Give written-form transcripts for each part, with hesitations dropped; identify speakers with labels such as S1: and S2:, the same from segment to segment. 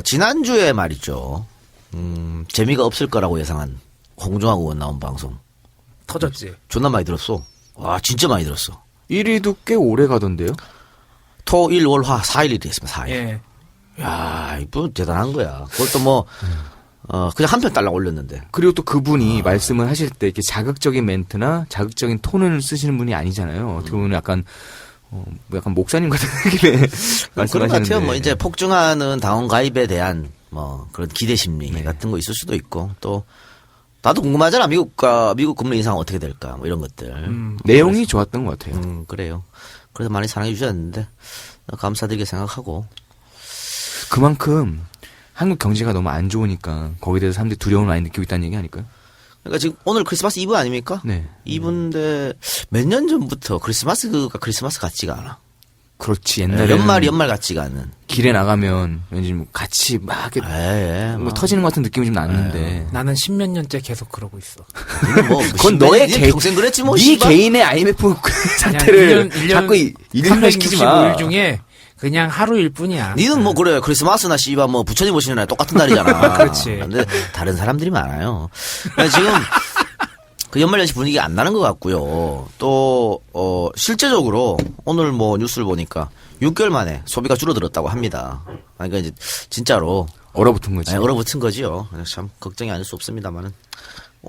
S1: 지난주에 말이죠. 재미가 없을 거라고 예상한 홍종학 의원 나온 방송.
S2: 터졌지.
S1: 존나 많이 들었어. 와, 진짜 많이 들었어.
S3: 1위도 꽤 오래 가던데요?
S1: 토, 일, 월, 화, 4일이 됐습니다, 4일.
S2: 예.
S1: 야, 이거 대단한 거야. 그것도 뭐, 그냥 한 편 딸랑 올렸는데.
S3: 그리고 또 그분이 말씀을 하실 때 이렇게 자극적인 멘트나 자극적인 톤을 쓰시는 분이 아니잖아요. 어떻게 보면 약간 약간 목사님 같은 느낌의
S1: 그런 것
S3: 말씀하시는데.
S1: 같아요. 뭐 이제 폭증하는 당원 가입에 대한 뭐 그런 기대 심리
S3: 네.
S1: 같은 거 있을 수도 있고 또 나도 궁금하잖아. 미국 금리 인상 어떻게 될까 뭐 이런 것들.
S3: 내용이 좋았던 것 같아요.
S1: 그래요. 그래서 많이 사랑해 주셨는데 감사드리게 생각하고.
S3: 그만큼 한국 경제가 너무 안 좋으니까 거기에 대해서 사람들이 두려움을 많이 느끼고 있다는 얘기 아닐까요?
S1: 그러니까 지금 오늘 크리스마스 이브 아닙니까?
S3: 네.
S1: 이브인데 몇 년 전부터 크리스마스가 크리스마스 같지가 않아.
S3: 그렇지. 옛날에
S1: 연말 같지가 않은.
S3: 길에 나가면 왠지 뭐 같이 막 이렇게 뭐 터지는 것 같은 느낌이 좀 났는데.
S2: 나는 십몇 년째 계속 그러고 있어.
S1: 뭐
S3: 그건 너의
S1: 평생 그랬지 뭐.
S3: 네
S1: 씨발.
S3: 개인의 IMF 사태를
S2: 1년,
S3: 자꾸 일반시키지 마.
S2: 365일 중에 그냥 하루일 뿐이야.
S1: 니는 뭐 그래 크리스마스나 씨발 뭐 부처님 오시는 날 똑같은 날이잖아.
S2: 그렇지.
S1: 근데 다른 사람들이 많아요. 그러니까 지금 그 연말연시 분위기 안 나는 것 같고요. 또 실제적으로 오늘 뭐 뉴스를 보니까 6개월 만에 소비가 줄어들었다고 합니다. 그러니까 이제 진짜로
S3: 얼어붙은 거지.
S1: 네, 얼어붙은 거지요. 참 걱정이 아닐 수 없습니다만은.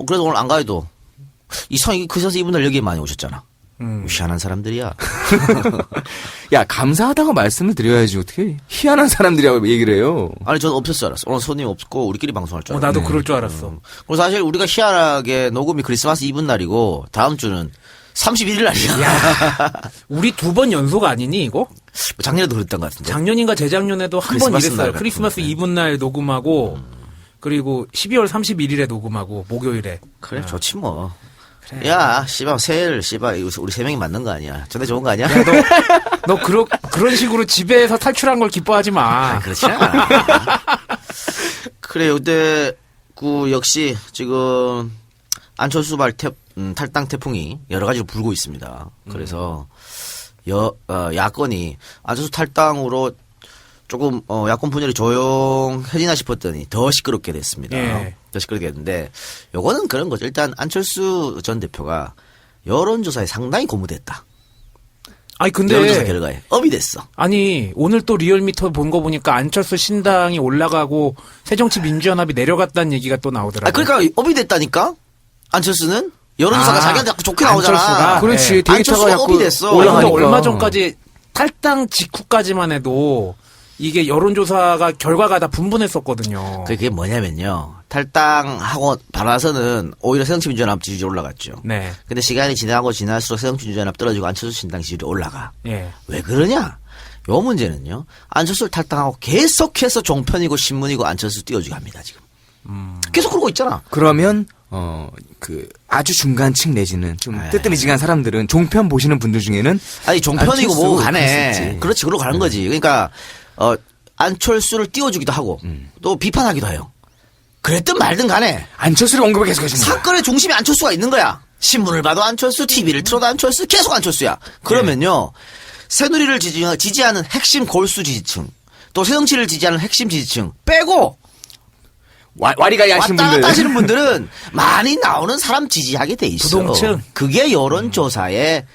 S1: 그래도 오늘 안 가도 이상하게 크리스마스 이브 날 여기에 많이 오셨잖아. 희한한 사람들이야.
S3: 야, 감사하다고 말씀을 드려야지. 어떻게 희한한 사람들이라고 얘기를 해요.
S1: 아니, 저는 없을 줄 알았어. 오늘 손님 없고 우리끼리 방송할 줄 알았어.
S2: 나도 그럴 줄 알았어.
S1: 그리고 사실 우리가 희한하게 녹음이 크리스마스 이브 날이고 다음 주는 31일 날이야.
S2: 우리 2번 연속 아니니 이거?
S1: 작년에도 그랬던 것 같은데.
S2: 작년인가 재작년에도 한 번
S1: 크리스마스
S2: 이랬어요.
S1: 날
S2: 크리스마스
S1: 같은
S2: 이브 날 녹음하고 그리고 12월 31일에 녹음하고 목요일에.
S1: 그래, 좋지 뭐.
S2: 그래.
S1: 야, 씨발, 새해를, 씨발, 우리 3명이 맞는 거 아니야. 전에 좋은 거 아니야?
S2: 너 그런 식으로 집에서 탈출한 걸 기뻐하지 마.
S1: 그렇지 않아. 그래요. 근데, 역시, 지금, 안철수 탈당 태풍이 여러 가지로 불고 있습니다. 그래서, 야권이 안철수 탈당으로 조금, 야권 분열이 조용해지나 싶었더니 더 시끄럽게 됐습니다.
S2: 예.
S1: 더 시끄럽게 됐는데, 요거는 그런 거죠. 일단 안철수 전 대표가 여론조사에 상당히 고무됐다.
S2: 아니
S1: 여론조사
S2: 근데
S1: 결과에 업이 됐어.
S2: 아니 오늘 또 리얼미터 본 거 보니까 안철수 신당이 올라가고 새정치민주연합이 내려갔다는 얘기가 또 나오더라고.
S1: 그러니까 업이 됐다니까? 안철수는? 여론조사가 자기한테 자꾸 좋게 나오잖아.
S2: 안철수가?
S3: 그렇지.
S2: 네.
S3: 데이터가
S1: 안철수가
S3: 자꾸
S1: 업이 됐어.
S2: 근데
S3: 올라가니까.
S2: 얼마 전까지 탈당 직후까지만 해도 이게 여론조사가 결과가 다 분분했었거든요.
S1: 그게 뭐냐면요. 탈당하고 바라서는 오히려 새정치민주연합 지지율이 올라갔죠.
S2: 네. 근데
S1: 시간이 지날수록 새정치민주연합 떨어지고 안철수 신당 지지율이 올라가.
S2: 예.
S1: 왜 그러냐? 요 문제는요. 안철수를 탈당하고 계속해서 종편이고 신문이고 안철수 띄워주게 합니다, 지금. 계속 그러고 있잖아.
S3: 그러면 아주 중간층 내지는 좀 뜨뜨미지간 사람들은 종편 보시는 분들 중에는
S1: 아니, 종편이고 뭐고
S3: 안철수
S1: 가네.
S3: 그럴 수 있지.
S1: 그렇지, 그러고 가는 거지. 그러니까, 안철수를 띄워주기도 하고, 또 비판하기도 해요. 그랬든 말든 간에,
S3: 안철수를 언급을 계속 하시는 거야.
S1: 사건의 중심에 안철수가 있는 거야. 신문을 봐도 안철수, TV를 틀어도 안철수, 계속 안철수야. 그러면요, 새누리를 지지하는 핵심 골수 지지층, 또 새정치를 지지하는 핵심 지지층 빼고,
S3: 와리가리 하시는
S1: 왔다
S3: 분들.
S1: 갔다 하시는 분들은 많이 나오는 사람 지지하게 돼 있어.
S2: 부동층.
S1: 그게 여론조사의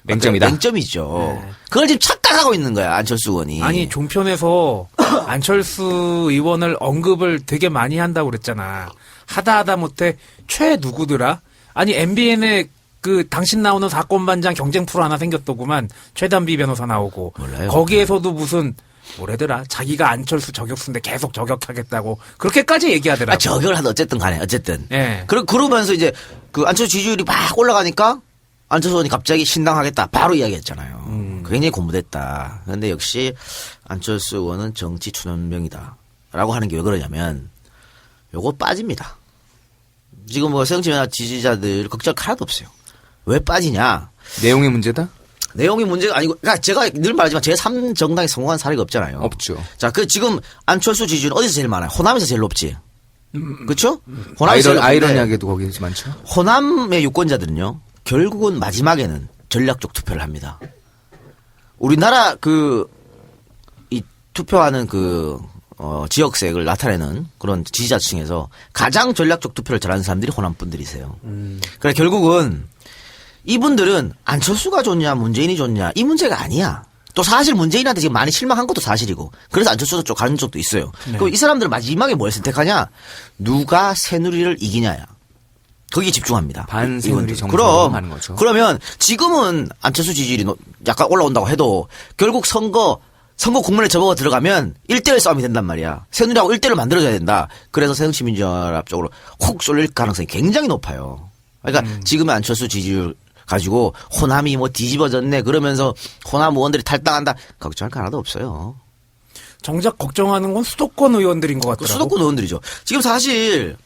S3: 맹점이다.
S1: 맹점이죠. 그걸 지금 착각하고 있는 거야, 안철수 의원이.
S2: 아니 종편에서 안철수 의원을 언급을 되게 많이 한다고 그랬잖아. 하다 못해 최 누구더라? 아니 MBN에 그 당신 나오는 사건반장 경쟁 프로 하나 생겼더구만. 최단비 변호사 나오고.
S1: 몰라요.
S2: 거기에서도 무슨 뭐래더라? 자기가 안철수 저격수인데 계속 저격하겠다고 그렇게까지 얘기하더라고.
S1: 저격을 하든 어쨌든 간에 어쨌든.
S2: 예.
S1: 그러면서 이제 그 안철수 지지율이 막 올라가니까 안철수 의원이 갑자기 신당하겠다 바로 이야기했잖아요. 굉장히 고무됐다. 그런데 역시 안철수 의원은 정치 초년병이다 라고 하는 게 왜 그러냐면 요거 빠집니다. 지금 뭐 새정치연합 지지자들 걱정 하나도 없어요. 왜 빠지냐?
S3: 내용의 문제다?
S1: 내용이 문제가 아니고, 그러니까 제가 늘 말하지만 제3정당이 성공한 사례가 없잖아요.
S3: 없죠.
S1: 자, 지금 안철수 지지율은 어디서 제일 많아요? 호남에서 제일 높지. 그렇죠? 호남에서 제일 높은데
S3: 아이러니하게도 거기서 많죠.
S1: 호남의 유권자들은요, 결국은 마지막에는 전략적 투표를 합니다. 우리나라 이 투표하는 지역색을 나타내는 그런 지지자층에서 가장 전략적 투표를 잘하는 사람들이 호남 분들이세요. 그러니까 결국은 이분들은 안철수가 좋냐 문재인이 좋냐 이 문제가 아니야. 또 사실 문재인한테 지금 많이 실망한 것도 사실이고 그래서 안철수 쪽 가는 쪽도 있어요. 그럼 이 사람들은 마지막에 뭘 선택하냐? 누가 새누리를 이기냐야. 거기에 집중합니다.
S3: 반새누리 정책으로
S1: 그럼
S3: 가는 거죠.
S1: 그러면 지금은 안철수 지지율이 약간 올라온다고 해도 결국 선거 국면에 접어가 들어가면 1대1 싸움이 된단 말이야. 새누리하고 1대1을 만들어줘야 된다. 그래서 새정치민주연합 쪽으로 혹 쏠릴 가능성이 굉장히 높아요. 그러니까 지금의 안철수 지지율 가지고 호남이 뭐 뒤집어졌네 그러면서 호남 의원들이 탈당한다. 걱정할 거 하나도 없어요.
S2: 정작 걱정하는 건 수도권 의원들인 것 같더라고.
S1: 수도권 의원들이죠. 지금 사실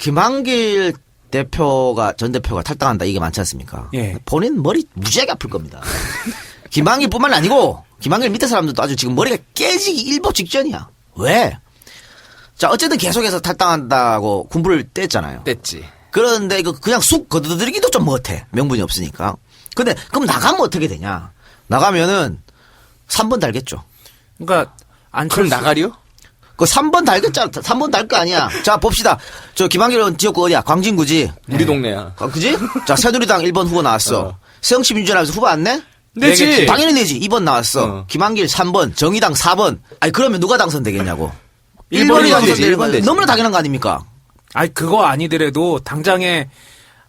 S1: 김한길 전 대표가 탈당한다 이게 많지 않습니까?
S2: 예.
S1: 본인 머리 무지하게 아플 겁니다. 김한길뿐만 아니고 김한길 밑에 사람들도 아주 지금 머리가 깨지기 일보 직전이야. 왜? 자 어쨌든 계속해서 탈당한다고 군부를 뗐잖아요.
S3: 뗐지.
S1: 그런데 이거 그냥 쑥 거두들기도 좀 못해. 명분이 없으니까. 근데 그럼 나가면 어떻게 되냐? 나가면은 3번 달겠죠.
S2: 그러니까
S3: 그럼 나가리요?
S1: 그 3번 달겠잖아. 3번 달 거 아니야. 자 봅시다. 저 김한길은 지역구 어디야? 광진구지.
S3: 우리 동네야.
S1: 그지? 자 새누리당 1번 후보 나왔어. 새정치민주연합에서 후보 안 내?
S3: 내지.
S1: 당연히 내지. 2번 나왔어. 김한길 3번, 정의당 4번. 아니 그러면 누가 당선되겠냐고. 1번이 당선되는 너무나 당연한 거 아닙니까?
S2: 아니 그거 아니더라도 당장에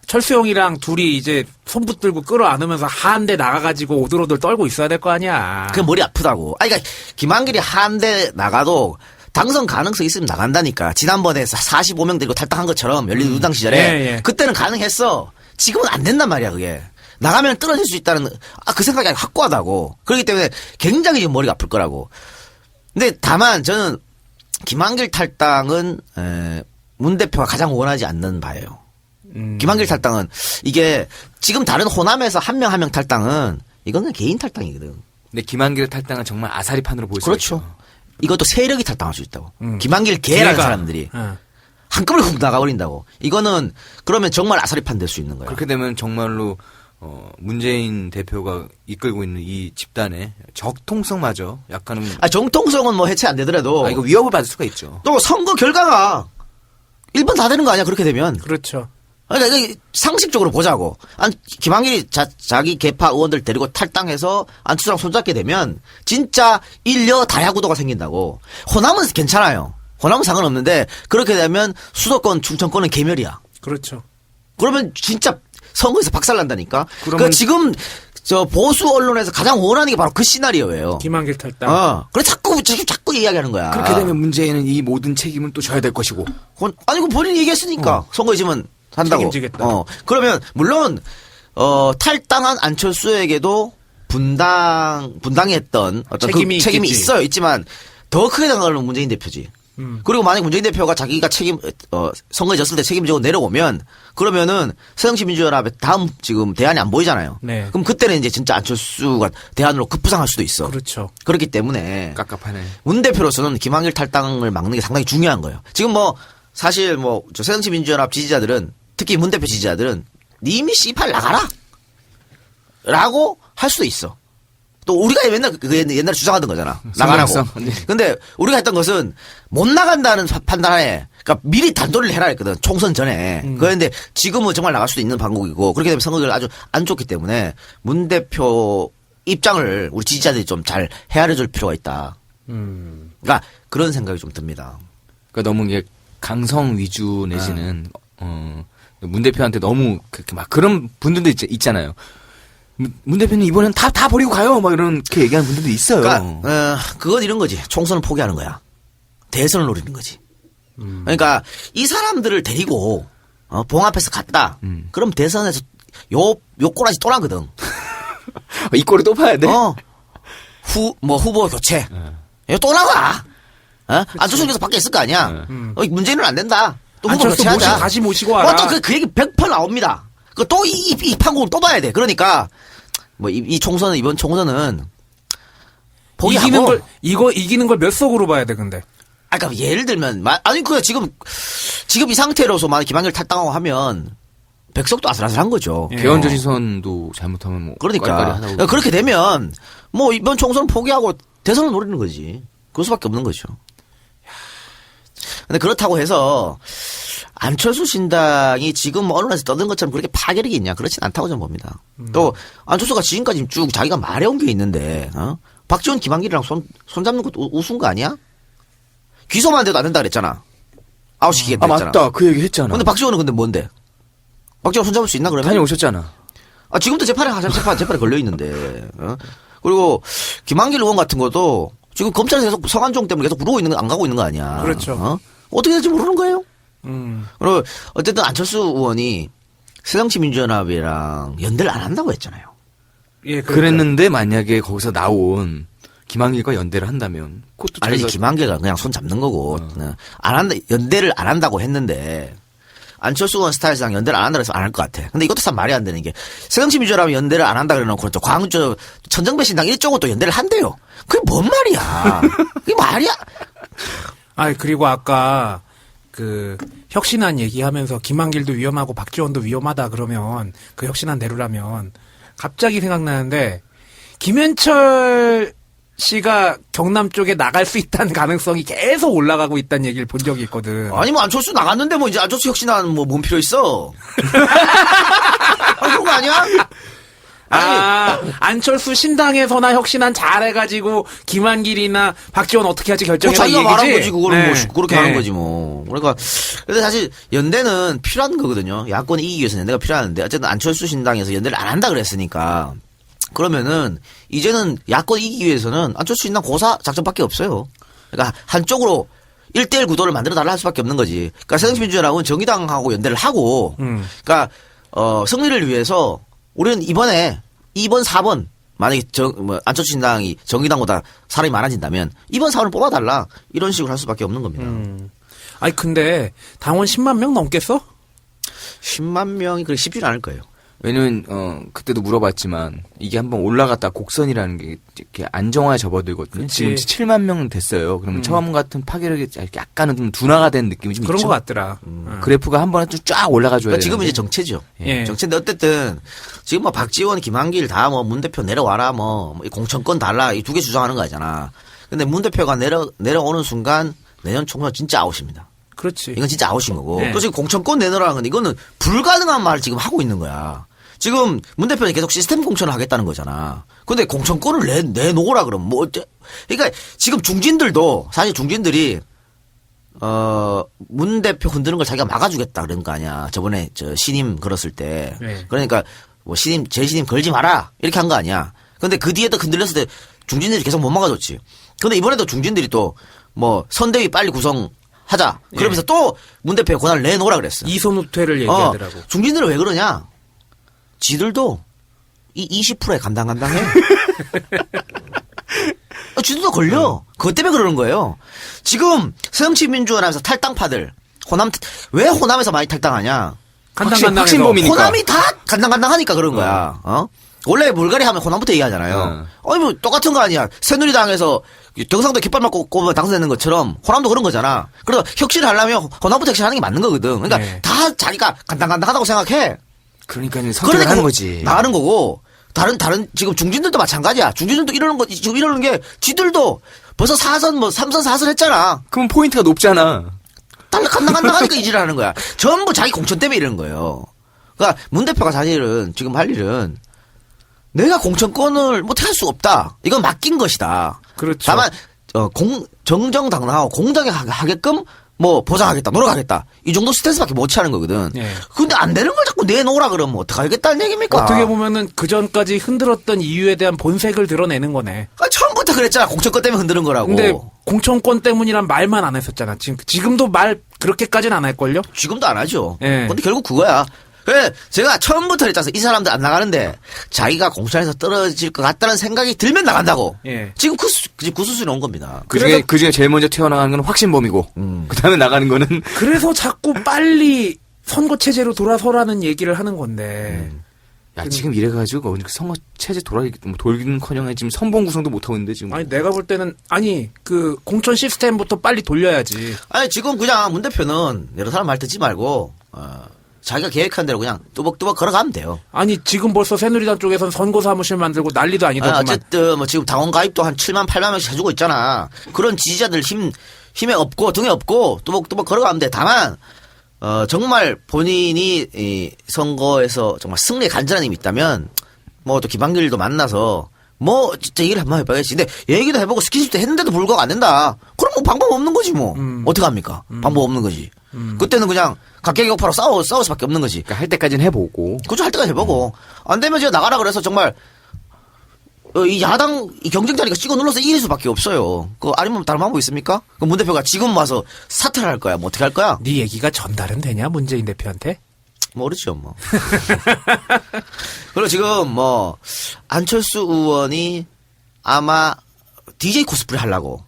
S2: 철수형이랑 둘이 이제 손붙들고 끌어안으면서 한대 나가가지고 오들오들 떨고 있어야 될 거 아니야.
S1: 그 머리 아프다고. 아니 그러니까 김한길이 한대 나가도 당선 가능성 있으면 나간다니까. 지난번에 45명 데리고 탈당한 것처럼 열린우리당 시절에
S2: 예.
S1: 그때는 가능했어. 지금은 안 된단 말이야 그게. 나가면 떨어질 수 있다는 그 생각이 확고하다고. 그렇기 때문에 굉장히 지금 머리가 아플 거라고. 근데 다만 저는 김한길 탈당은 문 대표가 가장 원하지 않는 바예요. 김한길 탈당은 이게 지금 다른 호남에서 한 명 한 명 탈당은 이거는 개인 탈당이거든.
S3: 근데 김한길 탈당은 정말 아사리판으로 볼 수
S1: 그렇죠.
S3: 있죠.
S1: 이것도 세력이 탈당할 수 있다고. 김한길 개라는
S2: 걔가.
S1: 사람들이
S2: 어.
S1: 한꺼번에 훅 나가버린다고. 이거는 그러면 정말 아사리판 될 수 있는 거야.
S3: 그렇게 되면 정말로 문재인 대표가 이끌고 있는 이 집단의 적통성마저 약간은
S1: 정통성은 뭐 해체 안 되더라도
S3: 이거 위협을 받을 수가 있죠.
S1: 또 선거 결과가 1번 다 되는 거 아니야 그렇게 되면.
S2: 그렇죠.
S1: 그러니까 이게 상식적으로 보자고. 김한길이 자기 개파 의원들 데리고 탈당해서 안철수랑 손잡게 되면 진짜 일려 다야구도가 생긴다고. 호남은 괜찮아요. 호남은 상관없는데 그렇게 되면 수도권 충청권은 개멸이야.
S2: 그렇죠.
S1: 그러면 진짜 선거에서 박살난다니까.
S3: 그러면
S1: 그러니까 지금 저 보수 언론에서 가장 원하는 게 바로 그 시나리오예요.
S2: 김한길 탈당.
S1: 그래 자꾸 이야기하는 거야.
S3: 그렇게 되면 문재인은 이 모든 책임을 또 져야 될 것이고.
S1: 아니 그 본인이 얘기했으니까 선거에 지면 한다고.
S2: 책임지겠다.
S1: 그러면 물론 탈당한 안철수에게도 분당했던 어떤
S2: 책임이
S1: 그 책임이
S2: 있겠지.
S1: 있지만 더 크게 당하는 건 문재인 대표지. 그리고 만약 문재인 대표가 자기가 선거에 졌을 때 책임지고 내려오면 그러면은 새정치민주연합의 다음 지금 대안이 안 보이잖아요.
S2: 네.
S1: 그럼 그때는 이제 진짜 안철수가 대안으로 급부상할 수도 있어.
S2: 그렇죠.
S1: 그렇기 때문에
S3: 깝깝하네.
S1: 문 대표로서는 김한길 탈당을 막는 게 상당히 중요한 거예요. 지금 뭐 사실 뭐 저 새정치민주연합 지지자들은 특히 문 대표 지지자들은 님이 씨발 나가라 라고 할 수도 있어. 또 우리가 맨날 옛날에 주장하던 거잖아. 나가라고.
S3: 선거였어.
S1: 근데 우리가 했던 것은 못 나간다는 판단하에 그러니까 미리 단도리를 해라 했거든. 총선 전에. 그런데 지금은 정말 나갈 수도 있는 방법이고 그렇게 되면 선거가 아주 안 좋기 때문에 문 대표 입장을 우리 지지자들이 좀 잘 헤아려 줄 필요가 있다. 그러니까 그런 생각이 좀 듭니다.
S3: 그러니까 너무 이게 강성 위주 내지는 문 대표한테 너무 막 그런 분들도 있잖아요. 문 대표님 이번엔 다 버리고 가요. 막 이렇게 얘기하는 분들도 있어요.
S1: 그러니까 그건 이런 거지. 총선을 포기하는 거야. 대선을 노리는 거지. 그러니까 이 사람들을 데리고 봉합해서 갔다. 그럼 대선에서 요 꼬라지 또 나거든.
S3: 이 꼴을 또 봐야 돼.
S1: 후보 교체. 이거 또 나가. 안철수께서 밖에 있을 거 아니야. 문재인은 안 된다. 또 후보
S2: 안철수
S1: 교체하자.
S2: 다시 모시고 와라.
S1: 또 그 얘기 100% 나옵니다. 또 이 판국을 또 봐야 돼. 그러니까 뭐 이번 총선은 포기하고
S2: 이기는 걸 몇 석으로 봐야 돼 근데.
S1: 그러니까 예를 들면 지금 이 상태로서 만약 김한길 탈당하고 하면 백석도 아슬아슬한 거죠.
S3: 개헌 전시선도 잘못하면 뭐
S1: 그러니까 그렇게 되면 뭐 이번 총선 포기하고 대선을 노리는 거지. 그럴 수밖에 없는 거죠. 근데 그렇다고 해서 안철수 신당이 지금 뭐 언론에서 떠든 것처럼 그렇게 파괴력이 있냐? 그렇진 않다고 저는 봅니다. 또 안철수가 지금까지 쭉 자기가 말해온 게 있는데 박지원, 김한길이랑 손잡는 것도 우스운 거 아니야? 기소만 돼도 안 된다 그랬잖아. 아웃시키겠다
S3: 아,
S1: 그랬잖아.
S3: 맞다. 그 얘기 했잖아.
S1: 근데 박지원은 근데 뭔데? 박지원 손잡을 수 있나 그러면?
S3: 다녀오셨잖아.
S1: 지금도 재판에 걸려 있는데. 그리고 김한길 의원 같은 것도 지금 검찰에서 계속 성한종 때문에 계속 부르고 있는 거 안 가고 있는 거 아니야.
S2: 그렇죠.
S1: 어떻게 될지 모르는 거예요. 그리고 어쨌든 안철수 의원이 새정치민주연합이랑 연대를 안 한다고 했잖아요.
S2: 예,
S3: 그랬는데 만약에 거기서 나온 김한길과 연대를 한다면 그것도
S1: 아니
S3: 자기가-
S1: 김한길가 그냥 손 잡는 거고 안 한다 연대를 안 한다고 했는데 안철수 의원 스타일상 연대를 안 한다 그래서 안 할 것 같아. 근데 이것도 참 말이 안 되는 게 새정치민주연합이 연대를 안 한다 그래놓고 또 광주 천정배 신당 일쪽은 또 연대를 한대요. 그게 뭔 말이야? 그게 말이야?
S2: 그리고 아까 그 혁신안 얘기하면서 김한길도 위험하고 박지원도 위험하다 그러면 그 혁신안 내로라면 갑자기 생각나는데 김현철 씨가 경남 쪽에 나갈 수 있다는 가능성이 계속 올라가고 있다는 얘기를 본 적이 있거든.
S1: 아니 뭐 안철수 나갔는데 뭐 이제 안철수 혁신안 뭔 필요 있어? 그런 거 아니야?
S2: 안철수 신당에서나 혁신안 잘해가지고 김한길이나 박지원 어떻게 할지 결정해라 이
S1: 자기가
S2: 얘기지.
S1: 말한 거지 그거를
S2: 네.
S1: 뭐 그렇게
S2: 네.
S1: 하는 거지 뭐. 그러니까 근데 사실 연대는 필요한 거거든요. 야권이 이기기 위해서 연대가 필요한데 어쨌든 안철수 신당에서 연대를 안 한다 그랬으니까 그러면은 이제는 야권 이기기 위해서는 안철수 신당 고사 작전밖에 없어요. 그러니까 한쪽으로 1대1 구도를 만들어 달라 할 수밖에 없는 거지. 그러니까 새정치민주연합은 정의당하고 연대를 하고 그러니까 승리를 위해서 우리는 이번에 2번, 4번 만약에 안철수 신당이 정의당보다 사람이 많아진다면 2번, 4번을 뽑아달라 이런 식으로 할 수밖에 없는 겁니다.
S2: 근데 당원 10만 명 넘겠어?
S1: 10만 명이 그렇게 쉽지는 않을 거예요.
S3: 왜냐면 그때도 물어봤지만 이게 한번 올라갔다 곡선이라는 게 이렇게 안정화에 접어들거든요.
S2: 그치.
S3: 지금 7만 명 됐어요. 그러면 처음 같은 파괴력이 약간은 좀 둔화가 된 느낌이 좀
S2: 그런
S3: 있죠.
S2: 것 같더라.
S3: 그래프가 한 번에 좀 쫙 올라가줘야
S1: 그러니까 지금은
S3: 되는데.
S1: 이제 정체죠.
S2: 예.
S1: 정체인데 어쨌든 지금 뭐 박지원, 김한길 다 뭐 문 대표 내려와라 뭐 공천권 달라 이 두 개 주장하는 거 아니잖아. 근데 문 대표가 내려오는 순간 내년 총선 진짜 아웃입니다.
S2: 그렇지.
S1: 이건 진짜 아웃인 거고.
S2: 네.
S1: 또 지금 공천권 내놓으라는 건데 이거는 불가능한 말을 지금 하고 있는 거야. 지금 문 대표는 계속 시스템 공천을 하겠다는 거잖아. 근데 공천권을 내놓으라 그러면 뭐 어째? 그러니까 지금 중진들도 사실 중진들이 문 대표 흔드는 걸 자기가 막아주겠다 그런 거 아니야. 저번에 신임 걸었을 때.
S2: 네.
S1: 그러니까 뭐 재신임 걸지 마라 이렇게 한 거 아니야. 근데 그 뒤에 또 흔들렸을 때 중진들이 계속 못 막아줬지. 근데 이번에도 중진들이 또 뭐 선대위 빨리 구성하자. 그러면서 또 문 대표의 권한을 내놓으라 그랬어.
S2: 이손후퇴를 얘기하더라고.
S1: 중진들은 왜 그러냐? 지들도 이 20%에 간당간당해. 지들도 걸려. 그것 때문에 그러는 거예요. 지금 새정치민주연합에서 탈당파들 왜 호남에서 많이 탈당하냐?
S2: 간당간당해서.
S3: 확신범이니까.
S1: 호남이 다 간당간당하니까 그런 거야. 원래 물갈이 하면 호남부터 얘기하잖아요. 아니 뭐 똑같은 거 아니야. 새누리당에서 경상도 깃발 맞고 꼽으면 당선되는 것처럼 호남도 그런 거잖아. 그래서 혁신을 하려면 호남부터 혁신하는 게 맞는 거거든. 그러니까
S2: 네.
S1: 다 자기가 간당간당하다고 생각해.
S3: 그러니까 선택을 하는 거지.
S1: 나가는 거고 다른 지금 중진들도 마찬가지야. 중진들도 이러는 거 지금 이러는 게 지들도 벌써 4선 뭐 3선 4선 했잖아.
S3: 그럼 포인트가 높잖아.
S1: 간당간당하니까 이 일을 하는 거야. 전부 자기 공천 때문에 이러는 거예요. 그러니까 문 대표가 사실은 지금 할 일은 내가 공천권을 못 할 수 없다. 이건 맡긴 것이다.
S2: 그렇죠.
S1: 다만 정정당당하고 공정하게 하게끔 뭐 보장하겠다, 노력하겠다. 이 정도 스탠스밖에 못 취하는 거거든.
S2: 예.
S1: 근데 안 되는 걸 자꾸 내놓으라 그러면 어떡하겠다는 얘기입니까?
S2: 어떻게 보면은 그 전까지 흔들었던 이유에 대한 본색을 드러내는 거네.
S1: 처음부터 그랬잖아. 공천권 때문에 흔드는 거라고.
S2: 근데 공천권 때문이란 말만 안 했었잖아. 지금도 말 그렇게까지는 안 할걸요?
S1: 지금도 안 하죠.
S2: 예.
S1: 근데 결국 그거야. 그래, 제가 처음부터 그랬잖아요. 이 사람들 안 나가는데 자기가 공천에서 떨어질 것 같다는 생각이 들면 나간다고.
S2: 예.
S1: 지금 그 수순이 온 겁니다.
S3: 그중에 제일 먼저 튀어나가는 건 확신범이고 그 다음에 나가는 거는
S2: 그래서 자꾸 빨리 선거 체제로 돌아서라는 얘기를 하는 건데.
S3: 야 지금 이래가지고 선거 체제 돌기는커녕 지금 선봉 구성도 못 하고 있는데 지금.
S2: 아니 내가 볼 때는 그 공천 시스템부터 빨리 돌려야지.
S1: 아니 지금 그냥 문 대표는 여러 사람 말 듣지 말고 자기가 계획한 대로 그냥 뚜벅뚜벅 걸어가면 돼요.
S2: 아니 지금 벌써 새누리당 쪽에선 선거 사무실 만들고 난리도 아니더구만.
S1: 어쨌든 뭐 지금 당원 가입도 한 7만 8만 명씩 해주고 있잖아. 그런 지지자들 힘에 없고 등에 없고 뚜벅뚜벅 걸어가면 돼. 다만 정말 본인이 이 선거에서 정말 승리에 간절한 힘이 있다면 뭐 또 김한길도 만나서 뭐 진짜 얘기를 한번 해봐야지. 근데 얘기도 해보고 스킨십도 했는데도 불구하고 안 된다. 그럼 뭐 방법 없는 거지 뭐. 어떡합니까? 방법 없는 거지. 그때는 그냥 각계격파로 싸울 수밖에 없는 거지.
S3: 그러니까 할 때까지는 해보고.
S1: 그죠, 할 때까지 해보고. 안 되면 제가 나가라 그래서 정말, 이 야당, 이 경쟁자니까 찍어 눌러서 이길 수밖에 없어요. 아니면 다른 방법 있습니까? 문 대표가 지금 와서 사퇴를 할 거야. 뭐 어떻게 할 거야?
S2: 네 얘기가 전달은 되냐, 문재인 대표한테?
S1: 모르죠, 뭐. 그리고 지금 뭐, 안철수 의원이 아마 DJ 코스프레 하려고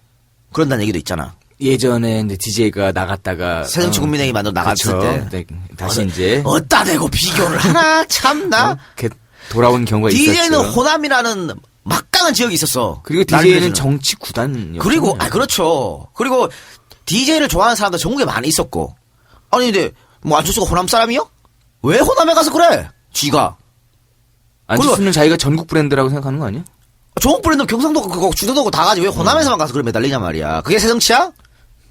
S1: 그런다는 얘기도 있잖아.
S3: 예전에 이제 DJ가 나갔다가
S1: 새정치국민회의 만들어 나갔을
S3: 그쵸.
S1: 때.
S3: 네, 다시 이제
S1: 어따 대고 비교를 하나, 참나?
S3: 이렇게 돌아온 경우가
S1: DJ는
S3: 있었죠.
S1: 호남이라는 막강한 지역이 있었어.
S3: 그리고 DJ는 정치 구단이었죠.
S1: 그리고 그렇죠. 그리고 DJ를 좋아하는 사람도 전국에 많이 있었고. 아니 근데 뭐 안철수가 호남 사람이요? 왜 호남에 가서 그래? 쥐가.
S3: 안철수는 자기가 전국 브랜드라고 생각하는 거 아니야?
S1: 전국 브랜드 경상도 그거 주도도고 다 가지 왜 호남에서만 가서 그래 매달리냐 말이야. 그게 새정치야?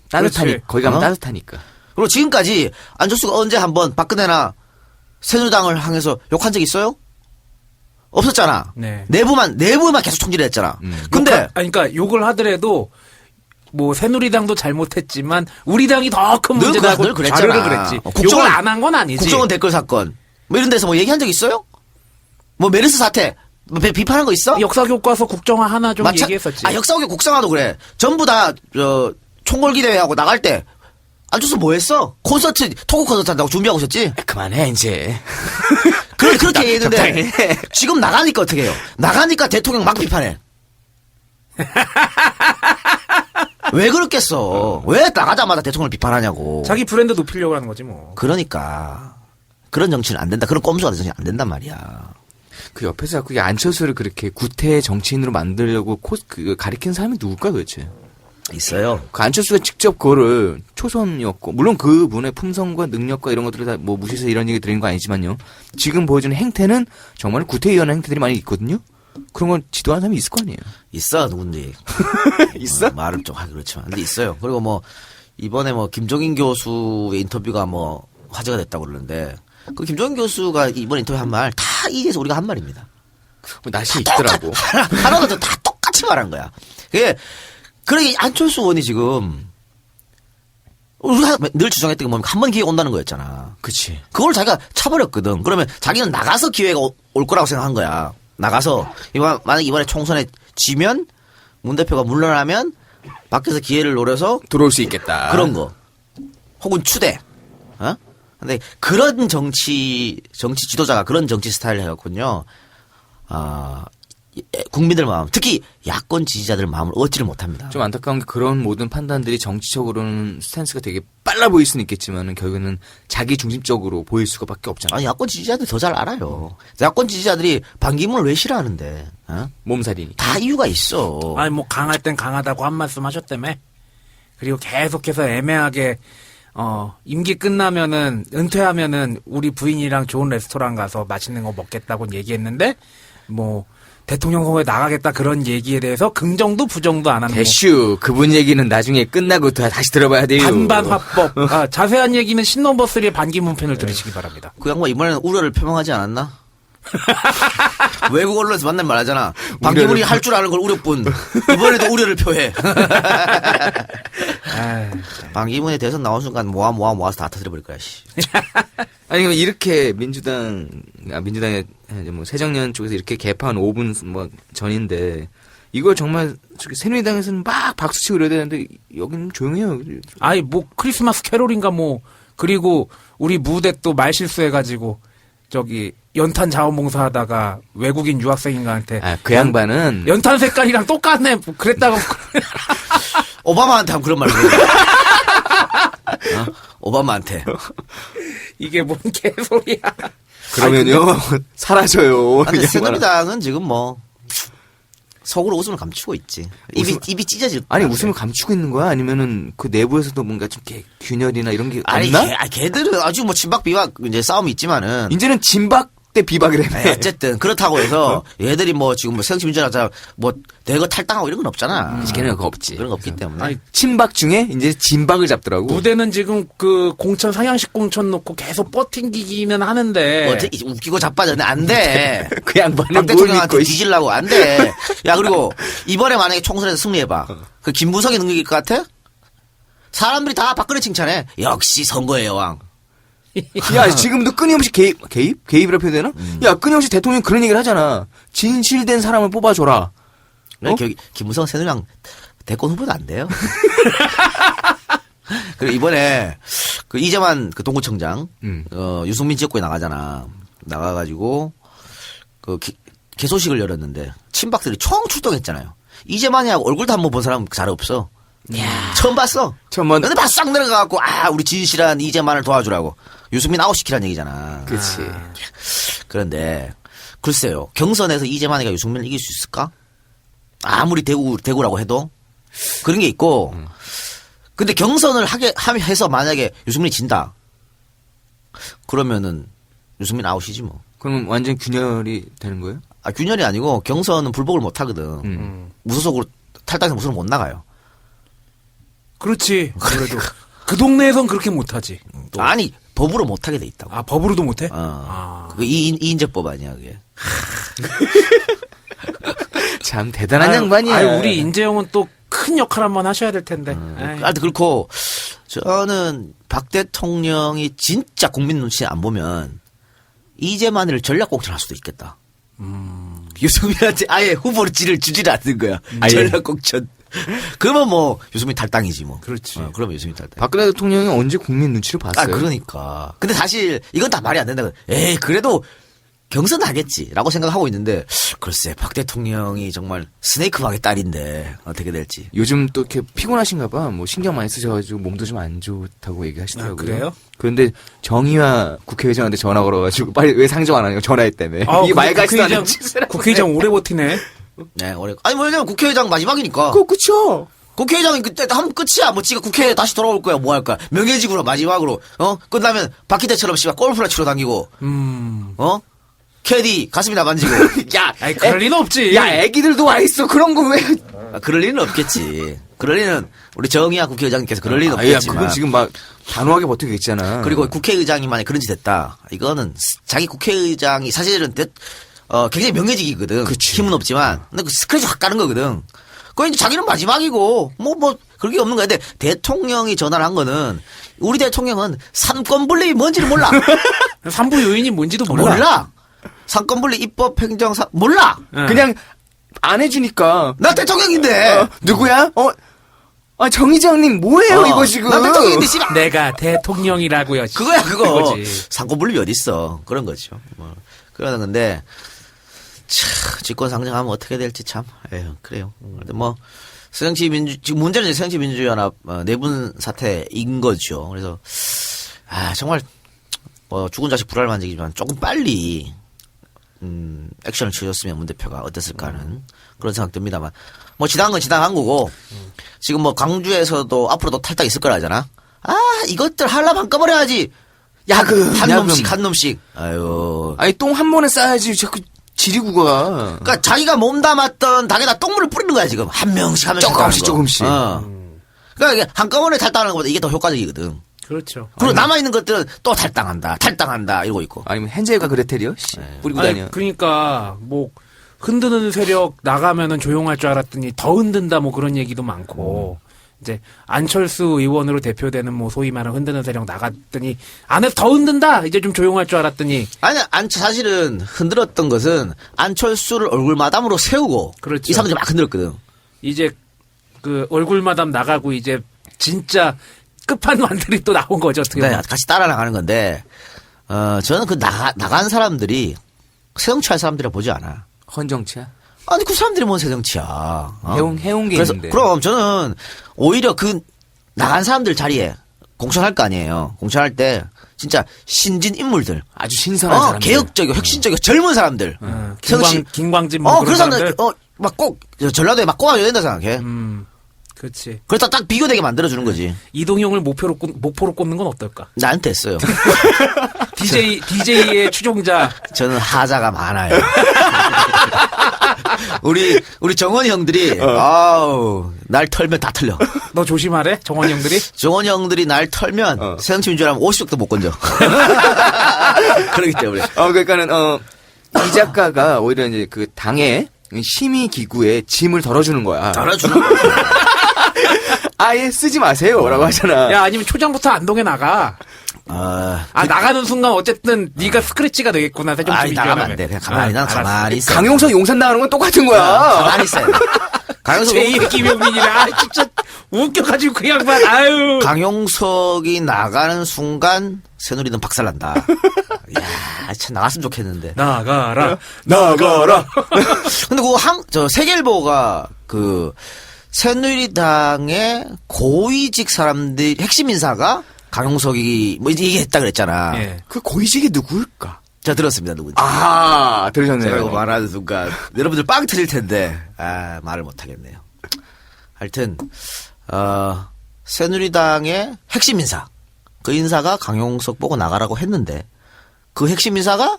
S3: 따뜻하니
S2: 그렇지.
S3: 거기 가면
S1: 어?
S3: 따뜻하니까.
S1: 그리고 지금까지 안철수가 언제 한번 박근혜나 새누리당을 향해서 욕한 적 있어요? 없었잖아.
S2: 네.
S1: 내부만 계속 총질했잖아. 근데
S2: 그러니까 욕을 하더라도 뭐 새누리당도 잘못했지만 우리 당이 더 큰 문제다고
S1: 늘 그랬잖아.
S2: 자료를 그랬지. 욕을 안 한 건 아니지.
S1: 국정원 댓글 사건 뭐 이런 데서 뭐 얘기한 적 있어요? 뭐 메르스 사태 뭐 비판한 거 있어?
S2: 역사 교과서 국정화 하나 좀 얘기했었지.
S1: 역사국의 국정화도 그래. 전부 다 총궐기 대회하고 나갈 때 안철수 뭐 했어? 토크 콘서트 한다고 준비하고 있었지?
S3: 그만해 이제.
S1: 그렇게 얘기했는데 지금 나가니까 어떻게 해요? 나가니까 대통령 막 비판해. 왜 그렇겠어? 왜 나가자마자 대통령을 비판하냐고.
S2: 자기 브랜드 높이려고 하는 거지 뭐.
S1: 그러니까 그런 정치는 안 된다. 그런 꼼수 같은 정치는 안 된단 말이야.
S3: 그 옆에서 자꾸 이 안철수를 그렇게 구태 정치인으로 만들려고 가리킨 사람이 누굴까 도대체?
S1: 있어요.
S3: 그 안철수가 직접 그거를 초선이었고 물론 그분의 품성과 능력과 이런 것들을 다 뭐 무시해서 이런 얘기 드리는 거 아니지만요. 지금 보여주는 행태는 정말 구태의원의 행태들이 많이 있거든요. 그런 건 지도하는 사람이 있을 거 아니에요.
S1: 있어 누군지.
S3: 있어?
S1: 말을 좀 하기 그렇지만 근데 있어요. 그리고 뭐 이번에 뭐 김종인 교수의 인터뷰가 뭐 화제가 됐다고 그러는데 그 김종인 교수가 이번 인터뷰 한 말 다 이게서 우리가 한 말입니다.
S3: 뭐 낯이 있더라고.
S1: 하나도 다 똑같이 말한 거야. 그게 그러게 안철수 의원이 지금 우리가 늘 주장했던 게 뭐냐면 한 번 기회가 온다는 거였잖아.
S3: 그치.
S1: 그걸 자기가 차버렸거든. 그러면 자기는 나가서 기회가 올 거라고 생각한 거야. 나가서 만약 이번에 총선에 지면 문 대표가 물러나면 밖에서 기회를 노려서
S3: 들어올 수 있겠다.
S1: 그런 거. 혹은 추대. 어? 근데 그런 정치 지도자가 그런 정치 스타일을 해갖군요. 국민들 마음, 특히 야권 지지자들 마음을 얻지를 못합니다.
S3: 좀 안타까운 게 그런 모든 판단들이 정치적으로는 스탠스가 되게 빨라 보일 수는 있겠지만은 결국에는 자기 중심적으로 보일 수가밖에 없잖아.
S1: 아니 야권 지지자들 더 잘 알아요. 야권 지지자들이 반기문을 왜 싫어하는데? 어?
S3: 몸살이니까.
S1: 다 이유가 있어.
S2: 아니 뭐 강할 땐 강하다고 한 말씀 하셨다며. 그리고 계속해서 애매하게 임기 끝나면은 은퇴하면은 우리 부인이랑 좋은 레스토랑 가서 맛있는 거 먹겠다고 얘기했는데 뭐 대통령 선거에 나가겠다 그런 얘기에 대해서 긍정도 부정도 안 하는
S3: 대슈 그분 얘기는 나중에 끝나고 다시 들어봐야 돼요.
S2: 반반 화법. 자세한 얘기는 신넘버3의 반기문 편을 들으시기 바랍니다.
S1: 그 양반 이번에는 우려를 표명하지 않았나? 외국 언론에서 만날 말하잖아. 반기문이 할 줄 아는 걸 우려뿐. 이번에도 우려를 표해. 반기문에 대해서 나온 순간 모아서 다 터뜨려버릴 거야. 씨.
S3: 아니 이렇게 민주당의 뭐 새정년 쪽에서 이렇게 개판 5분 뭐 전인데 이걸 정말 새누리당에서는 막 박수치고 이래야 되는데 여기는 조용해요.
S2: 아이 뭐 크리스마스 캐롤인가 뭐 그리고 우리 무대 또 말 실수해가지고 저기 연탄 자원봉사하다가 외국인 유학생인가한테
S3: 그 양반은
S2: 연탄 색깔이랑 똑같네 그랬다고
S1: 오바마한테 하면 그런 말을 해. 오바마한테.
S2: 이게 뭔 개소리야.
S3: 그러면요 사라져요.
S1: 근데 새누리당은 지금 뭐 속으로 웃음을 감추고 있지. 입이 찢어질.
S3: 아니
S1: 것
S3: 웃음을
S1: 같아.
S3: 감추고 있는 거야? 아니면은 그 내부에서도 뭔가 좀 균열이나 이런 게
S1: 아니,
S3: 없나?
S1: 걔들은 아주 뭐 친박 비박 이제 싸움이 있지만은.
S3: 이제는 진박 대 비박이라며.
S1: 네, 어쨌든 그렇다고 해서 얘들이 뭐 지금 뭐 새정치민주연합 뭐 대거 탈당하고 이런 건 없잖아.
S3: 걔는 그거 없지.
S1: 그런 거 없기 때문에.
S2: 아니,
S3: 친박 중에 이제 진박을 잡더라고.
S2: 무대는 지금 그 공천 상향식 공천 놓고 계속 버팅기기는 하는데
S1: 어째 웃기고 자빠졌는데 안 돼.
S3: 그 양반은
S1: 박
S3: 뭘
S1: 대통령한테
S3: 믿고
S1: 뒤질라고 안 돼. 야 그리고 이번에 만약에 총선에서 승리해봐. 그 김무성이 능력일 것 같아? 사람들이 다 박근혜 칭찬해. 역시 선거의 여왕.
S3: 야, 지금도 끊임없이 개입이라 표현되나? 야, 끊임없이 대통령이 그런 얘기를 하잖아. 진실된 사람을 뽑아줘라. 어?
S1: 김무성 새누리당 대권 후보도 안 돼요. 그리고 이번에 그 이재만 그 동구청장, 유승민 지역구에 나가잖아. 나가가지고 그 개소식을 열었는데 친박들이 총 출동했잖아요. 이재만이하고 얼굴도 한 번 본 사람 잘 없어. 처음 봤어. 근데 바싹 내려가갖고 우리 진실한 이재만을 도와주라고. 유승민 아웃시키라는 얘기잖아.
S3: 그치.
S1: 그런데 글쎄요. 경선에서 이재만이가 유승민을 이길 수 있을까? 아무리 대구라고 해도 그런 게 있고. 근데 경선을 해서 만약에 유승민이 진다. 그러면은 유승민 아웃이지 뭐.
S3: 그러면 완전 균열이 되는 거예요?
S1: 균열이 아니고 경선은 불복을 못 하거든. 무소속으로 탈당해서 무소속 못 나가요.
S2: 그렇지. 그래도 그 동네에선 그렇게 못하지.
S1: 아니 법으로 못 하게 돼 있다고.
S2: 법으로도 못해?
S1: 그게 이인재법 아니야 그게.
S3: 참 대단한 양반이야.
S2: 우리 인재영은 또 큰 역할 한번 하셔야 될 텐데.
S1: 하여튼 그렇고 저는 박 대통령이 진짜 국민 눈치 안 보면 이재만을 전략공천할 수도 있겠다. 유승민한테 아예 후보를 주질 않는 거야. 전략공천. 그러면 뭐 유승민 탈당이지 뭐.
S2: 그렇지.
S1: 그러면 유승민 탈당.
S3: 박근혜 대통령이 언제 국민 눈치를 봤어요?
S1: 그러니까. 근데 사실 이건 다 말이 안 된다. 에이 그래도 경선 하겠지라고 생각하고 있는데 글쎄 박 대통령이 정말 스네이크박의 딸인데 어떻게 될지.
S3: 요즘 또 이렇게 피곤하신가 봐. 뭐 신경 많이 쓰셔가지고 몸도 좀 안 좋다고 얘기하시더라고요.
S2: 그래요?
S3: 그런데 정의와 국회의장한테 전화 걸어가지고 빨리 왜 상정 안 하냐고 전화했다며. 이게 말 같지도 않은 짓을
S2: 국회의장 오래 버티네.
S1: 네, 올해. 아니, 뭐냐면 국회의장 마지막이니까.
S3: 그쵸.
S1: 국회의장이 그때 하면 끝이야. 뭐, 지가 국회에 다시 돌아올 거야. 뭐 할 거야. 명예직으로 마지막으로. 끝나면 박희대처럼 씨발 골프나 치러 다니고. 캐디 가슴이나 만지고.
S3: 야,
S2: 그럴 리는 없지.
S3: 야, 애기들도 와 있어. 그런 거 왜?
S1: 그럴 리는 없겠지. 그럴 리는 우리 정의아 국회의장님께서 그럴 리는
S3: 야,
S1: 없겠지만.
S3: 그건 지금 막 단호하게 버티고 있잖아.
S1: 그리고 국회의장이 만약 그런 짓 했다. 이거는 자기 국회의장이 사실은 굉장히 명예직이거든.
S3: 그치.
S1: 힘은 없지만. 근데 그 스크래치 확 가는 거거든. 그거 이제 자기는 마지막이고, 그런 게 없는 거야. 근데 대통령이 전화를 한 거는, 우리 대통령은 삼권분립이 뭔지를 몰라.
S2: 삼부 요인이 뭔지도 몰라.
S1: 삼권분립 입법 행정사, 몰라.
S3: 그냥 안 해주니까.
S1: 나 대통령인데.
S3: 누구야? 정 의장님 뭐예요 이거 지금?
S1: 나 대통령인데 씨발.
S2: 내가 대통령이라고요.
S1: 그거야 그거.
S2: 그거지.
S1: 삼권분립이 어딨어. 그런 거죠. 그러는 건데. 집권 상정하면 어떻게 될지 참, 그래요. 근데 지금 문제는 이제 새정치민주연합 내분 사태인 거죠. 그래서, 정말, 죽은 자식 불알만지기지만 조금 빨리, 액션을 취해줬으면 문 대표가 어땠을까 하는 그런 생각 듭니다만. 지당한 건 지당한 거고, 지금 광주에서도 앞으로도 탈당 있을 거라 하잖아. 이것들 하려면 한꺼번에 해야지. 한 놈씩.
S3: 아니, 똥 한 번에 싸야지. 자꾸. 지리구가.
S1: 그러니까 자기가 몸담았던 닭에다 똥물을 뿌리는 거야 지금 한 명씩
S3: 조금씩.
S1: 그러니까 이게 한꺼번에 탈당하는 것보다 이게 더 효과적이거든.
S2: 그렇죠.
S1: 그리고 남아 있는 것들은 또 탈당한다 이러고 있고.
S3: 아니면 헨젤과 그레텔이요? 뿌리고 다녀.
S2: 그러니까 흔드는 세력 나가면은 조용할 줄 알았더니 더 흔든다 그런 얘기도 많고. 이제 안철수 의원으로 대표되는 소위 말하는 흔드는 세력 나갔더니 안에서 더 흔든다. 이제 좀 조용할 줄 알았더니
S1: 사실은 흔들었던 것은 안철수를 얼굴마담으로 세우고
S2: 그렇죠.
S1: 이 사람들이 막 흔들었거든.
S2: 이제 그 얼굴마담 나가고 이제 진짜 끝판왕들이 또 나온 거죠. 어떻게 보면.
S1: 같이 따라 나가는 건데 저는 그 나간 사람들이 새정치할 사람들이라 보지 않아.
S3: 헌정치야?
S1: 아니 그 사람들이 뭔 새정치야.
S3: 해온 게
S1: 그래서
S3: 있는데.
S1: 그럼 저는 오히려 그 나간 사람들 자리에 공천할 거 아니에요. 공천할 때 진짜 신진 인물들,
S3: 아주 신선한 사람들,
S1: 개혁적이고 혁신적이고 젊은 사람들,
S2: 김광진
S1: 그런 사람들 막 꼭 전라도에 막 꼽아줘야 된다 생각해.
S2: 그렇지.
S1: 그래서 딱 비교되게 만들어주는 거지.
S2: 이동형을 목포로 꽂는 건 어떨까?
S1: 나한테 했어요.
S2: DJ의 추종자.
S1: 저는 하자가 많아요. 우리 정원이 형들이 아우 날 털면 다 틀려.
S2: 너 조심하래, 정원이 형들이.
S1: 정원이 형들이 날 털면 새정치 민주라면 50적도 못 건져. 그렇기 때문에.
S3: 그러니까는 이 작가가 오히려 이제 그 당의 심의 기구에 짐을 덜어주는 거야.
S1: 덜어주는 거야.
S3: 아예 쓰지 마세요라고 하잖아.
S2: 야, 아니면 초장부터 안동에 나가. 나가는 순간 어쨌든 네가 스크래치가 되겠구나. 좀
S1: 아니 나가면 안 돼. 그냥 가만히 난 가만히 있어.
S3: 강용석 용산 나가는 건 똑같은 거야.
S1: 가만히 있어. 강용석
S2: 제2의 김용민이라. 진짜 웃겨가지고 그 양반. 아유.
S1: 강용석이 나가는 순간 새누리는 박살난다. 야, 참 나갔으면 좋겠는데.
S2: 나가라.
S3: 나가라.
S1: 근데 저 세계일보가 새누리당의 고위직 사람들 핵심 인사가 강용석이 뭐 이게 했다 그랬잖아.
S2: 예.
S3: 그 고위직이 누구일까?
S1: 자 들었습니다 누군지.
S3: 아 들으셨네요.
S1: 제가 이거 말하는 순간 여러분들 빵 터질 텐데 말을 못 하겠네요. 하여튼 새누리당의 핵심 인사 그 인사가 강용석 보고 나가라고 했는데 그 핵심 인사가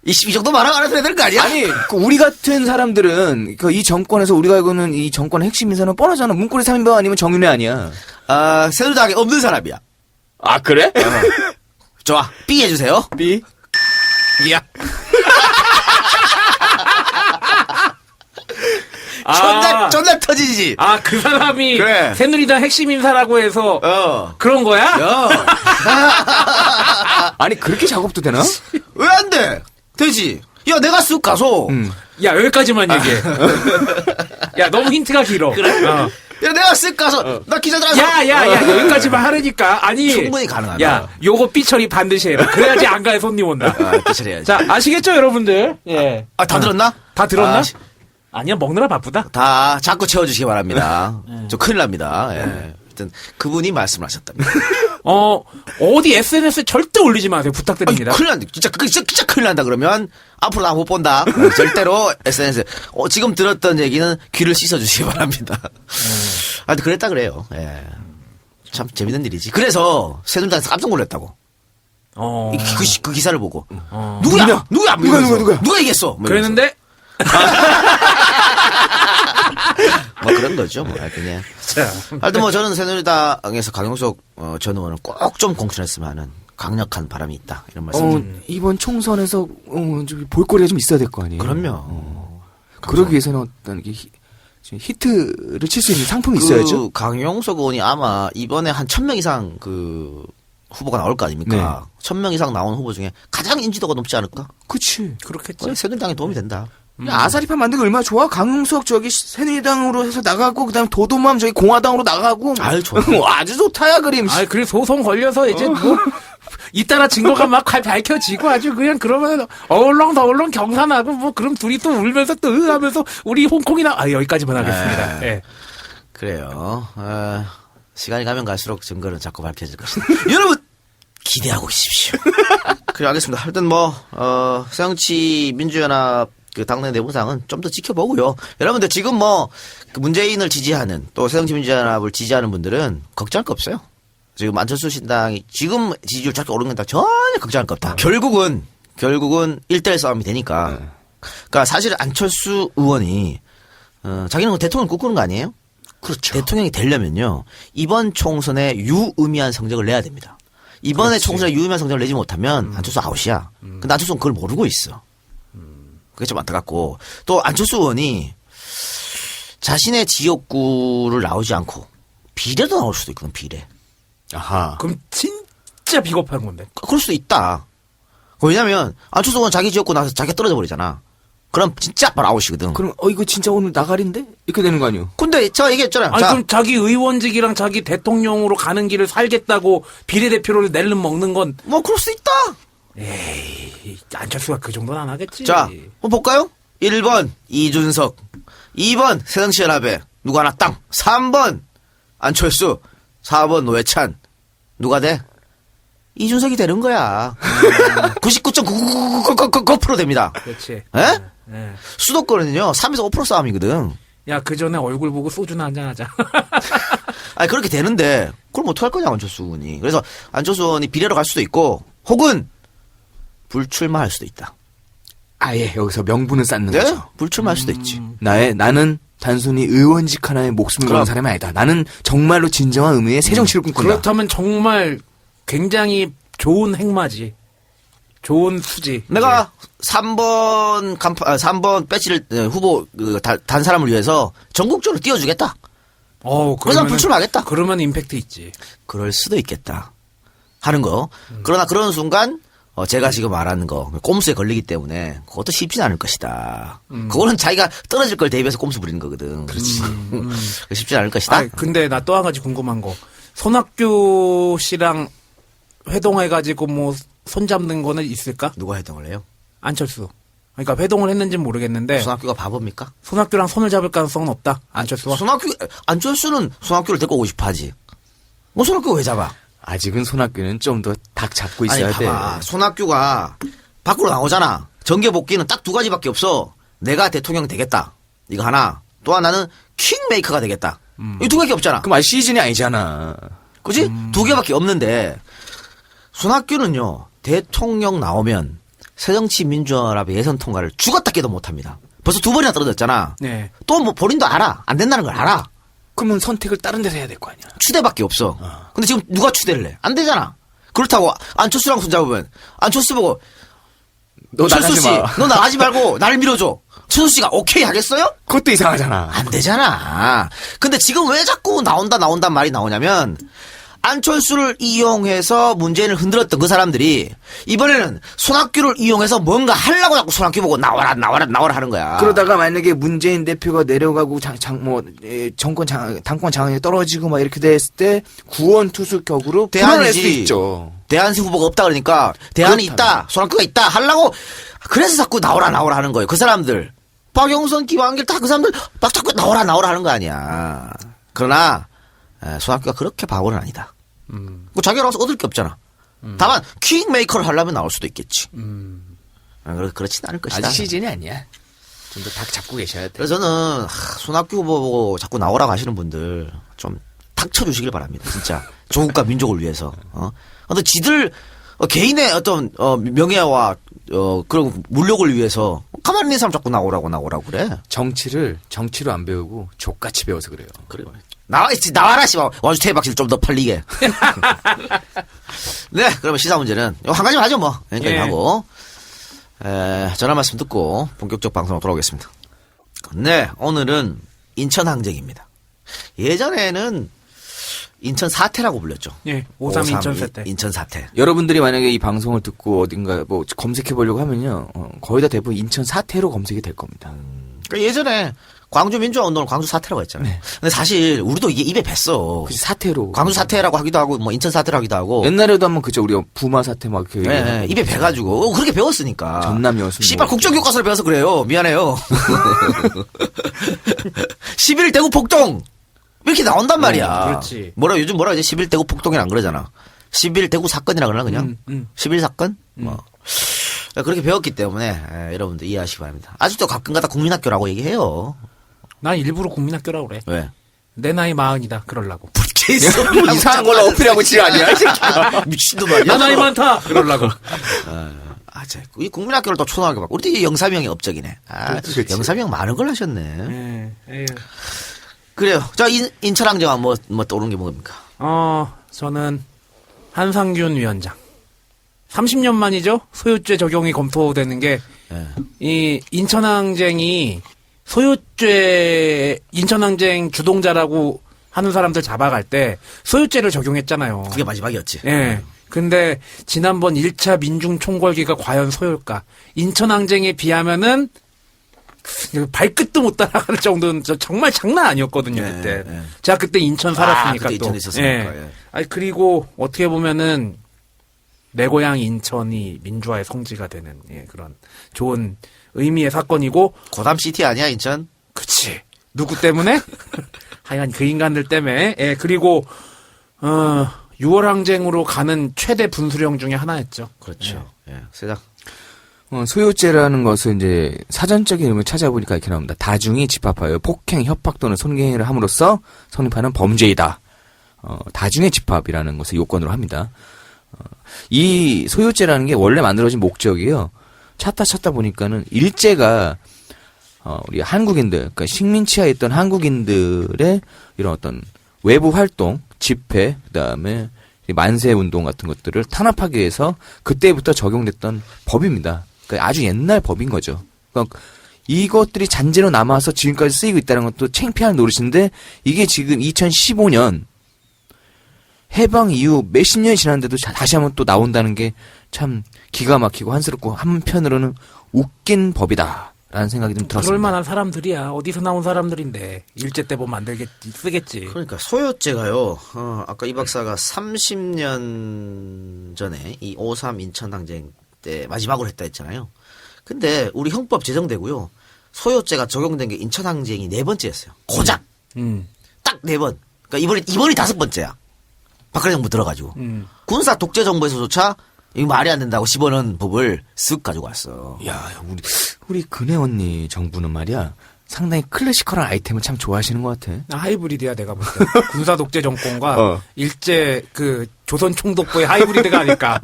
S1: 이 정도 말하면 알아들어야 되는 거 아니야?
S3: 아니 우리 같은 사람들은 이 정권에서 우리가 알고는 이 정권의 핵심 인사는 뻔하잖아. 문고리 3인방 아니면 정윤회 아니야.
S1: 새누리당에 없는 사람이야.
S3: 아 그래?
S1: 좋아 B 해주세요.
S3: B.
S2: 야.
S1: 존나 터지지.
S2: 그 사람이
S1: 그래.
S2: 새누리당 핵심 인사라고 해서 그런 거야?
S3: 아니 그렇게 작업도 되나?
S1: 왜 안 돼? 되지. 야 내가 쓱 가서
S2: 야, 여기까지만 얘기해. 야, 너무 힌트가 길어. 그래?
S1: 야 내가 쓱 가서 나 기자들한테
S2: 야, 여기까지만 하라니까. 아니.
S1: 충분히 가능하다.
S2: 야, 요거 삐처리 반드시 해라. 그래야지 안가에 손님 온다.
S1: 삐처리해야지.
S2: 자, 아시겠죠, 여러분들? 예.
S1: 다 들었나?
S2: 다 들었나? 아니야, 먹느라 바쁘다.
S1: 다 자꾸 채워주시기 바랍니다. 저 큰일 납니다. 예. 하여튼 그분이 말씀을 하셨답니다.
S2: 어디 SNS에 절대 올리지 마세요. 부탁드립니다.
S1: 큰일 난다. 진짜 큰일 난다 그러면 앞으로 나 못 본다. 절대로 SNS. 지금 들었던 얘기는 귀를 씻어주시기 바랍니다. 하여튼 그랬다 그래요. 예. 참 재밌는 일이지. 그래서 새누리당에서 깜짝 놀랐다고. 그 기사를 보고. 누구야? 누가 얘기했어? 뭐
S2: 그랬는데?
S1: 뭐 그런 거죠. 뭐 그냥. 하여튼 뭐 저는 새누리당에서 강용석 전 의원은 꼭 좀 공천했으면 하는 강력한 바람이 있다. 이런 말씀.
S3: 이번 총선에서 좀 볼거리가 좀 있어야 될 거 아니에요.
S1: 그럼요.
S3: 그러기 위해서는 어떤 히트를 칠 수 있는 상품이 있어야죠.
S1: 강용석 의원이 아마 이번에 한 1000명 이상 후보가 나올 거 아닙니까?
S2: 네.
S1: 1000명 이상 나온 후보 중에 가장 인지도가 높지 않을까?
S3: 그치.
S2: 그렇겠지.
S1: 새누리당에 도움이 된다.
S3: 야, 아사리판 만들기 얼마나 좋아? 강용석 새누리당으로 해서 나가고 그다음에 도도맘 공화당으로 나가고.
S1: 아유 좋아.
S3: 아주 좋다야 그림.
S2: 그래 소송 걸려서 이제 잇따라 증거가 막 밝혀지고 아주 그냥 그러면 어울렁 경산하고 뭐 그럼 둘이 또 울면서 또 하면서 우리 홍콩이나 여기까지만 하겠습니다. 예.
S1: 그래요. 시간이 가면 갈수록 증거는 자꾸 밝혀질 것이다. 여러분 기대하고 계십시오. 그래 알겠습니다. 하여튼 새정치 민주연합 당내 내부상은 좀 더 지켜보고요. 여러분들 지금 그 문재인을 지지하는 또 새정치민주연합을 지지하는 분들은 걱정할 거 없어요. 지금 안철수 신당이 지금 지지율 자꾸 오르는 건 전혀 걱정할 거 없다. 결국은 1대1 싸움이 되니까. 그러니까 사실 안철수 의원이 자기는 대통령 꿈꾸는 거 아니에요?
S3: 그렇죠.
S1: 대통령이 되려면요 이번 총선에 유의미한 성적을 내야 됩니다. 이번에 총선에 유의미한 성적을 내지 못하면 안철수 아웃이야. 근데 안철수는 그걸 모르고 있어. 그게 좀 안타깝고 또 안철수 의원이 자신의 지역구를 나오지 않고 비례도 나올 수도 있거든. 비례.
S3: 아하.
S2: 그럼 진짜 비겁한 건데.
S1: 그럴 수도 있다. 왜냐면 안철수 의원 자기 지역구 나와서 자기가 떨어져 버리잖아. 그럼 진짜 바로 아웃이거든.
S3: 그럼 이거 진짜 오늘 나가린데? 이렇게 되는 거 아니에요?
S1: 근데 제가 얘기했잖아요.
S2: 그럼 자기 의원직이랑 자기 대통령으로 가는 길을 살겠다고 비례대표를 낼름 먹는 건
S1: 뭐 그럴 수 있다.
S2: 에이, 안철수가 그 정도는 안 하겠지.
S1: 자, 한번 볼까요? 1번 이준석, 2번 새정치연합에 누가 하나 땅, 3번 안철수, 4번 노회찬. 누가 돼? 이준석이 되는 거야. 99.999% 됩니다.
S2: 그렇지.
S1: 예?
S2: 예.
S1: 수도권은요, 3에서 5% 싸움이거든.
S2: 야, 그 전에 얼굴 보고 소주나 한잔 하자.
S1: 아니, 그렇게 되는데, 그럼 어떡할 거냐, 안철수 의원이. 그래서 안철수 의원이 비례로 갈 수도 있고, 혹은, 불출마할 수도 있다.
S3: 아예 여기서 명분을 쌓는
S1: 네?
S3: 거죠.
S1: 불출마할 수도 있지.
S3: 나는 단순히 의원직 하나에 목숨을 거는 사람이 아니다. 나는 정말로 진정한 의미의 새정치를 꿈꾼다.
S2: 그렇다면 정말 굉장히 좋은 행마지. 좋은 수지.
S1: 내가 3번 배지를, 후보, 단 사람을 위해서 전국적으로 띄워주겠다. 그래서
S2: 그러면
S1: 불출마하겠다.
S2: 그러면 임팩트 있지.
S1: 그럴 수도 있겠다. 하는 거. 그러나 그런 순간, 제가 지금 말하는 거, 꼼수에 걸리기 때문에, 그것도 쉽진 않을 것이다. 그거는 자기가 떨어질 걸 대비해서 꼼수 부리는 거거든. 그렇지. 쉽진 않을 것이다.
S2: 근데 나 또 한 가지 궁금한 거. 손학규 씨랑 회동해가지고 뭐 손잡는 거는 있을까?
S1: 누가 해동을 해요?
S2: 안철수. 그러니까 회동을 했는지는 모르겠는데
S1: 손학규가 바보입니까?
S2: 손학규랑 손을 잡을 가능성은 없다. 안철수와.
S1: 안철수는 손학규를 데리고 오고 싶어 하지. 뭐 손학규가 왜 잡아?
S3: 아직은 손학규는 좀 더 닭 잡고
S1: 아니,
S3: 있어야 돼.
S1: 봐봐. 손학규가 밖으로 나오잖아. 정계 복귀는 딱 두 가지밖에 없어. 내가 대통령 되겠다. 이거 하나. 또 하나는 킹메이커가 되겠다. 이 두 개밖에 없잖아.
S3: 그럼 아직 시즌이 아니잖아.
S1: 그지? 두 개밖에 없는데, 손학규는요, 대통령 나오면 새정치민주연합의 예선 통과를 죽었다 깨도 못합니다. 벌써 2번이나 떨어졌잖아.
S2: 네.
S1: 또 뭐 본인도 알아. 안 된다는 걸 알아.
S3: 그러면 선택을 다른 데서 해야 될 거 아니야.
S1: 추대밖에 없어. 근데 지금 누가 추대를 해? 안 되잖아. 그렇다고 안철수랑 손잡으면 안철수 보고
S3: 너
S1: 철수
S3: 나가지
S1: 씨,
S3: 마.
S1: 너 나가지 말고 나를 밀어줘. 철수 씨가 오케이 하겠어요?
S3: 그것도 이상하잖아.
S1: 안 되잖아. 근데 지금 왜 자꾸 나온단 말이 나오냐면 안철수를 이용해서 문재인을 흔들었던 그 사람들이 이번에는 손학규를 이용해서 뭔가 하려고 자꾸 손학규 보고 나와라 하는 거야.
S3: 그러다가 만약에 문재인 대표가 내려가고 당권 장악이 떨어지고 막 이렇게 됐을 때 구원 투수 격으로 불어낼 수도 있죠.
S1: 대안시 후보가 없다 그러니까 대안이 있다, 손학규가 있다 하려고 그래서 자꾸 나오라 하는 거예요. 그 사람들 박영선, 김한길 다 그 사람들 막 자꾸 나오라 하는 거 아니야. 그러나 손학규가 그렇게 바보는 아니다. 뭐 자기가 나와서 얻을 게 없잖아. 다만 킹메이커를 하려면 나올 수도 있겠지. 그렇진 않을 것이다.
S3: 아직 시즌이 아니야. 좀 더 닭 잡고 계셔야 돼.
S1: 그래서 저는 손학규 후보 보고 자꾸 나오라고 하시는 분들 좀 닥쳐주시길 바랍니다. 진짜 조국과 민족을 위해서. 근데 지들 개인의 어떤 명예와 그런 물욕을 위해서 가만히 있는 사람 자꾸 나오라고 그래.
S3: 정치로 안 배우고 족같이 배워서 그래요.
S1: 그래. 나와라, 씨발. 원수 퇴박실 좀 더 팔리게. 네, 그러면 시사 문제는 한 가지만 하죠, 뭐. 여기까지
S2: 예.
S1: 하고. 전화 말씀 듣고 본격적 방송으로 돌아오겠습니다. 네, 오늘은 인천 항쟁입니다. 예전에는 인천 사태라고 불렸죠.
S2: 예, 5.3 인천 사태.
S1: 인천 사태.
S3: 여러분들이 만약에 이 방송을 듣고 어딘가 뭐 검색해 보려고 하면요. 거의 다 대부분 인천 사태로 검색이 될 겁니다.
S1: 그러니까 예전에 광주 민주화 운동을 광주 사태라고 했잖아요.
S3: 네.
S1: 근데 사실 우리도 이게 입에 뱄어.
S3: 그치, 사태로.
S1: 광주 사태라고 하기도 하고 뭐 인천 사태라고 하기도 하고.
S3: 옛날에도 한번 그죠 우리가 부마 사태 막 이렇게
S1: 네, 입에 배가지고 그렇게 배웠으니까.
S3: 전남 여수
S1: 씨발
S3: 뭐.
S1: 국정교과서를 배워서 그래요. 미안해요. 11대구 폭동 이렇게 나온단 말이야.
S2: 그렇지.
S1: 요즘 이제 11대구 폭동이라 안 그러잖아. 11대구 사건이라 그러나 그냥 11사건 뭐 그렇게 배웠기 때문에 여러분들 이해하시기 바랍니다. 아직도 가끔가다 국민학교라고 얘기해요.
S2: 난 일부러 국민학교라고 그래.
S1: 왜?
S2: 내 나이 40이다 그러려고.
S3: 뭐 이상한 걸로 어필하고 지랄 아니야?
S1: 미친놈 아니야?
S2: 나 나이 많다 그러려고.
S1: 이 국민학교를 또 초등학교 막 우리 영삼형이 업적이네.
S3: 그렇지.
S1: 영삼형 많은 걸 하셨네.
S2: 예.
S1: 그래요. 자, 인천항쟁은 뭐 떠오르는 게 뭡니까?
S2: 저는 한상균 위원장. 30년 만이죠? 소유죄 적용이 검토되는 게, 이 인천항쟁이 인천항쟁 주동자라고 하는 사람들 잡아갈 때 소유죄를 적용했잖아요.
S1: 그게 마지막이었지.
S2: 예. 근데 지난번 1차 민중총궐기가 과연 소요일까? 인천항쟁에 비하면은 발끝도 못 따라가는 정도는 정말 장난 아니었거든요, 그때. 제가 그때 인천 살았으니까
S1: 그때
S2: 또.
S1: 인천에 있었으니까.
S2: 아니, 그리고 어떻게 보면은 내 고향 인천이 민주화의 성지가 되는 그런 좋은 의미의 사건이고.
S1: 고담시티 아니야, 인천?
S2: 그치. 누구 때문에? 하여간 그 인간들 때문에. 예, 그리고, 6월 항쟁으로 가는 최대 분수령 중에 하나였죠.
S1: 그렇죠. 예, 세장.
S3: 소요죄라는 것을 이제 사전적인 이름을 찾아보니까 이렇게 나옵니다. 다중이 집합하여 폭행, 협박 또는 손괴를 함으로써 성립하는 범죄이다. 다중의 집합이라는 것을 요건으로 합니다. 이 소요죄라는 게 원래 만들어진 목적이요. 찾다 보니까는 일제가 우리 한국인들, 그러니까 식민지하에 있던 한국인들의 이런 어떤 외부 활동, 집회, 그다음에 만세 운동 같은 것들을 탄압하기 위해서 그때부터 적용됐던 법입니다. 그러니까 아주 옛날 법인 거죠. 그러니까 이것들이 잔재로 남아서 지금까지 쓰이고 있다는 것도 창피한 노릇인데 이게 지금 2015년 해방 이후 몇십 년이 지났는데도 다시 한번 또 나온다는 게 참 기가 막히고 한스럽고 한편으로는 웃긴 법이다라는 생각이 좀 들었습니다.
S2: 그럴 만한 사람들이야. 어디서 나온 사람들인데 일제 때 보면 쓰겠지.
S1: 그러니까 소요죄가요. 아까 이 박사가 30년 전에 이 5.3 인천 항쟁 때 마지막으로 했다 했잖아요. 근데 우리 형법 제정되고요. 소요죄가 적용된 게 인천 항쟁이 4번째였어요. 고작 딱 4번. 그러니까 이번이 5번째야. 박근혜 정부 들어가지고 군사 독재 정부에서조차 이거 말이 안 된다고 집어넣은 법을 쓱 가지고 왔어.
S3: 야, 우리 근혜 언니 정부는 말이야 상당히 클래시컬한 아이템을 참 좋아하시는 것 같아.
S2: 하이브리드야 내가 볼 때. 군사 독재 정권과 일제 그 조선 총독부의 하이브리드가 아닐까.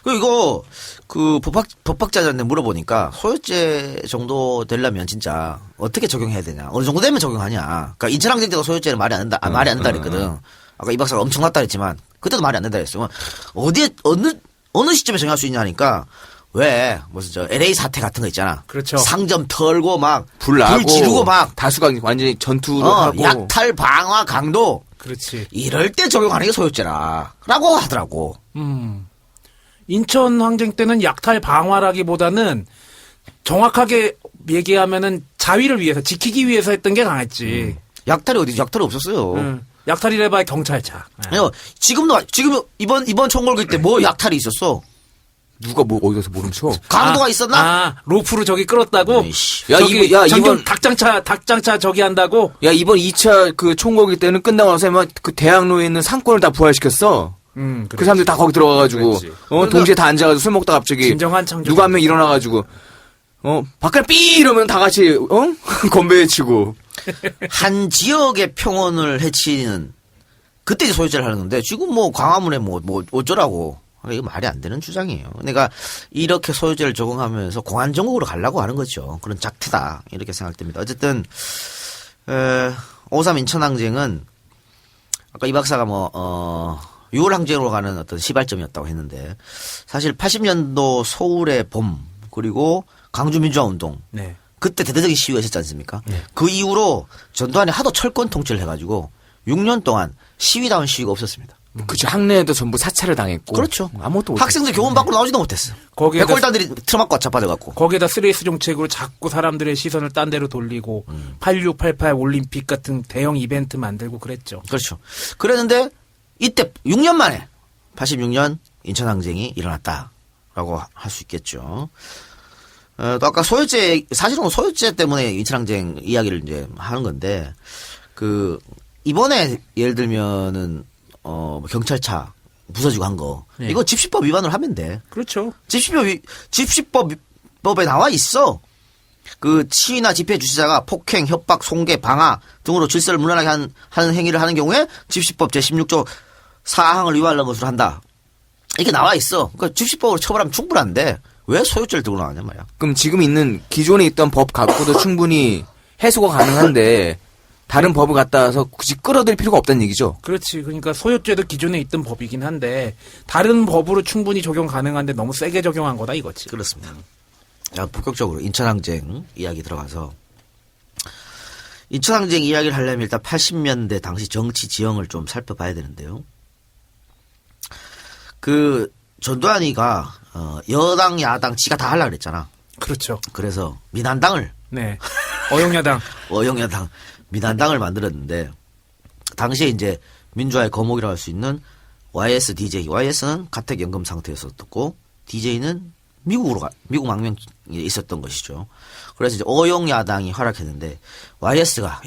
S1: 그리고 이거 그 법학자들한테 물어보니까 소요죄 정도 되려면 진짜 어떻게 적용해야 되냐, 어느 정도 되면 적용하냐. 그러니까 인천 항쟁 때도 소요죄는 말이 안 된다, 말이 안 된다 그랬거든. 아까 이 박사가 엄청 났다 그랬지만 그때도 말이 안 된다 그랬어. 어디에 어느 시점에 정할 수 있냐니까. 왜 무슨 저 LA 사태 같은 거 있잖아.
S2: 그렇죠.
S1: 상점 털고 막
S3: 불 나고
S1: 지르고 막
S3: 다수가 완전히 전투를 하고
S1: 약탈 방화 강도.
S2: 그렇지.
S1: 이럴 때 적용하는 게 소요죄라고 하더라고.
S2: 인천 항쟁 때는 약탈 방화라기보다는 정확하게 얘기하면은 자위를 위해서 지키기 위해서 했던 게 강했지.
S1: 약탈이 어디 약탈이 없었어요.
S2: 약탈이래봐야 경찰차.
S1: 지금 이번 총궐기 때 뭐 약탈이 있었어?
S3: 누가 뭐 어디서 모름쳐?
S1: 강도가 있었나?
S2: 로프로 저기 끌었다고?
S1: 에이씨.
S3: 야, 이번
S2: 닭장차 저기 한다고?
S3: 야, 이번 2차 그 총궐기 때는 끝나고 나서 그 대학로에 있는 상권을 다 부활시켰어. 그 사람들 다 거기 들어가가지고 동시에 다 앉아가지고 술 먹다 갑자기
S2: 진정한 창조.
S3: 누가 한 명 일어나가지고 밖에 삐 이러면 다 같이 건배 치고
S1: 한 지역의 평온을 해치는 그때 이제 소유죄를 하는 건데 지금 뭐 광화문에 뭐 어쩌라고. 이거 말이 안 되는 주장이에요. 내가 이렇게 소유죄를 적용하면서 공안 정국으로 가려고 하는 거죠. 그런 작태다 이렇게 생각됩니다. 어쨌든 5.3 인천 항쟁은 아까 이 박사가 6월 항쟁으로 가는 어떤 시발점이었다고 했는데 사실 80년도 서울의 봄 그리고 강주 민주화 운동
S2: 네.
S1: 그때 대대적인 시위가 있었지 않습니까?
S2: 네.
S1: 그 이후로 전두환이 하도 철권 통치를 해가지고 6년 동안 시위다운 시위가 없었습니다.
S3: 그죠. 학내에도 전부 사찰을 당했고.
S1: 그렇죠.
S3: 아무것도 못.
S1: 학생들 교원 밖으로 나오지도 못했어.
S2: 거기에다
S1: 백골단들이 틀어맞고 자빠져갖고.
S2: 거기에다 쓰레스 정책으로 자꾸 사람들의 시선을 딴 데로 돌리고 86, 88 올림픽 같은 대형 이벤트 만들고 그랬죠.
S1: 그렇죠. 그랬는데 이때 6년 만에 86년 인천항쟁이 일어났다라고 할 수 있겠죠. 또 아까 소유죄, 사실은 소유죄 때문에 인천항쟁 이야기를 이제 하는 건데 이번에 예를 들면은 경찰차 부서지고 한 거.
S2: 네.
S1: 이거 집시법 위반을 하면 돼.
S2: 그렇죠.
S1: 집시법에 나와 있어. 그 시위나 집회 주최자가 폭행, 협박, 손괴, 방화 등으로 질서를 무난하게 하는 행위를 하는 경우에 집시법 제16조 사항을 위반하는 것으로 한다. 이게 나와 있어. 그러니까 집시법으로 처벌하면 충분한데 왜 소유죄를 들고 나왔냐 말이야.
S3: 그럼 지금 있는 기존에 있던 법 갖고도 충분히 해소가 가능한데 다른 법을 갖다 와서 굳이 끌어들일 필요가 없다는 얘기죠.
S2: 그렇지. 그러니까 소유죄도 기존에 있던 법이긴 한데 다른 법으로 충분히 적용 가능한데 너무 세게 적용한 거다 이거지.
S1: 그렇습니다. 자, 본격적으로 인천항쟁 이야기 들어가서 인천항쟁 이야기를 하려면 일단 80년대 당시 정치 지형을 좀 살펴봐야 되는데요. 전두환이가 여당 야당 지가 다 하려고 그랬잖아.
S2: 그렇죠.
S1: 그래서 민한당을
S2: 네. 어용야당.
S1: 어영야당 민한당을 만들었는데 당시에 이제 민주화의 거목이라고 할 수 있는 YS DJ, YS는 가택연금 상태였었고 DJ는 미국 망명에 있었던 것이죠. 그래서 이제 어용야당이 활약했는데 YS가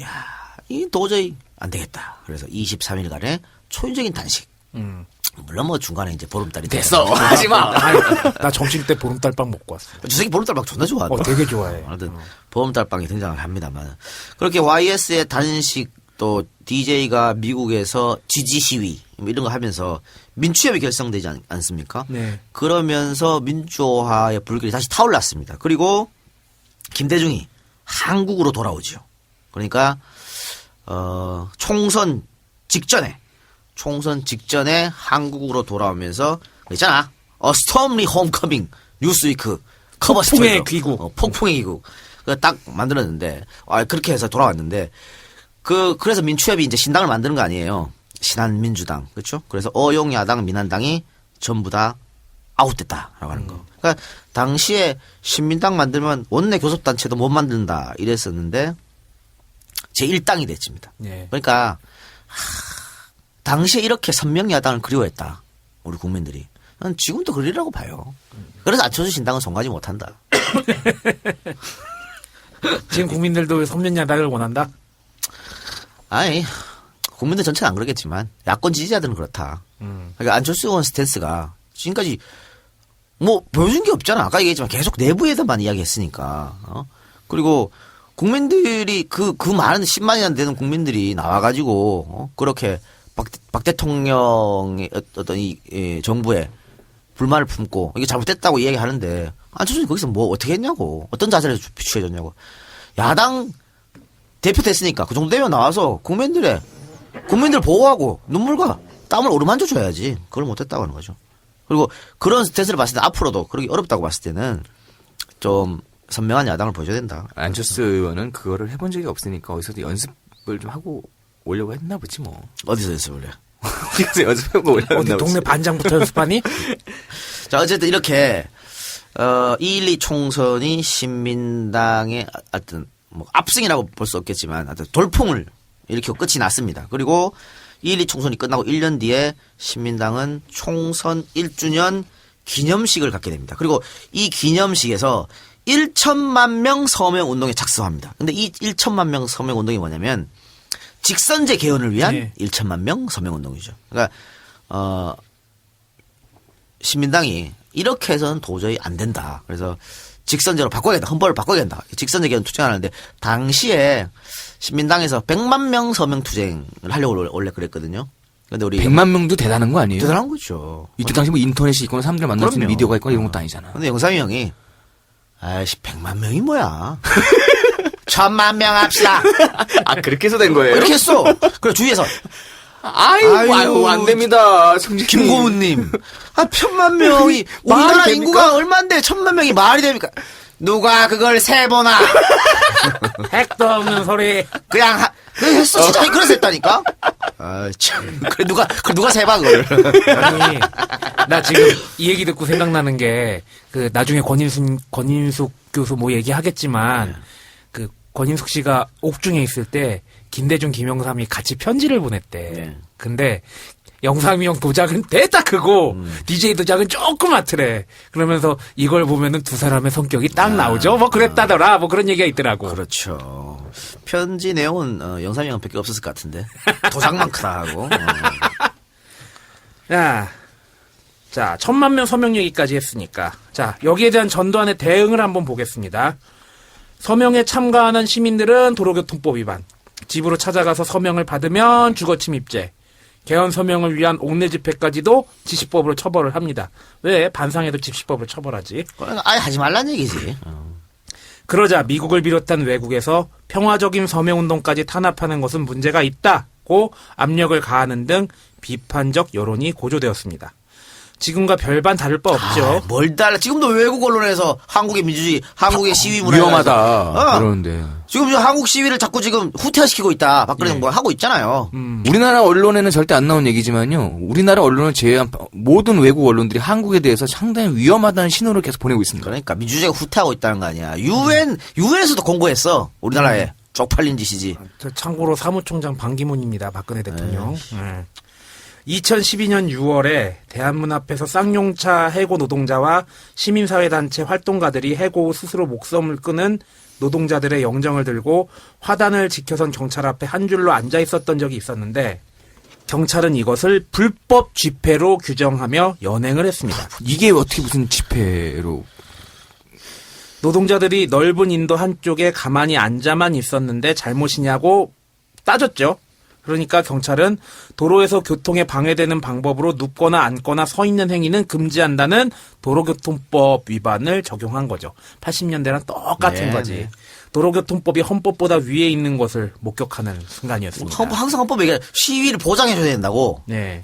S1: 이 도저히 안 되겠다. 그래서 23일간의 초인적인 단식. 물론 뭐 중간에 이제 보름달이
S3: 됐어. 하지 마.
S2: 아니, 나 점심 때 보름달빵 먹고 왔어.
S1: 주석이 보름달빵 존나 좋아한다.
S2: 되게 좋아해.
S1: 아무튼 보름달빵이 등장을 합니다만 그렇게 YS의 단식 또 DJ가 미국에서 지지 시위 뭐 이런 거 하면서 민추협이 결성되지 않습니까?
S2: 네.
S1: 그러면서 민주화의 불길이 다시 타올랐습니다. 그리고 김대중이 한국으로 돌아오죠. 그러니까 총선 직전에 한국으로 돌아오면서 있잖아. 스톰리 홈커밍 뉴스위크 커버
S2: 폭풍의
S1: 스토리로.
S2: 귀국.
S1: 폭풍의 귀국. 딱 만들었는데 그렇게 해서 돌아왔는데 그래서 민추협이 이제 신당을 만드는 거 아니에요. 신한민주당. 그렇죠? 그래서 어용야당, 민한당이 전부 다 아웃됐다라고 하는 거. 그러니까 당시에 신민당 만들면 원내 교섭단체도 못 만든다 이랬었는데 제1당이 됐습니다.
S2: 네.
S1: 그러니까 당시에 이렇게 선명야당을 그리워했다. 우리 국민들이. 난 지금도 그리라고 봐요. 그래서 안철수 신당은 손가지 못한다.
S2: 지금 국민들도 선면야당을 원한다?
S1: 아니 국민들 전체는 안 그러겠지만 야권 지지자들은 그렇다. 그러니까 안철수 의원 스탠스가 지금까지 뭐 보여준 게 없잖아. 아까 얘기했지만 계속 내부에서만 이야기했으니까. 그리고 국민들이 그 많은 10만이나 되는 국민들이 나와가지고 그렇게 박 대통령의 어떤 이 정부에 불만을 품고 이게 잘못됐다고 이야기하는데 안철수는 거기서 뭐 어떻게 했냐고 어떤 자세를 취해줬냐고 야당 대표 됐으니까 그 정도 되면 나와서 국민들 보호하고 눈물과 땀을 오르만져 줘야지. 그걸 못했다고 하는 거죠. 그리고 그런 스탠스를 봤을 때 앞으로도 그러기 어렵다고 봤을 때는 좀 선명한 야당을 보여줘야 된다.
S3: 안철수 의원은 그거를 해본 적이 없으니까 어디서도 연습을 좀 하고 오려고 했나 보지 뭐.
S1: 어디서 연습을 해?
S3: 어디서 연습하고 오려고
S2: 어디
S3: 했나
S2: 동네
S3: 보지.
S2: 반장부터 연습하니?
S1: 자, 어쨌든 이렇게 2.12 총선이 신민당의 하여튼 뭐 압승이라고 볼 수 없겠지만 하여튼 돌풍을 일으키고 끝이 났습니다. 그리고 2.12 총선이 끝나고 1년 뒤에 신민당은 총선 1주년 기념식을 갖게 됩니다. 그리고 이 기념식에서 1천만 명 서명 운동에 착수합니다. 근데 이 1천만 명 서명 운동이 뭐냐면 직선제 개헌을 위한
S2: 네.
S1: 1천만 명 서명 운동이죠. 그러니까 신민당이 이렇게 해서는 도저히 안 된다. 그래서 직선제로 바꿔야겠다. 헌법을 바꿔야겠다. 직선제 개헌 투쟁하는데 당시에 신민당에서 100만 명 서명 투쟁을 하려고 원래 그랬거든요. 근데 우리
S3: 100만 명도 대단한 거 아니에요?
S1: 대단한 거죠.
S3: 이때 당시 뭐 인터넷이 있거나 사람들 만날 수 있는
S1: 그럼요.
S3: 미디어가 있거나 이런 것도 아니잖아.
S1: 근데 영삼이 형이 아이씨 100만 명이 뭐야. 1000만 명 합시다.
S3: 아, 그렇게 해서 된 거예요?
S1: 이렇게 했어. 그래 주위에서
S3: 아유, 안 됩니다. 성진
S1: 김고은님. 1000만 명이 우리나라
S3: 말이
S1: 인구가 얼만데 1000만 명이 말이 됩니까? 누가 그걸 세보나.
S2: 핵도 없는 소리.
S1: 그냥 했어. 진짜 그래서 했다니까. 아 참. 그래 누가 세봐 그걸.
S2: 아니, 나 지금 이 얘기 듣고 생각나는 게, 나중에 권인숙 교수 뭐 얘기하겠지만, 권인숙 씨가 옥중에 있을 때, 김대중, 김영삼이 같이 편지를 보냈대.
S1: 네.
S2: 근데, 영삼이 형 도장은 대다 크고, DJ 도장은 조그맣더래. 그러면서 이걸 보면은 두 사람의 성격이 딱 나오죠? 뭐 그랬다더라. 뭐 그런 얘기가 있더라고.
S1: 그렇죠. 편지 내용은 영삼이 형밖에 없었을 것 같은데. 도장만 크다 하고.
S2: 자, 1000만 명 서명 얘기까지 했으니까. 자, 여기에 대한 전두환의 대응을 한번 보겠습니다. 서명에 참가하는 시민들은 도로교통법 위반. 집으로 찾아가서 서명을 받으면 주거침입죄. 개헌 서명을 위한 옥내 집회까지도 지시법으로 처벌을 합니다. 왜 반상회도 지시법으로 처벌하지?
S1: 아예 하지 말란 얘기지.
S2: 그러자 미국을 비롯한 외국에서 평화적인 서명운동까지 탄압하는 것은 문제가 있다고 압력을 가하는 등 비판적 여론이 고조되었습니다. 지금과 별반 다를 바 없죠.
S1: 뭘 달라. 지금도 외국 언론에서 한국의 민주주의, 한국의 시위 문화
S3: 위험하다. 그러는데.
S1: 지금 저 한국 시위를 자꾸 지금 후퇴시키고 있다. 박근혜 정부가 하고 있잖아요.
S3: 우리나라 언론에는 절대 안 나온 얘기지만요. 우리나라 언론을 제외한 모든 외국 언론들이 한국에 대해서 상당히 위험하다는 신호를 계속 보내고 있습니다.
S1: 그러니까 민주주의가 후퇴하고 있다는 거 아니야. 유엔에서도 공고했어. 우리나라에 쪽팔린 짓이지.
S2: 참고로 사무총장 반기문입니다. 박근혜 대통령. 2012년 6월에 대한문 앞에서 쌍용차 해고 노동자와 시민사회단체 활동가들이 해고 후 스스로 목숨을 끊은 노동자들의 영정을 들고 화단을 지켜선 경찰 앞에 한 줄로 앉아 있었던 적이 있었는데 경찰은 이것을 불법 집회로 규정하며 연행을 했습니다.
S3: 이게 어떻게 무슨 집회로.
S2: 노동자들이 넓은 인도 한쪽에 가만히 앉아만 있었는데 잘못이냐고 따졌죠. 그러니까 경찰은 도로에서 교통에 방해되는 방법으로 눕거나 앉거나 서 있는 행위는 금지한다는 도로교통법 위반을 적용한 거죠. 80년대랑 똑같은
S1: 네,
S2: 거지.
S1: 네.
S2: 도로교통법이 헌법보다 위에 있는 것을 목격하는 순간이었습니다.
S1: 항상 헌법에 얘기해 시위를 보장해줘야 된다고.
S2: 네.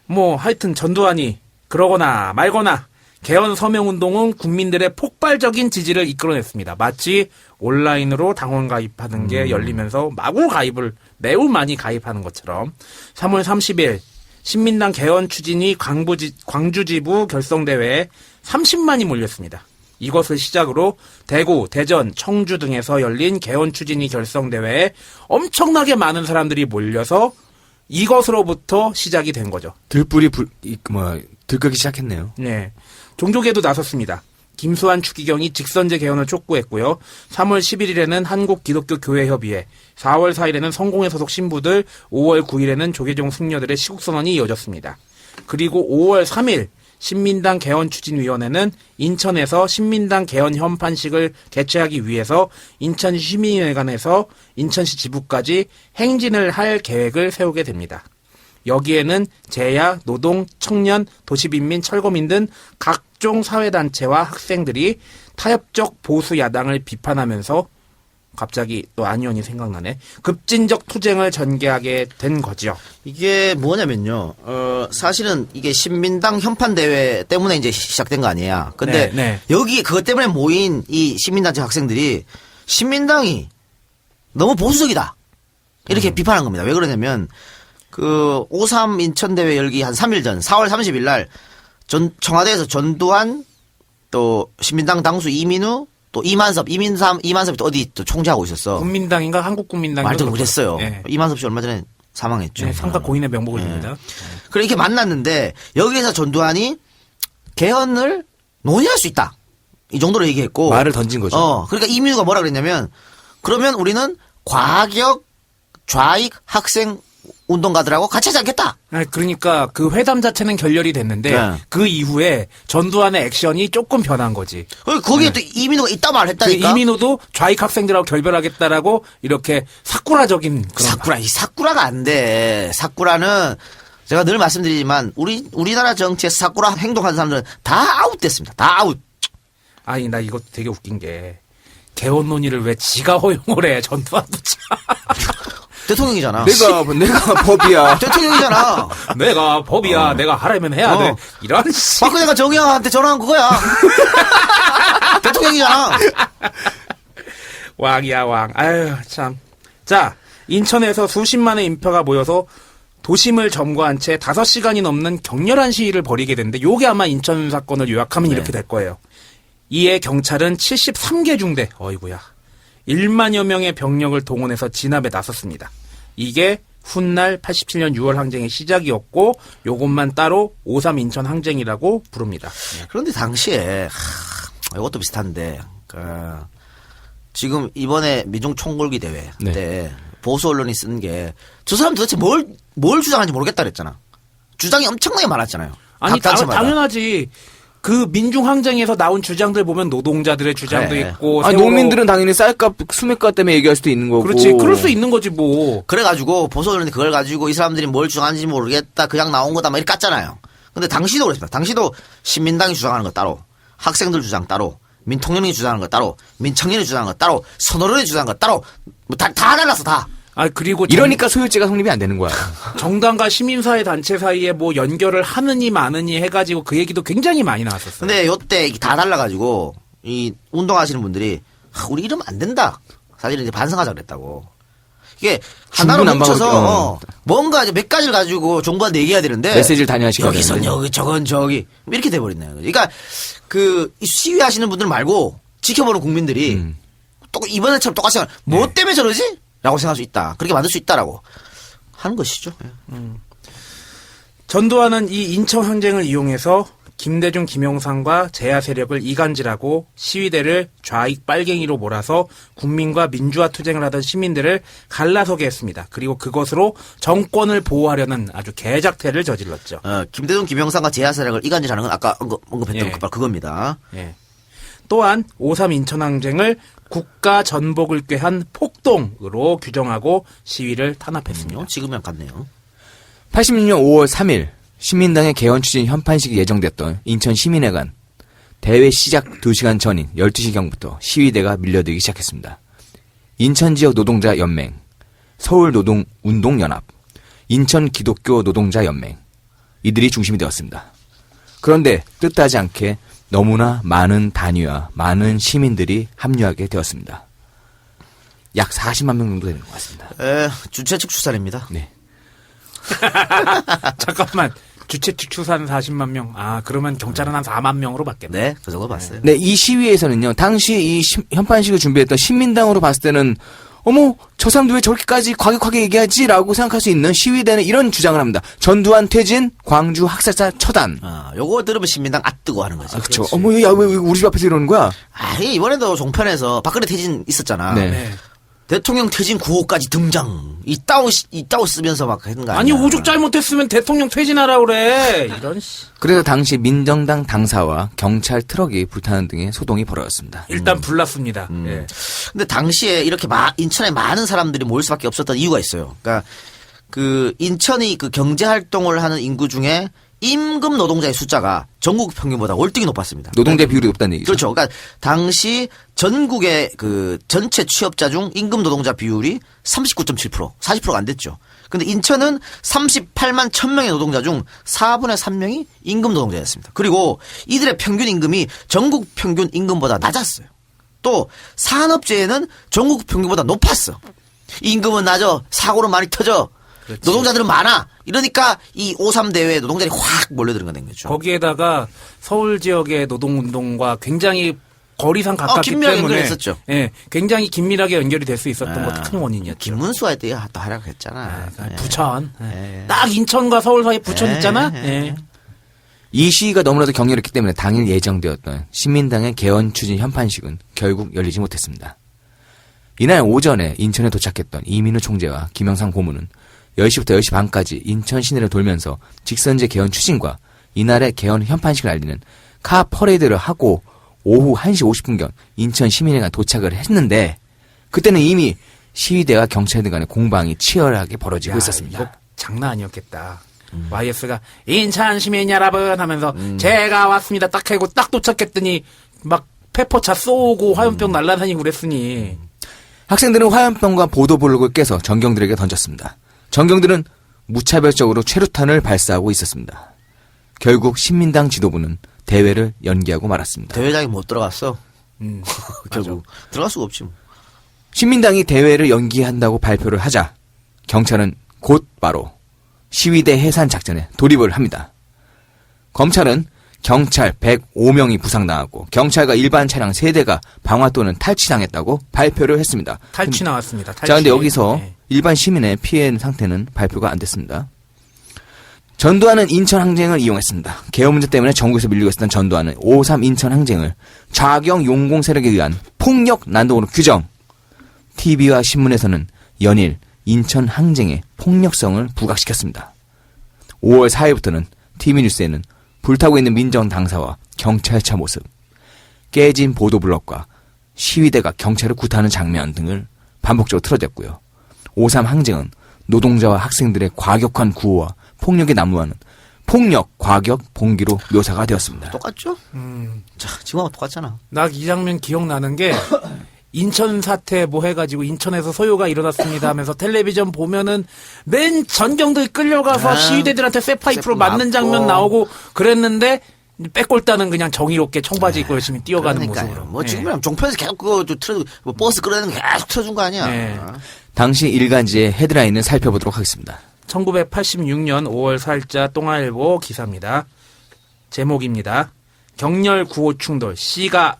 S2: 뭐 하여튼 전두환이 그러거나 말거나 개헌 서명운동은 국민들의 폭발적인 지지를 이끌어냈습니다. 마치 온라인으로 당원 가입하는 게 열리면서 마구 가입을 매우 많이 가입하는 것처럼 3월 30일 신민당 개헌 추진위 광주지부 결성대회에 30만이 몰렸습니다. 이것을 시작으로 대구, 대전, 청주 등에서 열린 개헌 추진위 결성대회에 엄청나게 많은 사람들이 몰려서 이것으로부터 시작이 된 거죠.
S3: 들끓기 시작했네요.
S2: 네. 종족에도 나섰습니다. 김수환 추기경이 직선제 개헌을 촉구했고요. 3월 11일에는 한국기독교교회협의회, 4월 4일에는 성공회 소속 신부들, 5월 9일에는 조계종 승려들의 시국선언이 이어졌습니다. 그리고 5월 3일 신민당 개헌추진위원회는 인천에서 신민당 개헌 현판식을 개최하기 위해서 인천시민회관에서 인천시 지부까지 행진을 할 계획을 세우게 됩니다. 여기에는 재야, 노동, 청년, 도시빈민, 철거민 등 각종 사회단체와 학생들이 타협적 보수 야당을 비판하면서 갑자기 또 안희원이 생각나네. 급진적 투쟁을 전개하게 된 거죠.
S1: 이게 뭐냐면요. 사실은 이게 신민당 현판 대회 때문에 이제 시작된 거 아니에요. 근데
S2: 네, 네.
S1: 여기 그것 때문에 모인 이 시민단체 학생들이 신민당이 너무 보수적이다. 이렇게 비판한 겁니다. 왜 그러냐면 그 5.3 인천대회 열기 한 3일 전 4월 30일 날 청와대에서 전두환 또 신민당 당수 이민우 또 이만섭이 또 어디 또 총재하고 있었어.
S2: 국민당인가 한국국민당인가
S1: 말도 그랬어요.
S2: 네.
S1: 이만섭 씨 얼마 전에 사망했죠.
S2: 네, 삼각 고인의 명복을 빕니다.
S1: 그래 이렇게 만났는데 여기에서 전두환이 개헌을 논의할 수 있다. 이 정도로 얘기했고
S3: 말을 던진 거죠.
S1: 그러니까 이민우가 뭐라 그랬냐면 그러면 우리는 과격 좌익 학생 운동가들하고 같이 하지 않겠다.
S2: 그러니까 그 회담 자체는 결렬이 됐는데
S1: 네.
S2: 그 이후에 전두환의 액션이 조금 변한 거지.
S1: 거기에 또 이민우가 이따
S2: 그
S1: 말했다니까.
S2: 이민호도 좌익 학생들하고 결별하겠다라고 이렇게 사쿠라적인 그런
S1: 이 사쿠라가 안 돼. 사쿠라는 제가 늘 말씀드리지만 우리나라 정치에서 사쿠라 행동하는 사람들은 다 아웃됐습니다. 다 아웃.
S2: 아니 나 이거 되게 웃긴 게 개헌 논의를 왜 지가 허용을 해 전두환도 참.
S1: 대통령이잖아.
S3: 내가 법이야.
S1: 대통령이잖아.
S2: 내가 법이야. 내가 하라면 해야 돼. 이런 씨.
S1: 박근혜가 정의영한테 전화한 그거야. 대통령이잖아.
S2: 왕이야 왕. 아유 참. 자 인천에서 수십만의 인파가 모여서 도심을 점거한 채 5시간이 넘는 격렬한 시위를 벌이게 됐는데 요게 아마 인천 사건을 요약하면 이렇게 될 거예요. 이에 경찰은 73개 중대 어이구야 1만여 명의 병력을 동원해서 진압에 나섰습니다. 이게 훗날 87년 6월 항쟁의 시작이었고 요것만 따로 5.3 인천 항쟁이라고 부릅니다.
S1: 그런데 당시에 이것도 비슷한데 지금 이번에 미중 총궐기 대회
S3: 네.
S1: 때 보수 언론이 쓴 게 저 사람 도대체 뭘 주장하는지 모르겠다 그랬잖아. 주장이 엄청나게 많았잖아요.
S2: 아니
S1: 각 단체마다.
S2: 당연하지. 그 민중항쟁에서 나온 주장들 보면 노동자들의 주장도
S1: 그래.
S2: 있고
S3: 농민들은 당연히 쌀값, 수매값 때문에 얘기할 수도 있는 거고.
S2: 그렇지. 그럴 수 있는 거지 뭐.
S1: 그래가지고 보수 언론이 그걸 가지고 이 사람들이 뭘 주장하는지 모르겠다 그냥 나온 거다 막 이렇게 깠잖아요. 근데 당시도 그랬습니다. 당시도 신민당이 주장하는 거 따로 학생들 주장 따로 민통령이 주장하는 거 따로 민청년이 주장하는 거 따로 선언원이 주장하는 거 따로 뭐 다 달랐어 다.
S2: 그리고
S3: 이러니까 소유죄가 성립이 안 되는 거야.
S2: 정당과 시민사회 단체 사이에 뭐 연결을 하느니 마느니 해가지고 그 얘기도 굉장히 많이 나왔었어요.
S1: 근데 요때 이게 다 달라가지고 이 운동하시는 분들이 우리 이러면 안 된다. 사실은 이제 반성하자 그랬다고. 이게 하나로 뭉쳐서 뭔가 이제 몇 가지를 가지고 정부한테 얘기해야 되는데
S3: 메시지를 단위화시켜야
S1: 여기선 여기 저건 저기 이렇게 돼버렸네요. 그러니까 그 시위하시는 분들 말고 지켜보는 국민들이 또 이번에처럼 똑같이 뭐 때문에 저러지? 라고 생각할 수 있다. 그렇게 만들 수 있다라고 하는 것이죠.
S2: 전두환은 이 인천 항쟁을 이용해서 김대중, 김영삼과 제야 세력을 이간질하고 시위대를 좌익 빨갱이로 몰아서 국민과 민주화 투쟁을 하던 시민들을 갈라서게 했습니다. 그리고 그것으로 정권을 보호하려는 아주 개작태를 저질렀죠.
S1: 김대중, 김영삼과 제야세력을 이간질하는 건 아까 언급했던
S2: 예.
S1: 그겁니다.
S2: 예. 또한 5.3 인천항쟁을 국가 전복을 꾀한 폭동으로 규정하고 시위를 탄압했습니다.
S1: 지금이랑 같네요.
S3: 86년 5월 3일 시민당의 개헌 추진 현판식이 예정됐던 인천 시민회관 대회 시작 2시간 전인 12시경부터 시위대가 밀려들기 시작했습니다. 인천지역 노동자 연맹, 서울노동운동연합, 인천기독교노동자연맹 이들이 중심이 되었습니다. 그런데 뜻하지 않게 너무나 많은 단위와 많은 시민들이 합류하게 되었습니다. 약 40만 명 정도 되는 것 같습니다.
S1: 주최 측 추산입니다.
S3: 네.
S2: 잠깐만. 주최 측 추산 40만 명. 아, 그러면 경찰은 한 4만 명으로 받겠네.
S1: 네, 그 정도 봤어요.
S3: 네, 이 시위에서는요, 당시 이 현판식을 준비했던 신민당으로 봤을 때는, 어머, 저 사람들 왜 저렇게까지 과격하게 얘기하지? 라고 생각할 수 있는 시위대는 이런 주장을 합니다. 전두환 퇴진, 광주 학살자 처단.
S1: 요거 들으면 신민당 뜨고 하는 거지.
S3: 그쵸. 어머, 야, 왜 우리 집 앞에서 이러는 거야?
S1: 이번에도 종편에서 박근혜 퇴진 있었잖아.
S3: 네.
S2: 네.
S1: 대통령 퇴진 구호까지 등장. 이따오 쓰면서 막 했는 거 아니야?
S2: 아니, 오죽 잘못했으면 대통령 퇴진하라 그래. 이런 씨.
S3: 그래서 당시 민정당 당사와 경찰 트럭이 불타는 등의 소동이 벌어졌습니다.
S2: 일단 불났습니다. 예.
S1: 근데 당시에 이렇게 인천에 많은 사람들이 모일 수밖에 없었던 이유가 있어요. 그러니까 그 인천이 그 경제 활동을 하는 인구 중에 임금 노동자의 숫자가 전국 평균보다 월등히 높았습니다.
S3: 노동자 비율이 높다는 얘기죠.
S1: 그렇죠. 그러니까 당시 전국의 그 전체 취업자 중 임금 노동자 비율이 39.7%, 40%가 안 됐죠. 근데 인천은 38만 1000명의 노동자 중 4분의 3명이 임금 노동자였습니다. 그리고 이들의 평균 임금이 전국 평균 임금보다 낮았어요. 또 산업재해는 전국 평균보다 높았어. 임금은 낮아, 사고는 많이 터져.
S2: 그렇지.
S1: 노동자들은 많아. 이러니까 이 5.3 대회에 노동자들이 확 몰려드는 건 거죠.
S2: 거기에다가 서울 지역의 노동운동과 굉장히 거리상 가깝기
S1: 긴밀하게
S2: 때문에
S1: 연결했었죠.
S2: 예, 굉장히 긴밀하게 연결이 될 수 있었던 것도 큰 원인이었죠.
S1: 김문수 할 때 또 활약했잖아. 예.
S2: 부천.
S1: 예.
S2: 딱 인천과 서울 사이 부천
S1: 예.
S2: 있잖아.
S1: 예.
S2: 예.
S3: 이 시위가 너무나도 격렬했기 때문에 당일 예정되었던 신민당의 개헌 추진 현판식은 결국 열리지 못했습니다. 이날 오전에 인천에 도착했던 이민우 총재와 김영삼 고문은 10시부터 10시 반까지 인천 시내를 돌면서 직선제 개헌 추진과 이날의 개헌 현판식을 알리는 카 퍼레이드를 하고 오후 1시 50분경 인천 시민회관 도착을 했는데 그때는 이미 시위대와 경찰들 간의 공방이 치열하게 벌어지고 있었습니다.
S2: 이거 장난 아니었겠다. YS가 인천 시민 여러분 하면서 제가 왔습니다. 딱 하고 딱 도착했더니 막 페퍼차 쏘고 화염병 날라다니고 그랬으니
S3: 학생들은 화염병과 보도블록을 깨서 전경들에게 던졌습니다. 전경들은 무차별적으로 최루탄을 발사하고 있었습니다. 결국 신민당 지도부는 대회를 연기하고 말았습니다.
S1: 대회장이 못 들어갔어. 결국 들어갈 수가 없지 뭐.
S3: 신민당이 대회를 연기한다고 발표를 하자 경찰은 곧바로 시위대 해산 작전에 돌입을 합니다. 검찰은 경찰 105명이 부상당하고 경찰과 일반 차량 3대가 방화 또는 탈취당했다고 발표를 했습니다.
S2: 탈취 나왔습니다. 탈취.
S3: 자, 근데 여기서
S2: 네.
S3: 일반 시민의 피해 상태는 발표가 안 됐습니다. 전두환은 인천 항쟁을 이용했습니다. 개헌 문제 때문에 전국에서 밀리고 있었던 전두환은 5.3 인천 항쟁을 좌경 용공 세력에 의한 폭력 난동으로 규정. TV와 신문에서는 연일 인천 항쟁의 폭력성을 부각시켰습니다. 5월 4일부터는 TV뉴스에는 불타고 있는 민정 당사와 경찰차 모습, 깨진 보도블럭과 시위대가 경찰을 구타하는 장면 등을 반복적으로 틀어댔고요. 5.3 항쟁은 노동자와 학생들의 과격한 구호와 폭력이 난무하는 폭력, 과격, 봉기로 묘사가 되었습니다.
S1: 똑같죠? 자, 지금하고 똑같잖아.
S2: 나 이 장면 기억나는 게 인천 사태 뭐 해가지고 인천에서 소요가 일어났습니다 하면서 텔레비전 보면은 맨 전경들 끌려가서 시위대들한테 쇠파이프로
S1: 쇠
S2: 맞는
S1: 맞고.
S2: 장면 나오고 그랬는데 빼골다는 그냥 정의롭게 청바지 입고 열심히 뛰어가는
S1: 그러니까요.
S2: 모습으로.
S1: 뭐
S2: 예.
S1: 지금이랑 종편에서 계속 그거 뭐 버스 끌어내는 거 계속 틀어준 거 아니야.
S2: 네.
S3: 당시 일간지의 헤드라인을 살펴보도록 하겠습니다.
S2: 1986년 5월 4일자 동아일보 기사입니다. 제목입니다. 경렬 구호 충돌 C가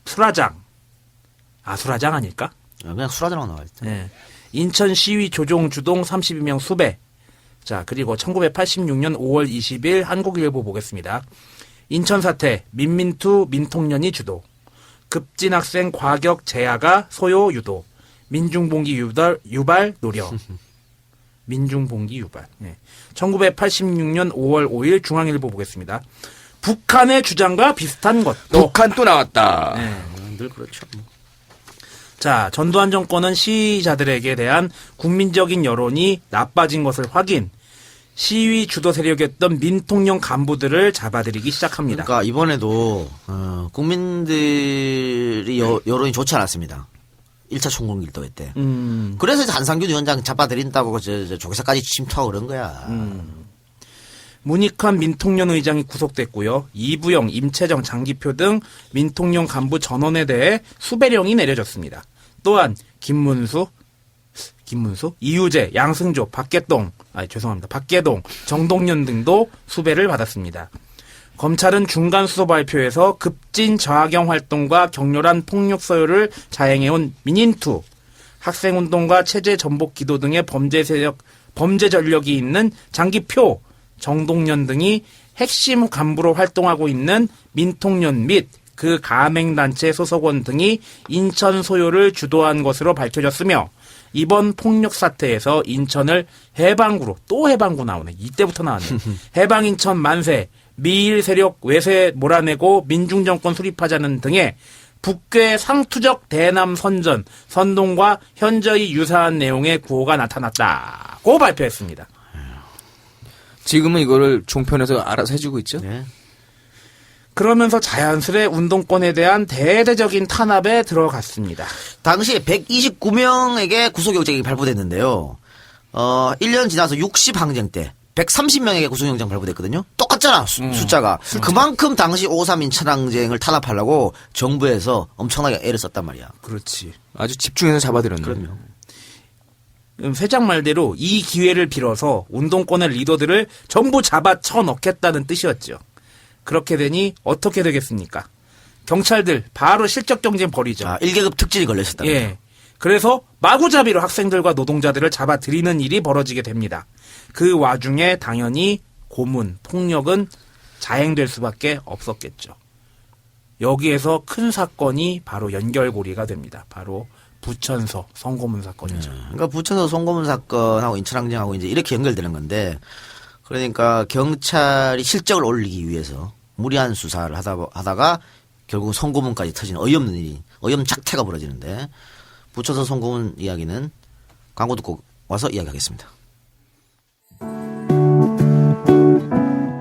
S2: 수라장. 아, 수라장 아닐까?
S1: 그냥 수라장만 나와 있다.
S2: 네. 인천 시위 조종 주동 32명 수배. 자, 그리고 1986년 5월 20일 한국일보 보겠습니다. 인천 사태 민민투 민통연이 주도. 급진 학생 과격 제야가 소요 유도. 민중봉기 유발 노려. 민중봉기 유발. 예. 1986년 5월 5일 중앙일보 보겠습니다. 북한의 주장과 비슷한 것도.
S3: 북한 또 나왔다.
S2: 네.
S1: 늘 그렇죠.
S2: 자, 전두환 정권은 시위자들에게 대한 국민적인 여론이 나빠진 것을 확인. 시위 주도 세력이었던 민통령 간부들을 잡아들이기 시작합니다.
S1: 그러니까 이번에도 국민들이 여론이 좋지 않았습니다. 1차 총공길도 때. 그래서 이제 한상균 위원장 잡아들인다고 조계사까지 침투하고 그런 거야.
S2: 문익환 민통령 의장이 구속됐고요. 이부영, 임채정, 장기표 등 민통령 간부 전원에 대해 수배령이 내려졌습니다. 또한 김문수, 이유재, 양승조, 박계동, 정동연 등도 수배를 받았습니다. 검찰은 중간 수사 발표에서 급진 저하경 활동과 격렬한 폭력 서열을 자행해온 민인투, 학생운동과 체제 전복 기도 등의 범죄 전력이 있는 장기표, 정동연 등이 핵심 간부로 활동하고 있는 민통연 및 그 가맹단체 소속원 등이 인천 소요를 주도한 것으로 밝혀졌으며 이번 폭력 사태에서 인천을 해방구로 또 해방구 나오네. 이때부터 나왔네. 해방인천 만세, 미일 세력 외세 몰아내고 민중정권 수립하자는 등의 북괴 상투적 대남 선전, 선동과 현저히 유사한 내용의 구호가 나타났다고 발표했습니다.
S3: 지금은 이거를 종편에서 알아서 해주고 있죠.
S1: 네.
S2: 그러면서 자연스레 운동권에 대한 대대적인 탄압에 들어갔습니다.
S1: 당시에 129명에게 구속영장이 발부됐는데요. 1년 지나서 60항쟁 때 130명에게 구속영장 발부됐거든요. 똑같잖아, 숫자가. 그만큼 당시 5.3 인천항쟁을 탄압하려고 정부에서 엄청나게 애를 썼단 말이야.
S2: 그렇지.
S3: 아주 집중해서 잡아들였네.
S1: 그럼요.
S2: 회장 말대로 이 기회를 빌어서 운동권의 리더들을 전부 잡아쳐 넣겠다는 뜻이었죠. 그렇게 되니 어떻게 되겠습니까? 경찰들 바로 실적 경쟁 벌이죠.
S1: 1계급 특질이 걸렸었다.
S2: 예. 그래서 마구잡이로 학생들과 노동자들을 잡아들이는 일이 벌어지게 됩니다. 그 와중에 당연히 고문, 폭력은 자행될 수밖에 없었겠죠. 여기에서 큰 사건이 바로 연결고리가 됩니다. 바로 부천서 성고문 사건이죠.
S1: 그러니까 부천서 성고문 사건하고 인천항쟁하고 이제 이렇게 연결되는 건데, 그러니까 경찰이 실적을 올리기 위해서 무리한 수사를 하다가 결국 성고문까지 터지는 어이없는 일이, 어이없는 작태가 벌어지는데, 부천서 성고문 이야기는 광고 듣고 와서 이야기하겠습니다.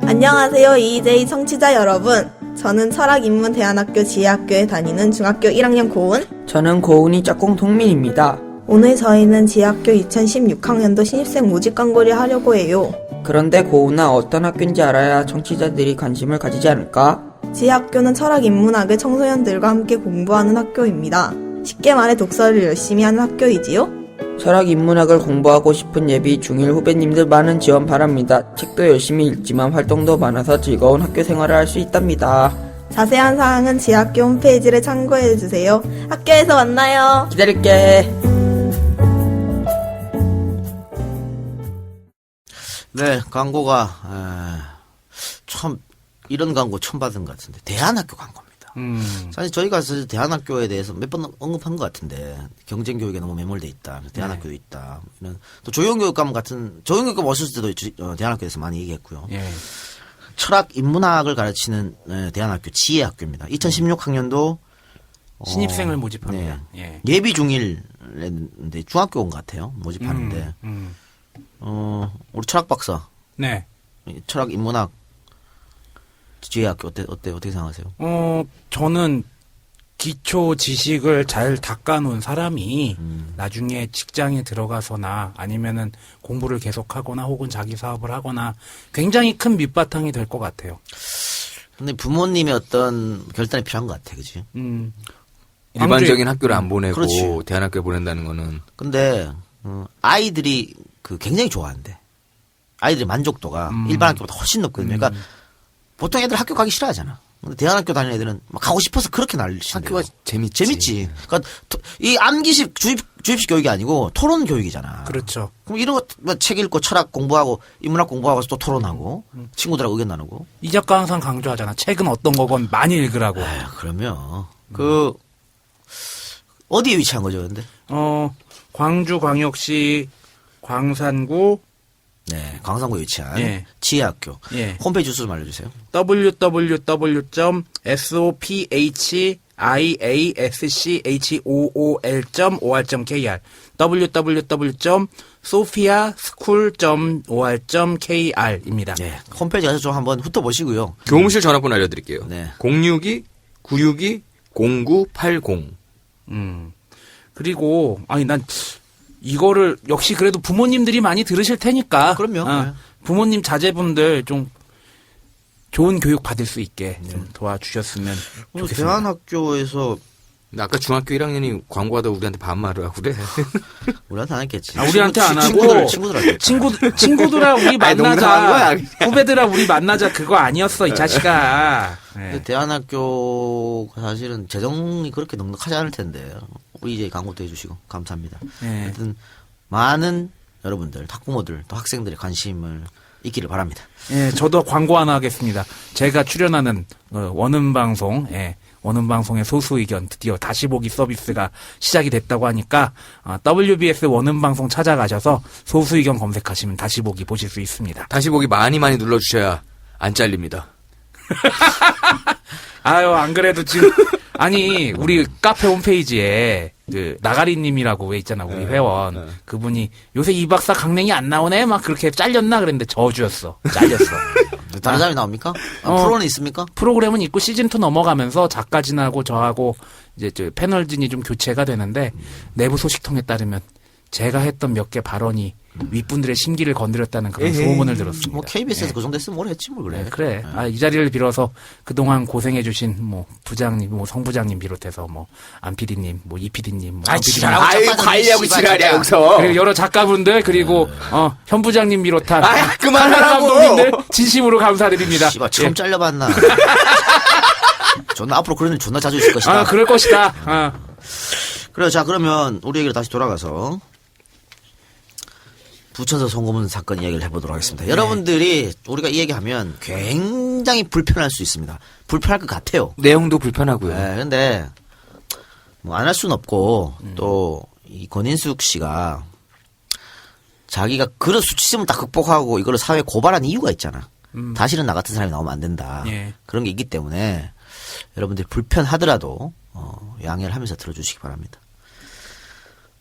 S4: 안녕하세요, EJ 청취자 여러분. 저는 철학인문대안학교 지혜학교에 다니는 중학교 1학년 고은.
S5: 저는 고은이 짝꿍 동민입니다.
S4: 오늘 저희는 지혜학교 2016학년도 신입생 모집 광고를 하려고 해요.
S5: 그런데 고은아, 어떤 학교인지 알아야 청취자들이 관심을 가지지 않을까?
S4: 지혜학교는 철학인문학을 청소년들과 함께 공부하는 학교입니다. 쉽게 말해 독서를 열심히 하는 학교이지요.
S5: 철학 인문학을 공부하고 싶은 예비 중1 후배님들 많은 지원 바랍니다. 책도 열심히 읽지만 활동도 많아서 즐거운 학교 생활을 할 수 있답니다.
S4: 자세한 사항은 지혜학교 홈페이지를 참고해주세요. 학교에서 만나요.
S5: 기다릴게.
S1: 네, 광고가 참 이런 광고 처음 받은 것 같은데, 대안학교 광고입니다. 사실 저희가 대안학교에 대해서 몇 번 언급한 것 같은데, 경쟁 교육에 너무 매몰돼 있다, 대안학교도 있다, 이런 또 조형교육감 같은, 조형교육감 왔을 때도 대안학교에서 많이 얘기했고요.
S2: 예.
S1: 철학 인문학을 가르치는 대안학교 지혜학교입니다. 2016학년도
S2: 신입생을 모집합니다. 예.
S1: 예비 중1인데 중학교 온 것 같아요. 모집하는데 우리 철학 박사,
S2: 네.
S1: 철학 인문학 지혜학교 어떻게 생각하세요?
S2: 저는 기초 지식을 잘 닦아놓은 사람이 나중에 직장에 들어가서나 아니면은 공부를 계속하거나 혹은 자기 사업을 하거나 굉장히 큰 밑바탕이 될 것 같아요.
S1: 근데 부모님의 어떤 결단이 필요한 것 같아, 그지?
S3: 일반적인 학교를 안 보내고
S1: 그렇지.
S3: 대안학교에 보낸다는 거는.
S1: 근데 아이들이 굉장히 좋아한대. 아이들의 만족도가 일반 학교보다 훨씬 높거든요. 그러니까 보통 애들 학교 가기 싫어하잖아. 근데 대안학교 다니는 애들은 막 가고 싶어서 그렇게 날리시는데.
S3: 학교가 재밌지.
S1: 그러니까 이 암기식 주입식 교육이 아니고 토론 교육이잖아.
S2: 그렇죠.
S1: 그럼 이런 거 책 읽고 철학 공부하고 인문학 공부하고 또 토론하고 친구들하고 의견 나누고.
S2: 이 작가 항상 강조하잖아. 책은 어떤 거건 많이 읽으라고.
S1: 아유, 그러면 어디에 위치한 거죠, 근데?
S2: 광주광역시 광산구
S1: 네, 광산구에 위치한
S2: 예.
S1: 지혜학교.
S2: 예.
S1: 홈페이지 주소 좀 알려주세요.
S2: www.sophia.school.or.kr www.sophiaschool.or.kr입니다.
S1: 네, 홈페이지 가서 좀 한번 훑어보시고요.
S3: 교무실 전화번호 알려드릴게요.
S1: 네.
S3: 062-962-0980.
S2: 그리고 아니 난 이거를 역시 그래도 부모님들이 많이 들으실 테니까.
S1: 그럼요. 네.
S2: 부모님 자제분들 좀 좋은 교육 받을 수 있게 좀 도와주셨으면 좋겠습니다.
S1: 대안학교에서
S3: 아까 중학교 1학년이 광고하다 우리한테 반말을 하고 그래.
S1: 우리한테 안 했겠지.
S2: 우리한테 안 하고
S1: 친구들한테.
S2: 친구들아 우리
S3: 아니, 농담한
S2: 만나자.
S3: 거야.
S2: 후배들아 우리 만나자 그거 아니었어 이 자식아. 네.
S1: 근데 대안학교가 사실은 재정이 그렇게 넉넉하지 않을 텐데 우리 이제 광고도 해주시고 감사합니다.
S2: 네.
S1: 하여튼 많은 여러분들, 학부모들, 또 학생들의 관심을 있기를 바랍니다.
S2: 예, 저도 광고 하나 하겠습니다. 제가 출연하는 원음방송, 원음방송의 소수의견 드디어 다시 보기 서비스가 시작이 됐다고 하니까 WBS 원음방송 찾아가셔서 소수의견 검색하시면 다시 보기 보실 수 있습니다.
S3: 다시 보기 많이 눌러주셔야 안 잘립니다.
S2: 아유, 안 그래도 지금 아니 우리 카페 홈페이지에 그 나가리님이라고 왜 있잖아 우리 회원 그분이 요새 이 박사 강냉이 안 나오네 막 그렇게 잘렸나 그랬는데 저주였어. 잘렸어.
S1: 다른 사람이 나옵니까? 프로는 있습니까?
S2: 프로그램은 있고 시즌2 넘어가면서 작가진하고 저하고 이제 저 패널진이 좀 교체가 되는데 내부 소식통에 따르면 제가 했던 몇 개 발언이 윗분들의 심기를 건드렸다는 그런 소문을 들었습니다.
S1: 뭐 KBS에서 그 정도 했으면 뭘 했지 뭘 그래.
S2: 네, 그래. 이 자리를 빌어서 그동안 고생해주신 뭐 부장님, 뭐 성부장님 비롯해서 뭐 안 PD님, 뭐 이 PD님, 뭐 안 PD님,
S3: 아이, 관리하고 지랄이야, 여기서.
S2: 그리고 여러 작가분들 그리고 현 부장님 비롯한
S3: 그만하라고!
S2: 감독님들 진심으로 감사드립니다.
S1: 씨발 처음 잘려봤나. 존나 앞으로 그런 일 존나 자주 있을 것이다.
S2: 그럴 것이다.
S1: 그래, 자, 그러면 우리 얘기를 다시 돌아가서 부천서 송고문 사건 이야기를 해보도록 하겠습니다. 여러분들이 우리가 이 얘기하면 굉장히 불편할 수 있습니다. 불편할 것 같아요.
S3: 내용도 불편하고요.
S1: 네, 근데 뭐 안 할 수는 없고 또 이 권인숙 씨가 자기가 그런 수치심을 딱 극복하고 이거를 사회에 고발한 이유가 있잖아. 다시는 나 같은 사람이 나오면 안 된다.
S2: 예.
S1: 그런 게 있기 때문에 여러분들이 불편하더라도 양해를 하면서 들어주시기 바랍니다.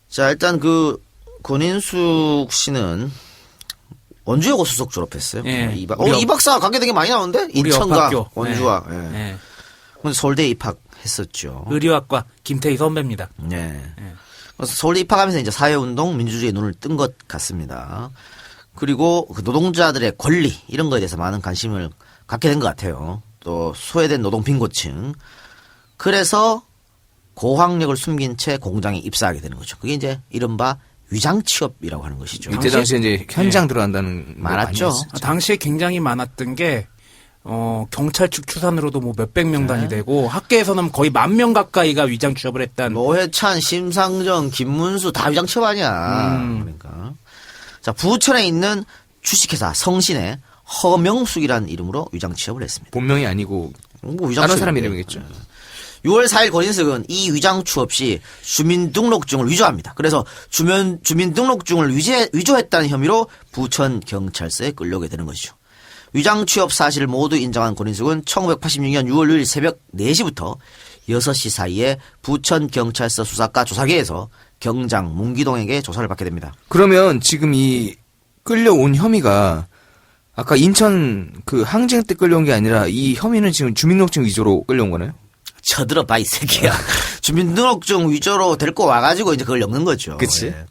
S1: 자, 일단 그 권인숙 씨는 원주여고 수석 졸업했어요.
S2: 예.
S1: 이 박사 관계 되게 많이 나오는데
S2: 우리
S1: 인천과
S2: 옆학교.
S1: 원주와.
S2: 네.
S1: 예.
S2: 네.
S1: 근데 서울대에 입학했었죠.
S2: 의료학과 김태희 선배입니다.
S1: 네. 그래서 서울대 입학하면서 이제 사회운동, 민주주의에 눈을 뜬 것 같습니다. 그리고 그 노동자들의 권리 이런 거에 대해서 많은 관심을 갖게 된 것 같아요. 또 소외된 노동 빈곤층. 그래서 고학력을 숨긴 채 공장에 입사하게 되는 거죠. 그게 이제 이른바 위장 취업이라고 하는 것이죠.
S3: 이때 당시에 이제 현장 들어간다는 거
S1: 많았죠.
S3: 많이 했었죠.
S2: 당시에 굉장히 많았던 게 경찰 측 추산으로도 뭐 몇백 명단이 되고 학계에서는 거의 10,000명 가까이가 위장 취업을 했다는.
S1: 노회찬, 심상정, 김문수 다 위장 취업 아니야. 그러니까. 자, 부천에 있는 주식회사 성신의 허명숙이라는 이름으로 위장 취업을 했습니다.
S3: 본명이 아니고
S1: 뭐 위장
S3: 다른
S1: 취업인데.
S3: 사람 이름이겠죠.
S1: 6월 4일 권인숙은 이 위장 취업 시 주민등록증을 위조합니다. 그래서 주민등록증을 위조했다는 혐의로 부천 경찰서에 끌려오게 되는 것이죠. 위장 취업 사실을 모두 인정한 권인숙은 1986년 6월 6일 새벽 4시부터 6시 사이에 부천 경찰서 수사과 조사계에서 경장 문기동에게 조사를 받게 됩니다.
S3: 그러면 지금 이 끌려온 혐의가 아까 인천 그 항쟁 때 끌려온 게 아니라 이 혐의는 지금 주민등록증 위조로 끌려온 거나요?
S1: 쳐들어봐 이 새끼야. 주민등록증 위조로 데리고 와가지고 이제 그걸 엮는 거죠.
S3: 그치.
S1: 예.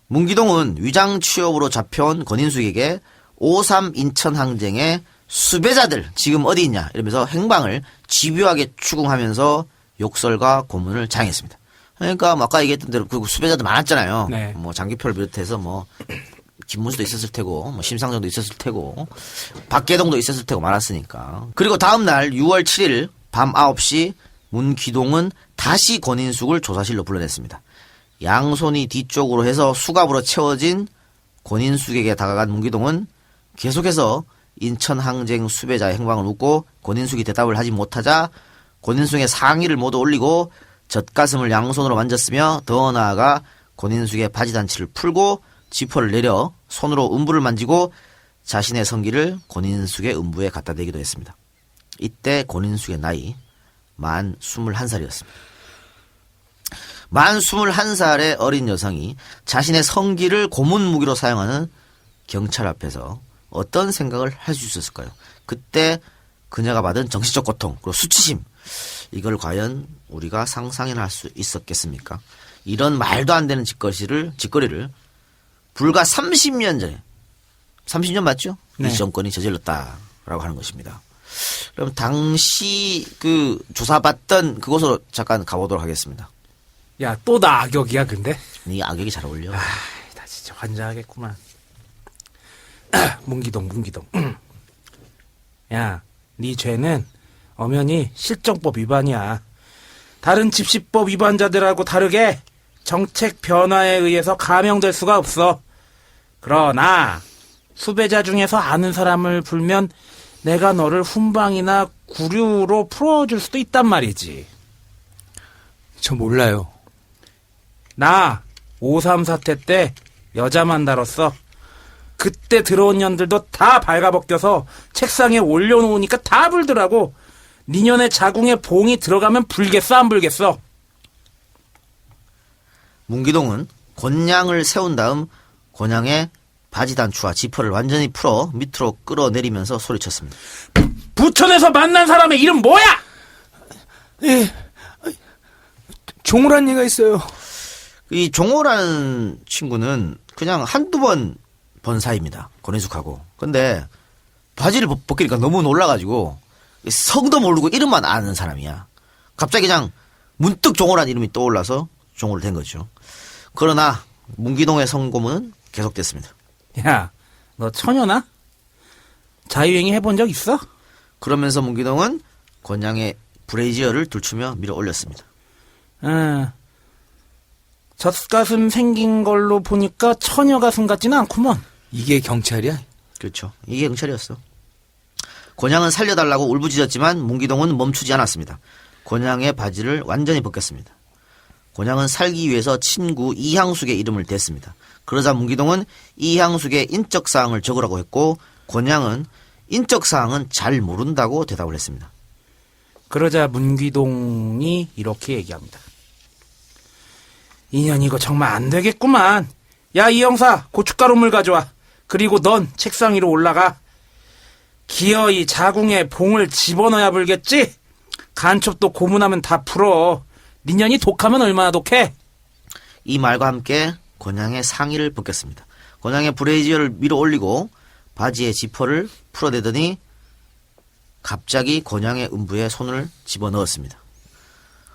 S1: 문기동은 위장 취업으로 잡혀온 권인숙에게 5.3 인천 항쟁의 수배자들 지금 어디 있냐 이러면서 행방을 집요하게 추궁하면서 욕설과 고문을 자행했습니다. 그러니까 뭐 아까 얘기했던 대로 그 수배자들 많았잖아요.
S2: 네.
S1: 뭐 장기표를 비롯해서 뭐 김문수도 있었을 테고, 뭐 심상정도 있었을 테고, 박계동도 있었을 테고 많았으니까. 그리고 다음 날 6월 7일 밤 9시 문기동은 다시 권인숙을 조사실로 불러냈습니다. 양손이 뒤쪽으로 해서 수갑으로 채워진 권인숙에게 다가간 문기동은 계속해서 인천항쟁 수배자의 행방을 묻고 권인숙이 대답을 하지 못하자 권인숙의 상의를 모두 올리고 젖가슴을 양손으로 만졌으며 더 나아가 권인숙의 바지 단치를 풀고 지퍼를 내려 손으로 음부를 만지고 자신의 성기를 권인숙의 음부에 갖다 대기도 했습니다. 이때 권인숙의 나이 만 21살이었습니다. 만 21살의 어린 여성이 자신의 성기를 고문 무기로 사용하는 경찰 앞에서 어떤 생각을 할 수 있었을까요? 그때 그녀가 받은 정신적 고통 그리고 수치심 이걸 과연 우리가 상상이나 할 수 있었겠습니까? 이런 말도 안 되는 짓거리를 불과 30년 전에 30년 맞죠?
S2: 네.
S1: 이 정권이 저질렀다라고 하는 것입니다. 그럼 당시 그 조사받던 그곳으로 잠깐 가보도록 하겠습니다.
S2: 야, 또 나 악역이야, 근데?
S1: 이 악역이 잘 어울려.
S2: 나 진짜 환장하겠구만. 문기동. 야, 네 죄는 엄연히 실정법 위반이야. 다른 집시법 위반자들하고 다르게 정책 변화에 의해서 감형될 수가 없어. 그러나 수배자 중에서 아는 사람을 불면 내가 너를 훈방이나 구류로 풀어줄 수도 있단 말이지.
S3: 저 몰라요.
S2: 나 5.3 사태 때 여자만 다뤘어. 그때 들어온 년들도 다 발가벗겨서 책상에 올려놓으니까 다 불더라고. 니년의 자궁에 봉이 들어가면 불겠어 안 불겠어?
S1: 문기동은 권양을 세운 다음 권양의 바지 단추와 지퍼를 완전히 풀어 밑으로 끌어내리면서 소리쳤습니다.
S2: 부천에서 만난 사람의 이름 뭐야?
S3: 예, 종호란 얘가 있어요.
S1: 이 종호라는 친구는 그냥 한두 번 본 사이입니다. 권인숙하고. 근데 바지를 벗기니까 너무 놀라가지고 성도 모르고 이름만 아는 사람이야. 갑자기 그냥 문득 종호라는 이름이 떠올라서 종호를 된 거죠. 그러나 문기동의 성고문은 계속됐습니다.
S2: 야, 너 처녀나? 자유행위 해본 적 있어?
S1: 그러면서 문기동은 권양의 브레이지어를 들추며 밀어 올렸습니다.
S2: 젖가슴 생긴 걸로 보니까 처녀 가슴 같지는 않구먼.
S3: 이게 경찰이야?
S1: 그렇죠. 이게 경찰이었어. 권양은 살려달라고 울부짖었지만 문기동은 멈추지 않았습니다. 권양의 바지를 완전히 벗겼습니다. 권양은 살기 위해서 친구 이향숙의 이름을 댔습니다. 그러자 문기동은 이향숙의 인적사항을 적으라고 했고 권양은 인적사항은 잘 모른다고 대답을 했습니다.
S2: 그러자 문기동이 이렇게 얘기합니다. 인연 이거 정말 안 되겠구만. 야, 이 형사 고춧가루물 가져와. 그리고 넌 책상 위로 올라가. 기어이 자궁에 봉을 집어넣어야 불겠지? 간첩도 고문하면 다 풀어. 니년이 독하면 얼마나 독해?
S1: 이 말과 함께 권양의 상의를 벗겼습니다. 권양의 브레이지어를 밀어 올리고 바지의 지퍼를 풀어내더니 갑자기 권양의 음부에 손을 집어넣었습니다.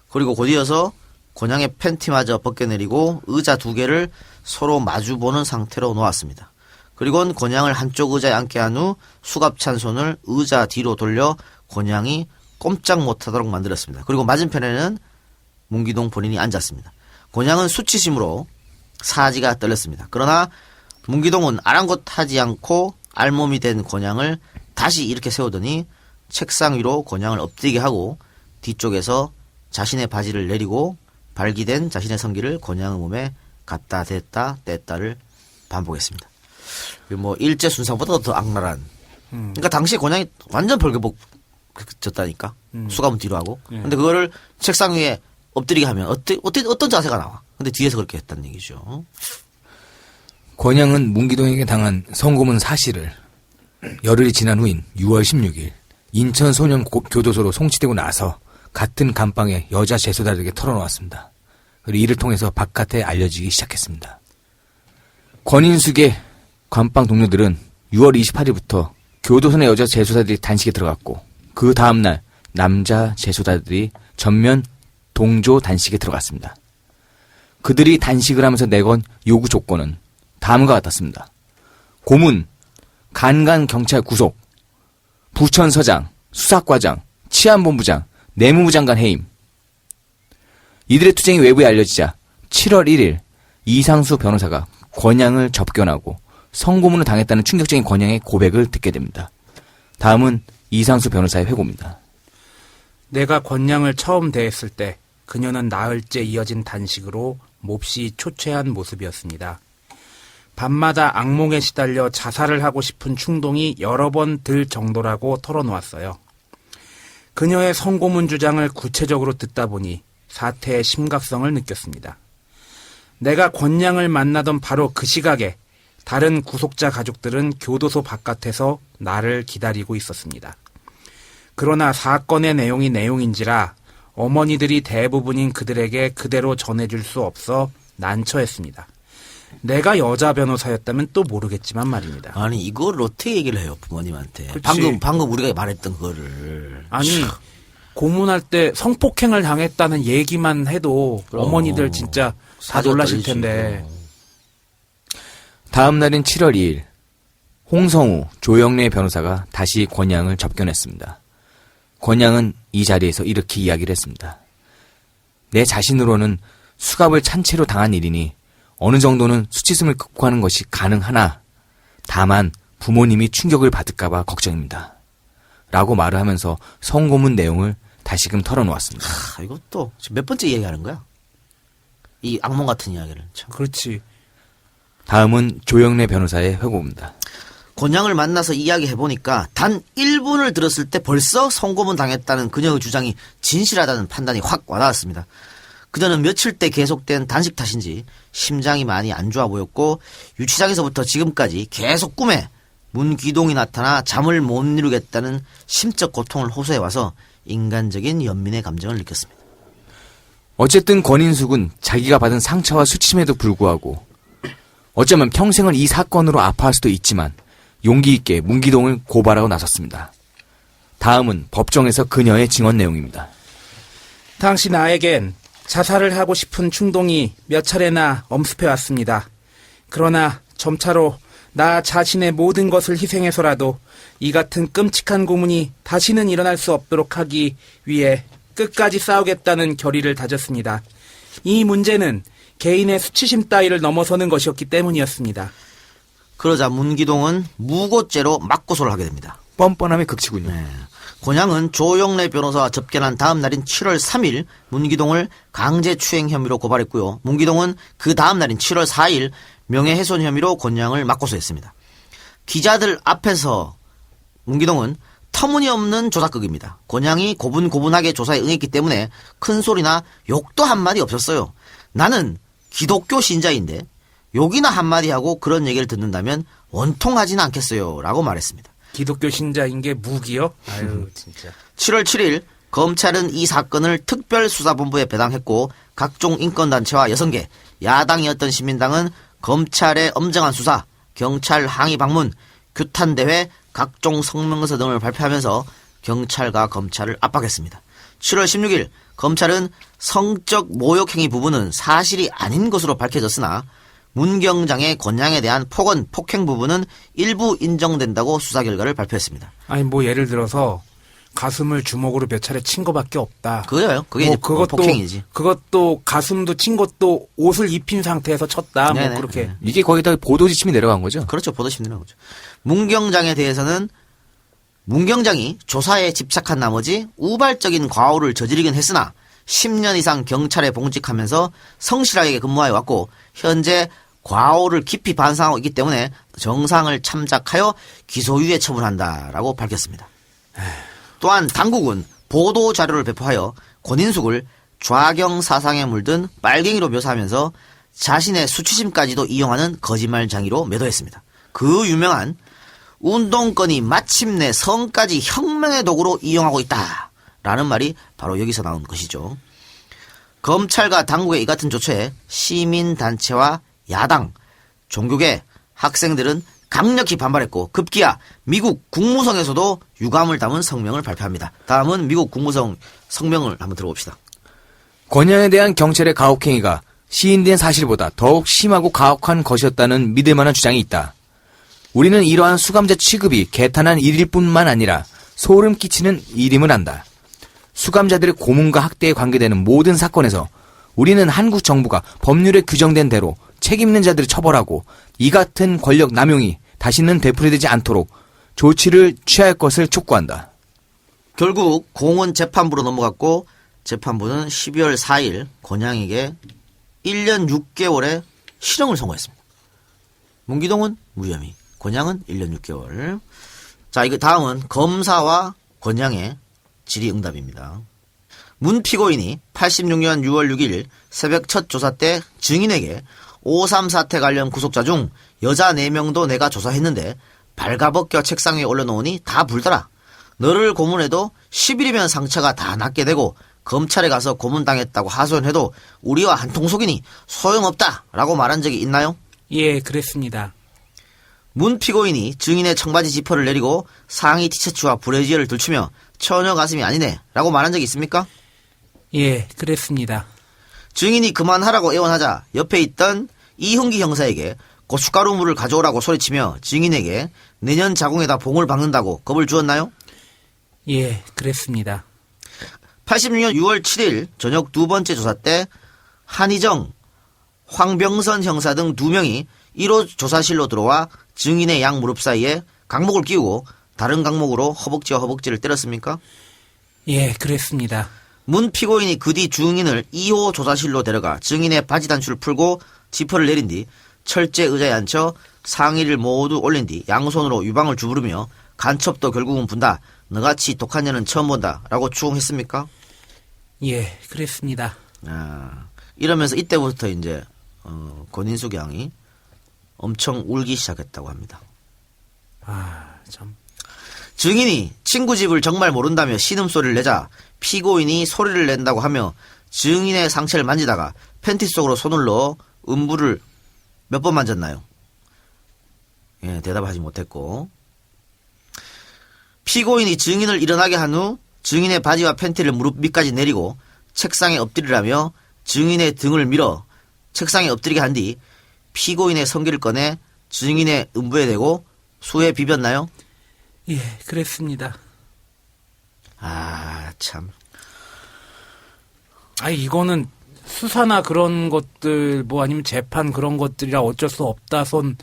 S1: 그리고 곧이어서 권양의 팬티마저 벗겨내리고 의자 2개를 서로 마주보는 상태로 놓았습니다. 그리고는 권양을 한쪽 의자에 앉게 한 후 수갑 찬 손을 의자 뒤로 돌려 권양이 꼼짝 못하도록 만들었습니다. 그리고 맞은편에는 문기동 본인이 앉았습니다. 권양은 수치심으로 사지가 떨렸습니다. 그러나 문기동은 아랑곳하지 않고 알몸이 된 권양을 다시 이렇게 세우더니 책상 위로 권양을 엎드리게 하고 뒤쪽에서 자신의 바지를 내리고 발기된 자신의 성기를 권양의 몸에 갖다 댔다 뗐다를 반복했습니다. 뭐 일제 순상보다 더 악랄한. 그러니까 당시에 권양이 완전 벌거벗졌다니까. 수갑은 뒤로 하고. 근데 그거를 책상 위에 엎드리게 하면 어떤 자세가 나와. 근데 뒤에서 그렇게 했다는 얘기죠.
S3: 권양은 문기동에게 당한 성고문 사실을 열흘이 지난 후인 6월 16일 인천 소년 교도소로 송치되고 나서 같은 감방에 여자 재소자들에게 털어놓았습니다. 그리고 이를 통해서 바깥에 알려지기 시작했습니다. 권인숙의 감방 동료들은 6월 28일부터 교도소 내 여자 재소자들이 단식에 들어갔고 그 다음날 남자 재소자들이 전면 동조 단식에 들어갔습니다. 그들이 단식을 하면서 내건 요구 조건은 다음과 같았습니다. 고문, 간간경찰 구속, 부천서장, 수사과장, 치안본부장, 내무부 장관 해임. 이들의 투쟁이 외부에 알려지자 7월 1일 이상수 변호사가 권양을 접견하고 성고문을 당했다는 충격적인 권양의 고백을 듣게 됩니다. 다음은 이상수 변호사의 회고입니다.
S2: 내가 권양을 처음 대했을 때 그녀는 나흘째 이어진 단식으로 몹시 초췌한 모습이었습니다. 밤마다 악몽에 시달려 자살을 하고 싶은 충동이 여러 번 들 정도라고 털어놓았어요. 그녀의 성고문 주장을 구체적으로 듣다 보니 사태의 심각성을 느꼈습니다. 내가 권양을 만나던 바로 그 시각에 다른 구속자 가족들은 교도소 바깥에서 나를 기다리고 있었습니다. 그러나 사건의 내용이 내용인지라 어머니들이 대부분인 그들에게 그대로 전해줄 수 없어 난처했습니다. 내가 여자 변호사였다면 또 모르겠지만 말입니다.
S1: 아니 이걸 어떻게 얘기를 해요 부모님한테?
S2: 그치.
S1: 방금 우리가 말했던 그거를.
S2: 아니 고문할 때 성폭행을 당했다는 얘기만 해도
S1: 그럼.
S2: 어머니들 진짜 다
S1: 사지가
S2: 놀라실
S1: 떨리지.
S2: 텐데.
S3: 다음 날인 7월 2일 홍성우, 조영래 변호사가 다시 권양을 접견했습니다. 권양은 이 자리에서 이렇게 이야기를 했습니다. 내 자신으로는 수갑을 찬 채로 당한 일이니 어느 정도는 수치심을 극복하는 것이 가능하나 다만 부모님이 충격을 받을까봐 걱정입니다. 라고 말을 하면서 성고문 내용을 다시금 털어놓았습니다.
S1: 이것도 지금 몇 번째 얘기하는 거야? 이 악몽 같은 이야기를. 참.
S2: 그렇지.
S3: 다음은 조영래 변호사의 회고입니다.
S1: 권양을 만나서 이야기해보니까 단 1분을 들었을 때 벌써 성고문 당했다는 그녀의 주장이 진실하다는 판단이 확 와닿았습니다. 그녀는 며칠째 계속된 단식 탓인지 심장이 많이 안 좋아 보였고 유치장에서부터 지금까지 계속 꿈에 문기동이 나타나 잠을 못 이루겠다는 심적 고통을 호소해와서 인간적인 연민의 감정을 느꼈습니다.
S3: 어쨌든 권인숙은 자기가 받은 상처와 수치심에도 불구하고 어쩌면 평생을 이 사건으로 아파할 수도 있지만 용기 있게 문기동을 고발하고 나섰습니다. 다음은 법정에서 그녀의 증언 내용입니다.
S2: 당시 나에겐 자살을 하고 싶은 충동이 몇 차례나 엄습해 왔습니다. 그러나 점차로 나 자신의 모든 것을 희생해서라도 이 같은 끔찍한 고문이 다시는 일어날 수 없도록 하기 위해 끝까지 싸우겠다는 결의를 다졌습니다. 이 문제는 개인의 수치심 따위를 넘어서는 것이었기 때문이었습니다.
S1: 그러자 문기동은 무고죄로 맞고소를 하게 됩니다.
S3: 뻔뻔함의 극치군요.
S1: 권양은 조영래 변호사와 접견한 다음 날인 7월 3일 문기동을 강제추행 혐의로 고발했고요. 문기동은 그 다음 날인 7월 4일 명예훼손 혐의로 권양을 맞고소했습니다. 기자들 앞에서 문기동은 터무니없는 조작극입니다. 권양이 고분고분하게 조사에 응했기 때문에 큰 소리나 욕도 한마디 없었어요. 나는 기독교 신자인데 욕이나 한마디 하고 그런 얘기를 듣는다면 원통하지는 않겠어요 라고 말했습니다.
S2: 기독교 신자인 게 무기요? 아유 진짜.
S1: 7월 7일 검찰은 이 사건을 특별수사본부에 배당했고 각종 인권단체와 6개, 야당이었던 시민당은 검찰의 엄정한 수사, 경찰 항의 방문, 규탄대회, 각종 성명서 등을 발표하면서 경찰과 검찰을 압박했습니다. 7월 16일 검찰은 성적 모욕행위 부분은 사실이 아닌 것으로 밝혀졌으나 문경장의 권양에 대한 폭언, 폭행 부분은 일부 인정된다고 수사 결과를 발표했습니다.
S2: 아니 뭐 예를 들어서 가슴을 주먹으로 몇 차례 친 거밖에 없다.
S1: 그거예요. 그게 이제 폭행이지.
S2: 그것도 가슴도 친 것도 옷을 입힌 상태에서 쳤다. 뭐
S1: 네네.
S2: 그렇게.
S1: 네.
S3: 이게 거의 다 보도지침이 내려간 거죠?
S1: 그렇죠. 보도심리라는 거죠. 문경장에 대해서는 문경장이 조사에 집착한 나머지 우발적인 과오를 저지르긴 했으나 10년 이상 경찰에 봉직하면서 성실하게 근무해 왔고 현재 과오를 깊이 반성하고 있기 때문에 정상을 참작하여 기소유예 처분한다라고 밝혔습니다. 또한 당국은 보도 자료를 배포하여 권인숙을 좌경 사상에 물든 빨갱이로 묘사하면서 자신의 수치심까지도 이용하는 거짓말장이로 매도했습니다. 그 유명한 운동권이 마침내 성까지 혁명의 도구로 이용하고 있다라는 말이 바로 여기서 나온 것이죠. 검찰과 당국의 이 같은 조처에 시민단체와 야당, 종교계, 학생들은 강력히 반발했고 급기야 미국 국무성에서도 유감을 담은 성명을 발표합니다. 다음은 미국 국무성 성명을 한번 들어봅시다.
S3: 권양에 대한 경찰의 가혹행위가 시인된 사실보다 더욱 심하고 가혹한 것이었다는 믿을 만한 주장이 있다. 우리는 이러한 수감자 취급이 개탄한 일일 뿐만 아니라 소름 끼치는 일임을 안다. 수감자들의 고문과 학대에 관계되는 모든 사건에서 우리는 한국 정부가 법률에 규정된 대로 책임 있는 자들을 처벌하고 이 같은 권력 남용이 다시는 되풀이되지 않도록 조치를 취할 것을 촉구한다.
S1: 결국 공은 재판부로 넘어갔고 재판부는 12월 4일 권양에게 1년 6개월의 실형을 선고했습니다. 문기동은 무혐의, 권양은 1년 6개월. 자, 이거 다음은 검사와 권양의 질의응답입니다. 문 피고인이 86년 6월 6일 새벽 첫 조사 때 증인에게 5.3 사태 관련 구속자 중 여자 4명도 내가 조사했는데 발가벗겨 책상 위에 올려놓으니 다 불더라. 너를 고문해도 10일이면 상처가 다 낫게 되고 검찰에 가서 고문당했다고 하소연해도 우리와 한통속이니 소용없다 라고 말한 적이 있나요?
S2: 예, 그랬습니다.
S1: 문 피고인이 증인의 청바지 지퍼를 내리고 상의 티셔츠와 브래지어를 들추며 처녀 가슴이 아니네 라고 말한 적이 있습니까?
S2: 예, 그랬습니다.
S1: 증인이 그만하라고 애원하자 옆에 있던 이흥기 형사에게 고춧가루 물을 가져오라고 소리치며 증인에게 내년 자궁에다 봉을 박는다고 겁을 주었나요?
S2: 예, 그랬습니다.
S1: 86년 6월 7일 저녁 두 번째 조사 때 한희정, 황병선 형사 등 2명이 1호 조사실로 들어와 증인의 양 무릎 사이에 강목을 끼우고 다른 강목으로 허벅지와 허벅지를 때렸습니까?
S2: 예, 그랬습니다.
S1: 문 피고인이 그 뒤 증인을 2호 조사실로 데려가 증인의 바지 단추를 풀고 지퍼를 내린 뒤 철제 의자에 앉혀 상의를 모두 올린 뒤 양손으로 유방을 주무르며 간첩도 결국은 분다. 너같이 독한 년은 처음 본다. 라고 추궁했습니까?
S2: 예, 그랬습니다.
S1: 이러면서 이때부터 이제 권인숙 양이 엄청 울기 시작했다고 합니다.
S2: 참.
S1: 증인이 친구 집을 정말 모른다며 신음소리를 내자 피고인이 소리를 낸다고 하며 증인의 상체를 만지다가 팬티 속으로 손을 넣어 음부를 몇 번 만졌나요? 예, 대답하지 못했고 피고인이 증인을 일어나게 한 후 증인의 바지와 팬티를 무릎 밑까지 내리고 책상에 엎드리라며 증인의 등을 밀어 책상에 엎드리게 한 뒤 피고인의 성기를 꺼내 증인의 음부에 대고 수에 비볐나요?
S2: 예, 그랬습니다.
S1: 참.
S2: 이거는 수사나 그런 것들, 뭐 아니면 재판 그런 것들이라 어쩔 수 없다 손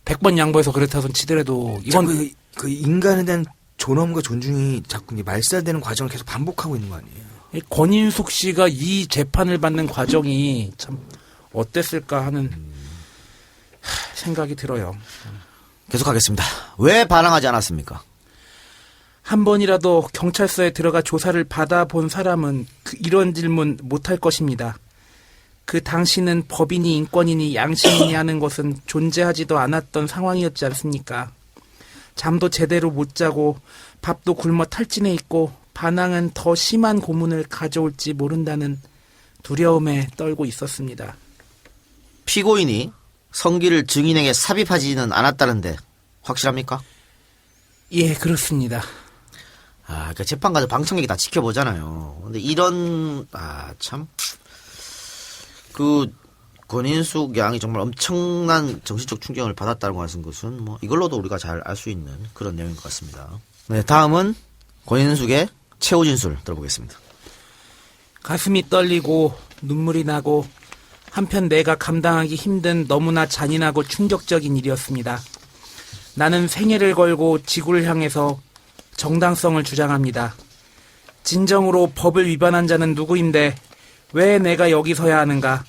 S2: 100번 양보해서 그렇다 손 치더라도 이건
S3: 그 인간에 대한 존엄과 존중이 자꾸 이제 말살되는 과정을 계속 반복하고 있는 거 아니에요?
S2: 권인숙 씨가 이 재판을 받는 과정이 참 어땠을까 하는 생각이 들어요.
S1: 계속하겠습니다. 왜 반항하지 않았습니까?
S2: 한 번이라도 경찰서에 들어가 조사를 받아본 사람은 이런 질문 못할 것입니다. 그 당시는 법인이 인권이니 양심이니 하는 것은 존재하지도 않았던 상황이었지 않습니까? 잠도 제대로 못 자고 밥도 굶어 탈진해 있고 반항은 더 심한 고문을 가져올지 모른다는 두려움에 떨고 있었습니다.
S1: 피고인이 성기를 증인에게 삽입하지는 않았다는데 확실합니까?
S2: 예, 그렇습니다.
S1: 그러니까 재판 가서 방청객이 다 지켜보잖아요. 근데 이런 참 그 권인숙 양이 정말 엄청난 정신적 충격을 받았다는 것은 뭐 이걸로도 우리가 잘 알 수 있는 그런 내용인 것 같습니다. 네, 다음은 권인숙의 최후 진술 들어보겠습니다.
S2: 가슴이 떨리고 눈물이 나고 한편 내가 감당하기 힘든 너무나 잔인하고 충격적인 일이었습니다. 나는 생애를 걸고 지구를 향해서 정당성을 주장합니다. 진정으로 법을 위반한 자는 누구인데 왜 내가 여기 서야 하는가?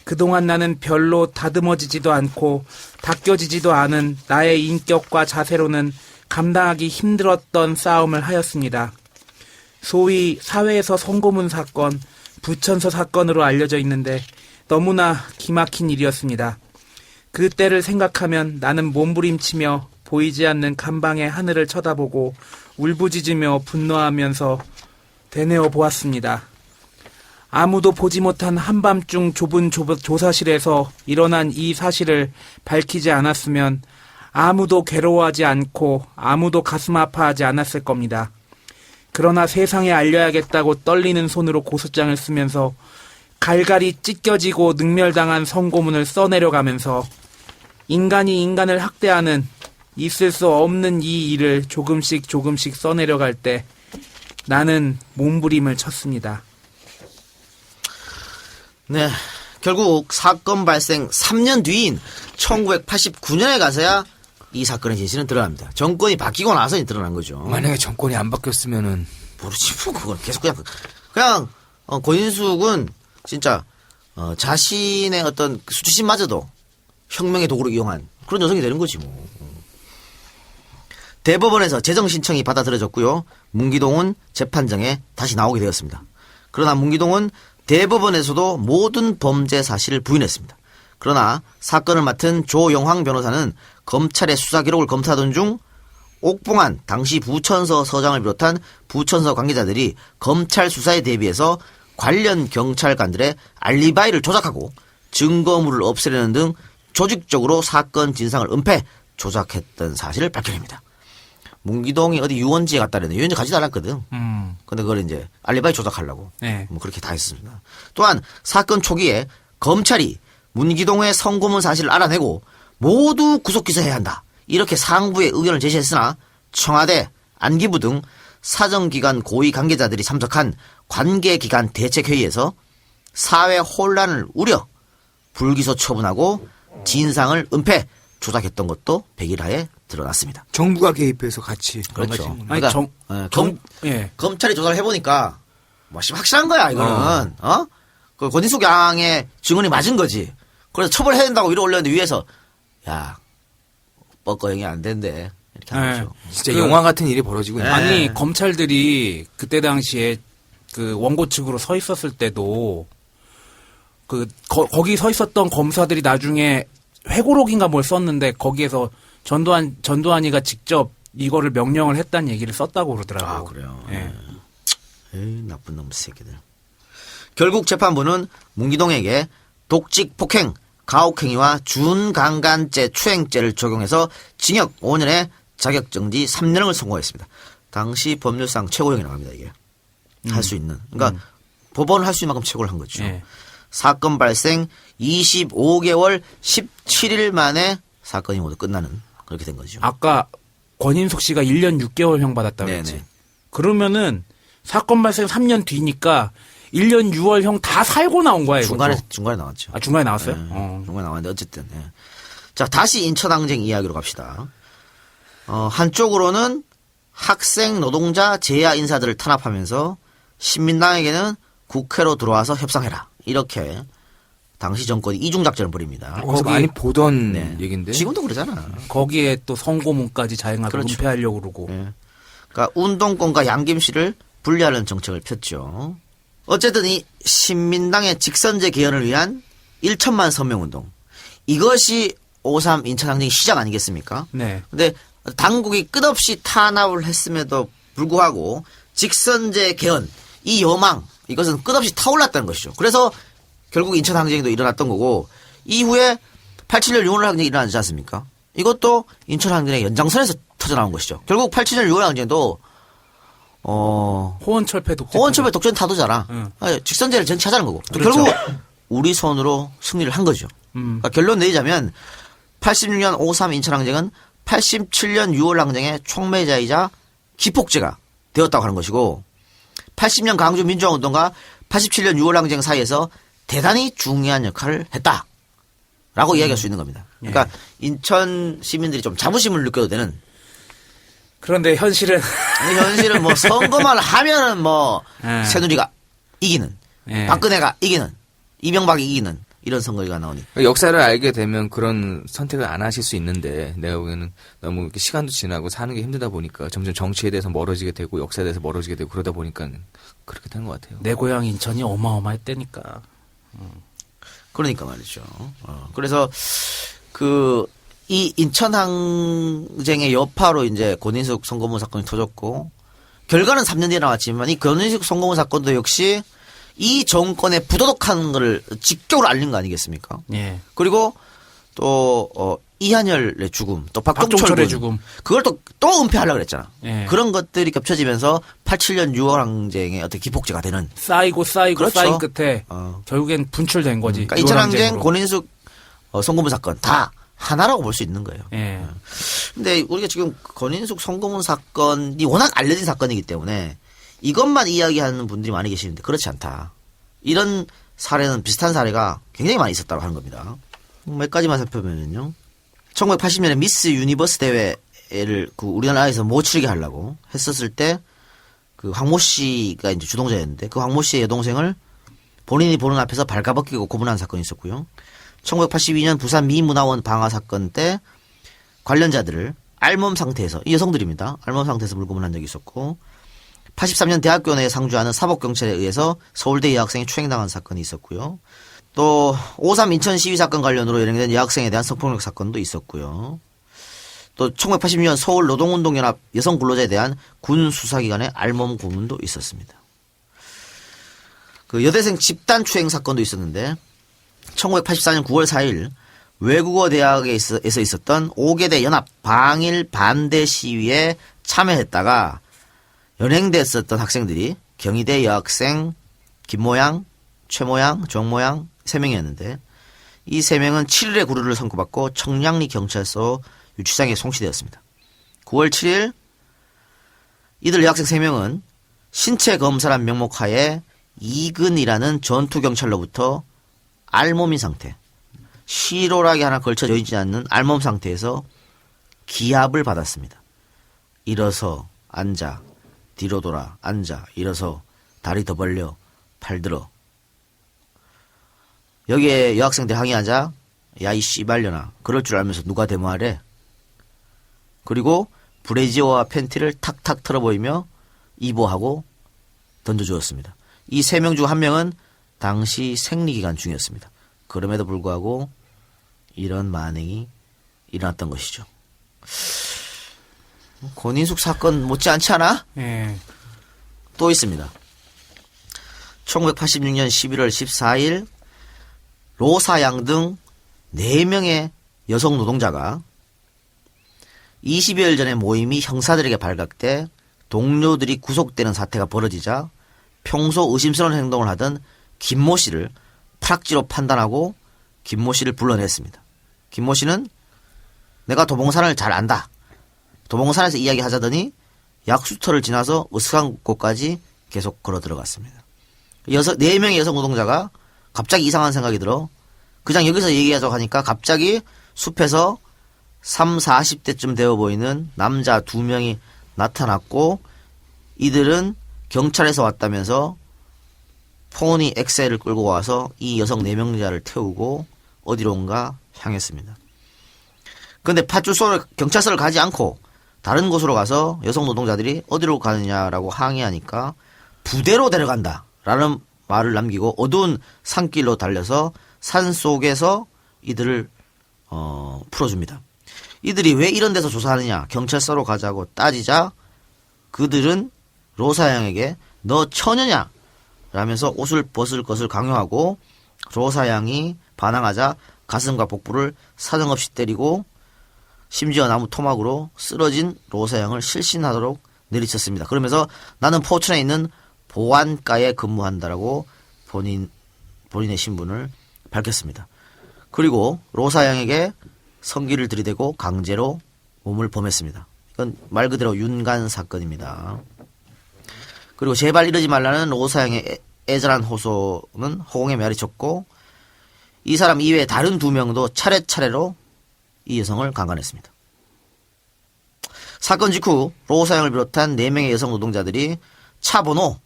S2: 그동안 나는 별로 다듬어지지도 않고 닦여지지도 않은 나의 인격과 자세로는 감당하기 힘들었던 싸움을 하였습니다. 소위 사회에서 성고문 사건, 부천서 사건으로 알려져 있는데 너무나 기막힌 일이었습니다. 그 때를 생각하면 나는 몸부림치며 보이지 않는 간방의 하늘을 쳐다보고 울부짖으며 분노하면서 되뇌어 보았습니다. 아무도 보지 못한 한밤중 좁은 조사실에서 일어난 이 사실을 밝히지 않았으면 아무도 괴로워하지 않고 아무도 가슴 아파하지 않았을 겁니다. 그러나 세상에 알려야겠다고 떨리는 손으로 고소장을 쓰면서 갈갈이 찢겨지고 능멸당한 성고문을 써내려가면서 인간이 인간을 학대하는 있을 수 없는 이 일을 조금씩 써내려갈 때 나는 몸부림을 쳤습니다.
S1: 네. 결국 사건 발생 3년 뒤인 1989년에 가서야 이 사건의 진실은 드러납니다. 정권이 바뀌고 나서 드러난 거죠.
S3: 만약에 정권이 안 바뀌었으면은
S1: 모르지 뭐 그건 계속 그냥 권인숙은 진짜 자신의 어떤 수치심마저도 혁명의 도구로 이용한 그런 여성이 되는 거지 뭐. 대법원에서 재정 신청이 받아들여졌고요. 문기동은 재판정에 다시 나오게 되었습니다. 그러나 문기동은 대법원에서도 모든 범죄 사실을 부인했습니다. 그러나 사건을 맡은 조영황 변호사는 검찰의 수사 기록을 검사하던 중 옥봉안 당시 부천서 서장을 비롯한 부천서 관계자들이 검찰 수사에 대비해서 관련 경찰관들의 알리바이를 조작하고 증거물을 없애려는 등 조직적으로 사건 진상을 은폐, 조작했던 사실을 밝혀냅니다. 문기동이 어디 유원지에 갔다 그랬는데 유원지 가지도 않았거든. 근데 그걸 이제 알리바이 조작하려고.
S2: 네.
S1: 뭐 그렇게 다 했습니다. 또한 사건 초기에 검찰이 문기동의 성고문 사실을 알아내고 모두 구속 기소해야 한다. 이렇게 상부의 의견을 제시했으나 청와대, 안기부 등 사정기관 고위 관계자들이 참석한 관계기관 대책회의에서 사회 혼란을 우려 불기소 처분하고 진상을 은폐, 조작했던 것도 백일하에 드러났습니다.
S3: 정부가 개입해서 같이
S1: 그렇죠.
S2: 아니, 예.
S1: 검찰이 조사를 해보니까 뭐 확실한 거야 이거는. 그 권인숙 양의 증언이 맞은 거지. 그래서 처벌해야 된다고 위로 올렸는데 위에서 야 뻐꺼형이 안 된대 이렇게 한
S2: 네.
S1: 거죠.
S3: 진짜 영화 같은 일이 벌어지고 있는.
S2: 아니 검찰들이 그때 당시에 그 원고 측으로 서 있었을 때도 거기 서 있었던 검사들이 나중에 회고록인가 뭘 썼는데 거기에서 전두환이가 직접 이거를 명령을 했다는 얘기를 썼다고 그러더라고요.
S1: 아 그래요.
S2: 예.
S1: 에이, 나쁜 놈 새끼들. 결국 재판부는 문기동에게 독직 폭행, 가혹행위와 준강간죄 추행죄를 적용해서 징역 5년에 자격정지 3년을 선고했습니다. 당시 법률상 최고형이 나갑니다. 이게 할 수 있는. 그러니까 법원을 할 수 있는 만큼 최고를 한 거죠.
S2: 예.
S1: 사건 발생 25개월 17일 만에 사건이 모두 끝나는 그렇게 된 거죠.
S2: 아까 권인숙 씨가 1년 6개월형 받았다고 그랬지.
S1: 네네.
S2: 그러면은 사건 발생 3년 뒤니까 1년 6월형 다 살고 나온 거야, 이거.
S1: 중간에 나왔죠.
S2: 아, 중간에 나왔어요?
S1: 네, 중간에 나왔는데 어쨌든. 예. 자, 다시 인천항쟁 이야기로 갑시다. 한쪽으로는 학생 노동자 제야 인사들을 탄압하면서 신민당에게는 국회로 들어와서 협상해라. 이렇게 당시 정권이 이중작전을 벌입니다.
S3: 거기서 많이 보던 얘긴데.
S1: 지금도 그러잖아.
S2: 거기에 또 성고문까지 자행하고
S1: 그렇죠.
S2: 은폐하려고 그러고.
S1: 예. 그러니까 운동권과 양김씨를 분리하는 정책을 폈죠. 어쨌든 이 신민당의 직선제 개헌을 위한 1천만 서명운동. 이것이 5.3 인천항쟁 시작 아니겠습니까?
S2: 네.
S1: 근데 당국이 끝없이 탄압을 했음에도 불구하고 직선제 개헌, 이 여망, 이것은 끝없이 타올랐다는 것이죠. 그래서 결국 인천항쟁도 일어났던 거고 이후에 87년 6월 항쟁이 일어나지 않습니까? 이것도 인천항쟁의 연장선에서 터져나온 것이죠. 결국 87년 6월 항쟁도
S2: 호원철폐 독재.
S1: 호원철폐 독재는 타도잖아.
S2: 응.
S1: 직선제를 쟁취하자는 거고.
S2: 그렇죠.
S1: 결국 우리 손으로 승리를 한 거죠. 그러니까 결론 내리자면 86년 5.3 인천항쟁은 87년 6월 항쟁의 촉매자이자 기폭제가 되었다고 하는 것이고 80년 광주 민주화운동과 87년 6월 항쟁 사이에서 대단히 중요한 역할을 했다라고 이야기할 수 있는 겁니다. 그러니까 인천 시민들이 좀 자부심을 느껴도 되는.
S2: 그런데 현실은
S1: 현실은 뭐 선거만 하면은 뭐
S2: 예.
S1: 새누리가 이기는,
S2: 예.
S1: 박근혜가 이기는, 이명박이 이기는 이런 선거가 나오니.
S3: 역사를 알게 되면 그런 선택을 안 하실 수 있는데 내가 보기에는 너무 이렇게 시간도 지나고 사는 게 힘들다 보니까 점점 정치에 대해서 멀어지게 되고 역사에 대해서 멀어지게 되고 그러다 보니까 그렇게 된 것 같아요.
S2: 내 고향 인천이 어마어마했다니까.
S1: 그러니까 말이죠. 그래서 이 인천항쟁의 여파로 이제 권인숙 성고문 사건이 터졌고 결과는 3년 뒤에 나왔지만 이 권인숙 성고문 사건도 역시 이 정권의 부도덕한 것을 직격으로 알린 거 아니겠습니까?
S2: 예.
S1: 그리고 또 이한열의 죽음, 또
S2: 박종철의
S1: 박종철의
S2: 죽음.
S1: 그걸 또 은폐하려고 그랬잖아.
S2: 예.
S1: 그런 것들이 겹쳐지면서 87년 6월 항쟁의 어떤 기폭제가 되는.
S2: 쌓이고
S1: 그렇죠.
S2: 쌓인 끝에
S1: 어.
S2: 결국엔 분출된 거지.
S1: 그러니까 인천항쟁,
S2: 유월항쟁으로.
S1: 권인숙 성고문 사건 다 하나라고 볼 수 있는 거예요.
S2: 예.
S1: 근데 우리가 지금 권인숙 송고문 사건이 워낙 알려진 사건이기 때문에 이것만 이야기하는 분들이 많이 계시는데 그렇지 않다. 이런 사례는 비슷한 사례가 굉장히 많이 있었다고 하는 겁니다. 몇 가지만 살펴보면요. 1980년에 미스 유니버스 대회를 그 우리나라에서 못 치르게 하려고 했었을 때 그 황모 씨가 이제 주동자였는데 그 황모 씨의 여동생을 본인이 보는 앞에서 발가벗기고 고문한 사건이 있었고요. 1982년 부산 미문화원 방화 사건 때 관련자들을 알몸 상태에서, 이 여성들입니다. 알몸 상태에서 물고문한 적이 있었고, 83년 대학교 내에 상주하는 사법경찰에 의해서 서울대 여학생이 추행당한 사건이 있었고요. 또 5.3 인천 시위 사건 관련으로 연행된 여학생에 대한 성폭력 사건도 있었고요. 또 1986년 서울 노동운동연합 여성 근로자에 대한 군 수사기관의 알몸 고문도 있었습니다. 그 여대생 집단 추행 사건도 있었는데 1984년 9월 4일 외국어 대학에서 있었던 5개대 연합 방일 반대 시위에 참여했다가 연행됐었던 학생들이 경희대 여학생 김모양, 최모양, 정모양 3명이었는데 이 3명은 7일의 구류를 선고받고 청량리 경찰서 유치장에 송치되었습니다. 9월 7일 이들 여학생 3명은 신체 검사란 명목하에 이근이라는 전투경찰로부터 알몸인 상태, 시로락이 하나 걸쳐져 있지 않는 알몸 상태에서 기합을 받았습니다. 일어서, 앉아, 뒤로 돌아, 앉아, 일어서, 다리 더 벌려, 팔 들어. 여기에 여학생들 항의하자, 야, 이 씨발려나. 그럴 줄 알면서 누가 데모하래? 그리고 브래지어와 팬티를 탁탁 털어보이며 입어하고 던져주었습니다. 이 3명 중 1명은 당시 생리기간 중이었습니다. 그럼에도 불구하고 이런 만행이 일어났던 것이죠. 권인숙 사건 못지않지 않아?
S2: 예.
S1: 또 있습니다. 1986년 11월 14일 로사양 등 4명의 여성 노동자가 20여일 전에 모임이 형사들에게 발각돼 동료들이 구속되는 사태가 벌어지자 평소 의심스러운 행동을 하던 김모 씨를 프락지로 판단하고 김모 씨를 불러냈습니다. 김모 씨는 내가 도봉산을 잘 안다. 도봉산에서 이야기하자더니 약수터를 지나서 으슥한 곳까지 계속 걸어 들어갔습니다. 4명의 여성 노동자가 갑자기 이상한 생각이 들어 그냥 여기서 얘기하자고 하니까 갑자기 숲에서 3, 40대쯤 되어 보이는 남자 2명이 나타났고 이들은 경찰에서 왔다면서 포니 엑셀을 끌고 와서 이 여성 4명자를 태우고 어디론가 향했습니다. 그런데 파출소를 경찰서를 가지 않고 다른 곳으로 가서 여성 노동자들이 어디로 가느냐라고 항의하니까 부대로 데려간다라는 말을 남기고 어두운 산길로 달려서 산 속에서 이들을 풀어줍니다. 이들이 왜 이런 데서 조사하느냐 경찰서로 가자고 따지자 그들은 로사양에게 너 처녀냐 라면서 옷을 벗을 것을 강요하고 로사양이 반항하자 가슴과 복부를 사정없이 때리고 심지어 나무 토막으로 쓰러진 로사양을 실신하도록 내리쳤습니다. 그러면서 나는 포천에 있는 보안과에 근무한다라고 본인의 신분을 밝혔습니다. 그리고 로사양에게 성기를 들이대고 강제로 몸을 범했습니다. 이건 말 그대로 윤간 사건입니다. 그리고 제발 이러지 말라는 로사양의 애절한 호소는 허공에 메아리쳤고 이 사람 이외에 다른 2명도 차례차례로 이 여성을 강간했습니다. 사건 직후 로사양을 비롯한 4명의 여성 노동자들이 차 번호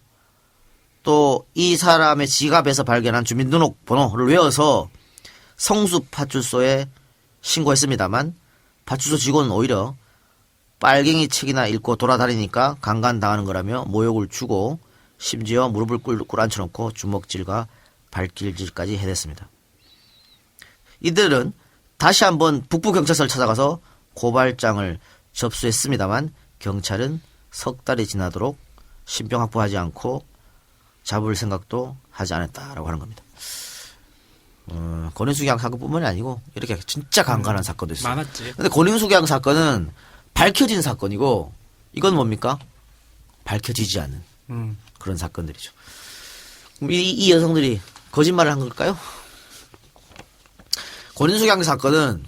S1: 또 이 사람의 지갑에서 발견한 주민등록번호를 외워서 성수파출소에 신고했습니다만 파출소 직원은 오히려 빨갱이 책이나 읽고 돌아다니니까 강간당하는 거라며 모욕을 주고 심지어 무릎을 꿇어앉혀놓고 주먹질과 발길질까지 해댔습니다. 이들은 다시 한번 북부경찰서를 찾아가서 고발장을 접수했습니다만 경찰은 석 달이 지나도록 신병 확보하지 않고 잡을 생각도 하지 않았다라고 하는 겁니다. 권인숙 양 사건뿐만이 아니고 이렇게 진짜 강간한 사건도 있어요.
S2: 많았지.
S1: 근데 권인숙 양 사건은 밝혀진 사건이고 이건 뭡니까? 밝혀지지 않은 그런 사건들이죠. 이 여성들이 거짓말을 한 걸까요? 권인숙 양 사건은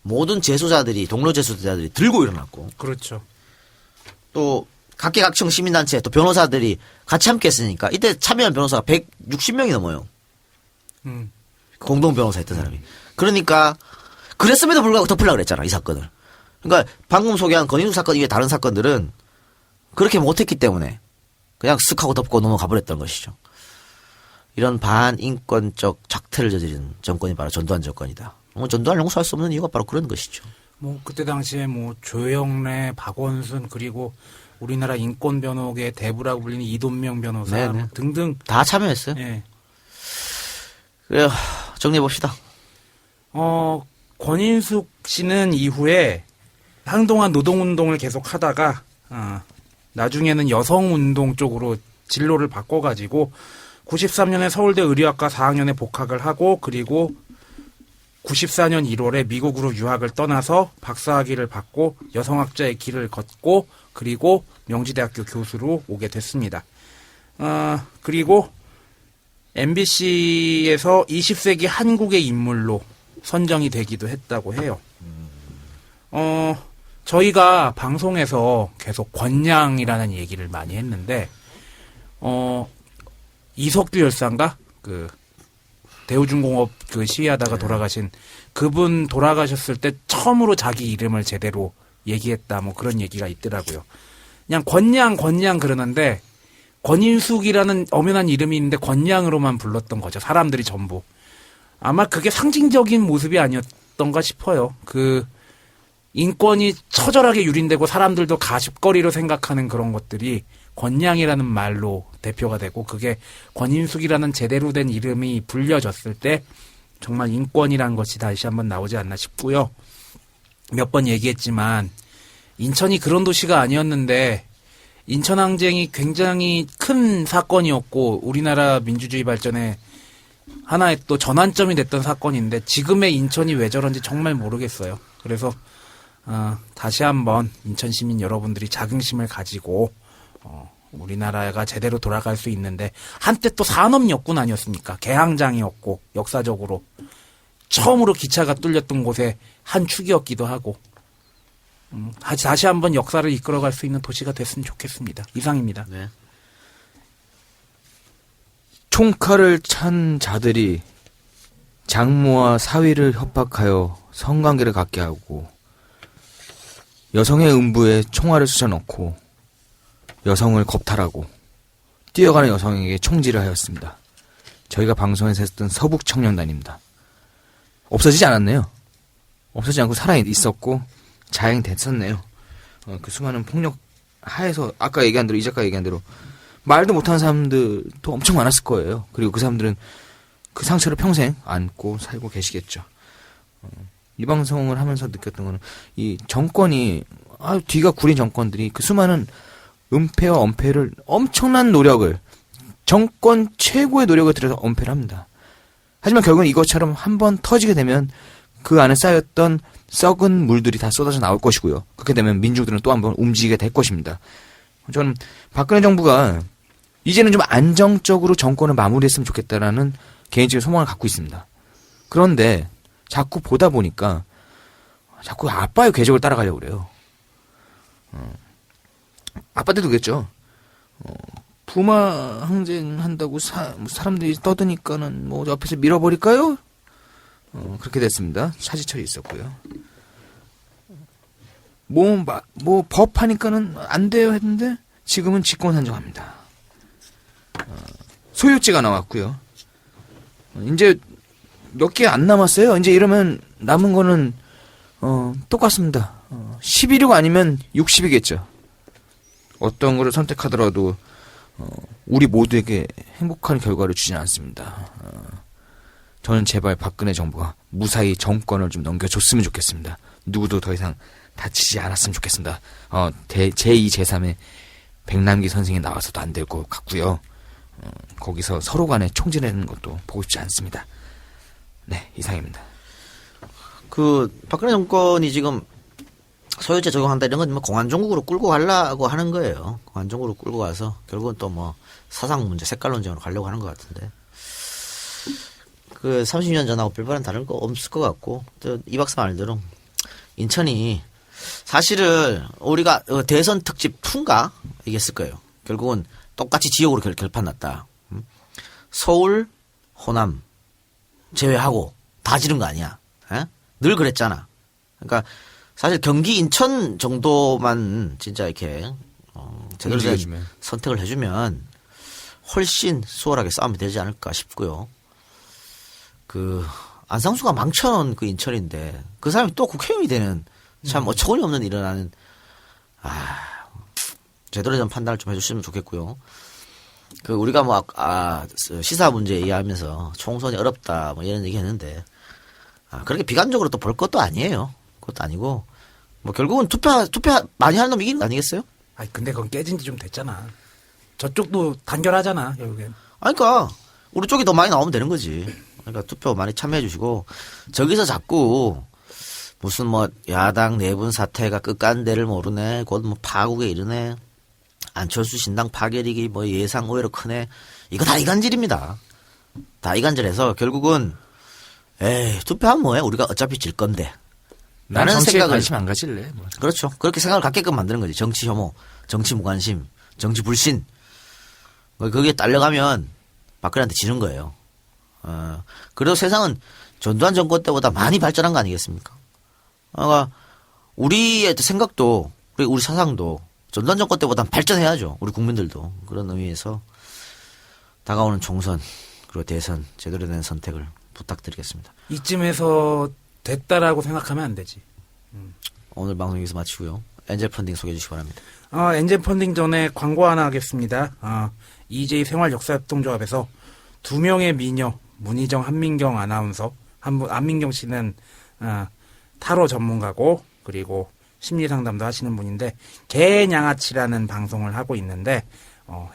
S1: 모든 재소자들이 동료 재소자들이 들고 일어났고
S2: 그렇죠.
S1: 또 각계각층 시민단체 또 변호사들이 같이 함께 했으니까 이때 참여한 변호사가 160명이 넘어요.
S2: 음.
S1: 공동 변호사 했던 사람이. 그러니까 그랬음에도 불구하고 덮으려고 그랬잖아 이 사건을. 그러니까 방금 소개한 건인숙 사건 이외 다른 사건들은 그렇게 못했기 때문에 그냥 쓱 하고 덮고 넘어가 버렸던 것이죠. 이런 반인권적 작태를 저지른 정권이 바로 전두환 정권이다. 전두환을 용서할 수 없는 이유가 바로 그런 것이죠.
S2: 뭐 그때 당시에 뭐 조영래, 박원순 그리고 우리나라 인권 변호계의 대부라고 불리는 이돈명 변호사
S1: 네네.
S2: 뭐 등등.
S1: 다 참여했어요.
S2: 예.
S1: 그래요. 정리해 봅시다.
S2: 권인숙 씨는 이후에 한동안 노동운동을 계속 하다가 나중에는 여성운동 쪽으로 진로를 바꿔가지고 93년에 서울대 의료학과 4학년에 복학을 하고 그리고 94년 1월에 미국으로 유학을 떠나서 박사학위를 받고 여성학자의 길을 걷고 그리고 명지대학교 교수로 오게 됐습니다. 그리고 MBC에서 20세기 한국의 인물로 선정이 되기도 했다고 해요. 저희가 방송에서 계속 권양이라는 얘기를 많이 했는데, 이석규 열사인가? 그, 대우중공업 그 시위하다가 돌아가신 그분 돌아가셨을 때 처음으로 자기 이름을 제대로 얘기했다, 뭐 그런 얘기가 있더라고요. 그냥 권양 그러는데, 권인숙이라는 엄연한 이름이 있는데 권양으로만 불렀던 거죠. 사람들이 전부. 아마 그게 상징적인 모습이 아니었던가 싶어요. 그 인권이 처절하게 유린되고 사람들도 가십거리로 생각하는 그런 것들이 권양이라는 말로 대표가 되고 그게 권인숙이라는 제대로 된 이름이 불려졌을 때 정말 인권이라는 것이 다시 한번 나오지 않나 싶고요. 몇 번 얘기했지만 인천이 그런 도시가 아니었는데 인천항쟁이 굉장히 큰 사건이었고 우리나라 민주주의 발전에 하나의 또 전환점이 됐던 사건인데 지금의 인천이 왜 저런지 정말 모르겠어요. 그래서 다시 한번 인천 시민 여러분들이 자긍심을 가지고 우리나라가 제대로 돌아갈 수 있는데 한때 또 산업역군 아니었습니까? 개항장이었고 역사적으로 처음으로 기차가 뚫렸던 곳의 한 축이었기도 하고 다시 한번 역사를 이끌어갈 수 있는 도시가 됐으면 좋겠습니다. 이상입니다.
S1: 네.
S3: 총칼을 찬 자들이 장모와 사위를 협박하여 성관계를 갖게 하고 여성의 음부에 총알을 쑤셔넣고 여성을 겁탈하고 뛰어가는 여성에게 총질을 하였습니다. 저희가 방송에서 했던 서북청년단입니다. 없어지지 않았네요. 없어지지 않고 살아있었고 자행됐었네요. 그 수많은 폭력 하에서 아까 얘기한 대로 이 작가 얘기한 대로 말도 못하는 사람들도 엄청 많았을 거예요. 그리고 그 사람들은 그 상처를 평생 안고 살고 계시겠죠. 이 방송을 하면서 느꼈던 거는 이 정권이 뒤가 구린 정권들이 그 수많은 은폐와 엄폐를 엄청난 노력을 정권 최고의 노력을 들여서 엄폐를 합니다. 하지만 결국은 이것처럼 한번 터지게 되면 그 안에 쌓였던 썩은 물들이 다 쏟아져 나올 것이고요. 그렇게 되면 민중들은 또 한번 움직이게 될 것입니다. 저는 박근혜 정부가 이제는 좀 안정적으로 정권을 마무리했으면 좋겠다라는 개인적인 소망을 갖고 있습니다. 그런데 자꾸 보다 보니까 자꾸 아빠의 궤적을 따라가려고 그래요. 아빠 때도 그랬죠. 부마 항쟁 한다고 사람들이 떠드니까는 뭐 옆에서 밀어버릴까요? 그렇게 됐습니다. 차지철이 있었고요. 뭐 법하니까는 안 돼요 했는데 지금은 직권 산정합니다. 소유지가 나왔고요. 이제 몇 개 안 남았어요. 이제 이러면 남은 거는 똑같습니다. 11육 아니면 60이겠죠. 어떤 거를 선택하더라도 우리 모두에게 행복한 결과를 주지는 않습니다. 저는 제발 박근혜 정부가 무사히 정권을 좀 넘겨줬으면 좋겠습니다. 누구도 더 이상 다치지 않았으면 좋겠습니다. 제2, 제3의 백남기 선생이 나와서도 안 될 것 같고요. 거기서 서로 간에 총질하는 것도 보고 싶지 않습니다. 네, 이상입니다.
S1: 그 박근혜 정권이 지금 소유제 적용한다 이런 건 뭐 공안정국으로 끌고 가려고 하는 거예요. 공안정국으로 끌고 가서 결국은 또 뭐 사상 문제, 색깔 논쟁으로 가려고 하는 것 같은데 그 30년 전하고 별반은 다를 거 없을 것 같고 또 이 박사 말대로 인천이 사실은 우리가 대선 특집 2인가 이게 했을 거예요. 결국은 똑같이 지역으로 결판났다. 서울, 호남 제외하고 다 지른 거 아니야. 에? 늘 그랬잖아. 그러니까 사실 경기 인천 정도만 진짜 이렇게 제대로 된
S3: 움직여주면.
S1: 선택을 해주면 훨씬 수월하게 싸움이 되지 않을까 싶고요. 그 안상수가 망쳐놓은 그 인천인데 그 사람이 또 국회의원이 되는 참 어처구니 없는 일어나는 제대로 된 판단을 좀 해주시면 좋겠고요. 그 우리가 뭐 시사 문제 얘기하면서 총선이 어렵다 뭐 이런 얘기했는데 그렇게 비관적으로 또 볼 것도 아니에요. 그것도 아니고 뭐 결국은 투표 많이 하는 놈 이기는 거 아니겠어요?
S2: 아니 근데 그건 깨진 지 좀 됐잖아. 저쪽도 단결하잖아 결국엔.
S1: 아니, 그러니까 우리 쪽이 더 많이 나오면 되는 거지. 그러니까 투표 많이 참여해 주시고 저기서 자꾸 무슨 뭐 야당 내분 사태가 끝간데를 모르네. 곧 뭐 파국에 이르네. 안철수 신당 파괴력이 뭐 예상 오히려 크네. 이거 다 이간질입니다. 다 이간질해서 결국은 투표하면 뭐해? 우리가 어차피 질 건데.
S3: 나는
S1: 라는
S3: 정치에
S1: 생각을-
S3: 관심 안 가질래. 뭐.
S1: 그렇죠. 그렇게 생각을 갖게끔 만드는 거지. 정치 혐오, 정치 무관심, 정치 불신. 거기에 딸려가면 박근혜한테 지는 거예요. 그래도 세상은 전두환 정권 때보다 많이 발전한 거 아니겠습니까? 그러니까 우리의 생각도 우리 사상도 전두환 정권 때보다 발전해야죠. 우리 국민들도. 그런 의미에서 다가오는 총선 그리고 대선 제대로 된 선택을 부탁드리겠습니다.
S2: 이쯤에서 됐다라고 생각하면 안 되지.
S1: 오늘 방송 여기서 마치고요. 엔젤 펀딩 소개해 주시기 바랍니다.
S2: 엔젤 펀딩 전에 광고 하나 하겠습니다. EJ 생활역사협동조합에서 2명의 미녀, 문희정, 한민경 아나운서, 안민경 씨는 타로 전문가고 그리고 심리상담도 하시는 분인데 개냥아치라는 방송을 하고 있는데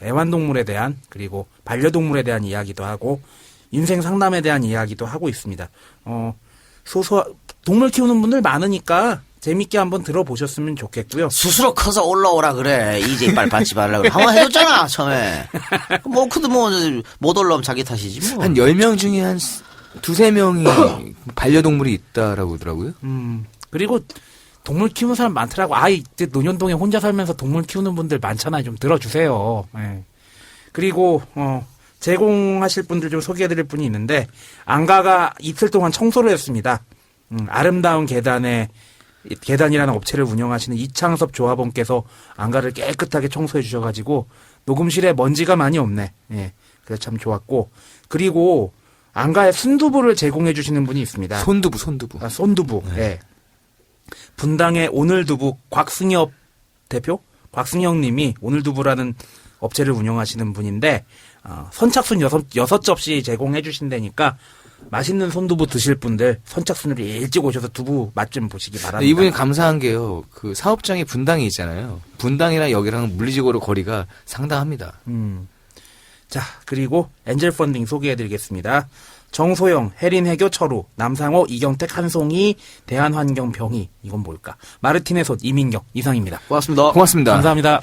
S2: 애완동물에 대한 그리고 반려동물에 대한 이야기도 하고 인생 상담에 대한 이야기도 하고 있습니다. 동물 키우는 분들 많으니까 재밌게 한번 들어보셨으면 좋겠고요.
S1: 스스로 커서 올라오라 그래. 이제 이빨 받지 말라 그래. 한번 해줬잖아, 처음에. 뭐, 그도 뭐, 못 올라오면 자기 탓이지, 뭐.
S3: 한 10명 중에 한 2-3명이 반려동물이 있다라고 하더라고요.
S2: 그리고 동물 키우는 사람 많더라고. 이때 논현동에 혼자 살면서 동물 키우는 분들 많잖아요. 좀 들어주세요. 예. 그리고, 제공하실 분들 좀 소개해드릴 분이 있는데, 안가가 이틀 동안 청소를 했습니다. 아름다운 계단이라는 업체를 운영하시는 이창섭 조합원께서 안가를 깨끗하게 청소해 주셔가지고, 녹음실에 먼지가 많이 없네. 예. 그래서 참 좋았고, 그리고, 안가에 순두부를 제공해 주시는 분이 있습니다.
S3: 손두부.
S2: 손두부. 예. 분당의 오늘두부 곽승엽 대표? 곽승엽 님이 오늘두부라는 업체를 운영하시는 분인데, 선착순 6접시 제공해 주신다니까, 맛있는 손두부 드실 분들 선착순으로 일찍 오셔서 두부 맛 좀 보시기 바랍니다.
S3: 이분이 감사한 게요. 그 사업장이 분당에 있잖아요. 분당이랑 여기랑 물리적으로 거리가 상당합니다.
S2: 자, 그리고 엔젤 펀딩 소개해드리겠습니다. 정소영, 혜린, 해교, 철우, 남상호, 이경택, 한송이, 대한환경, 병희. 이건 뭘까? 마르틴의 솥, 이민경, 이상입니다.
S1: 고맙습니다.
S3: 고맙습니다.
S2: 감사합니다.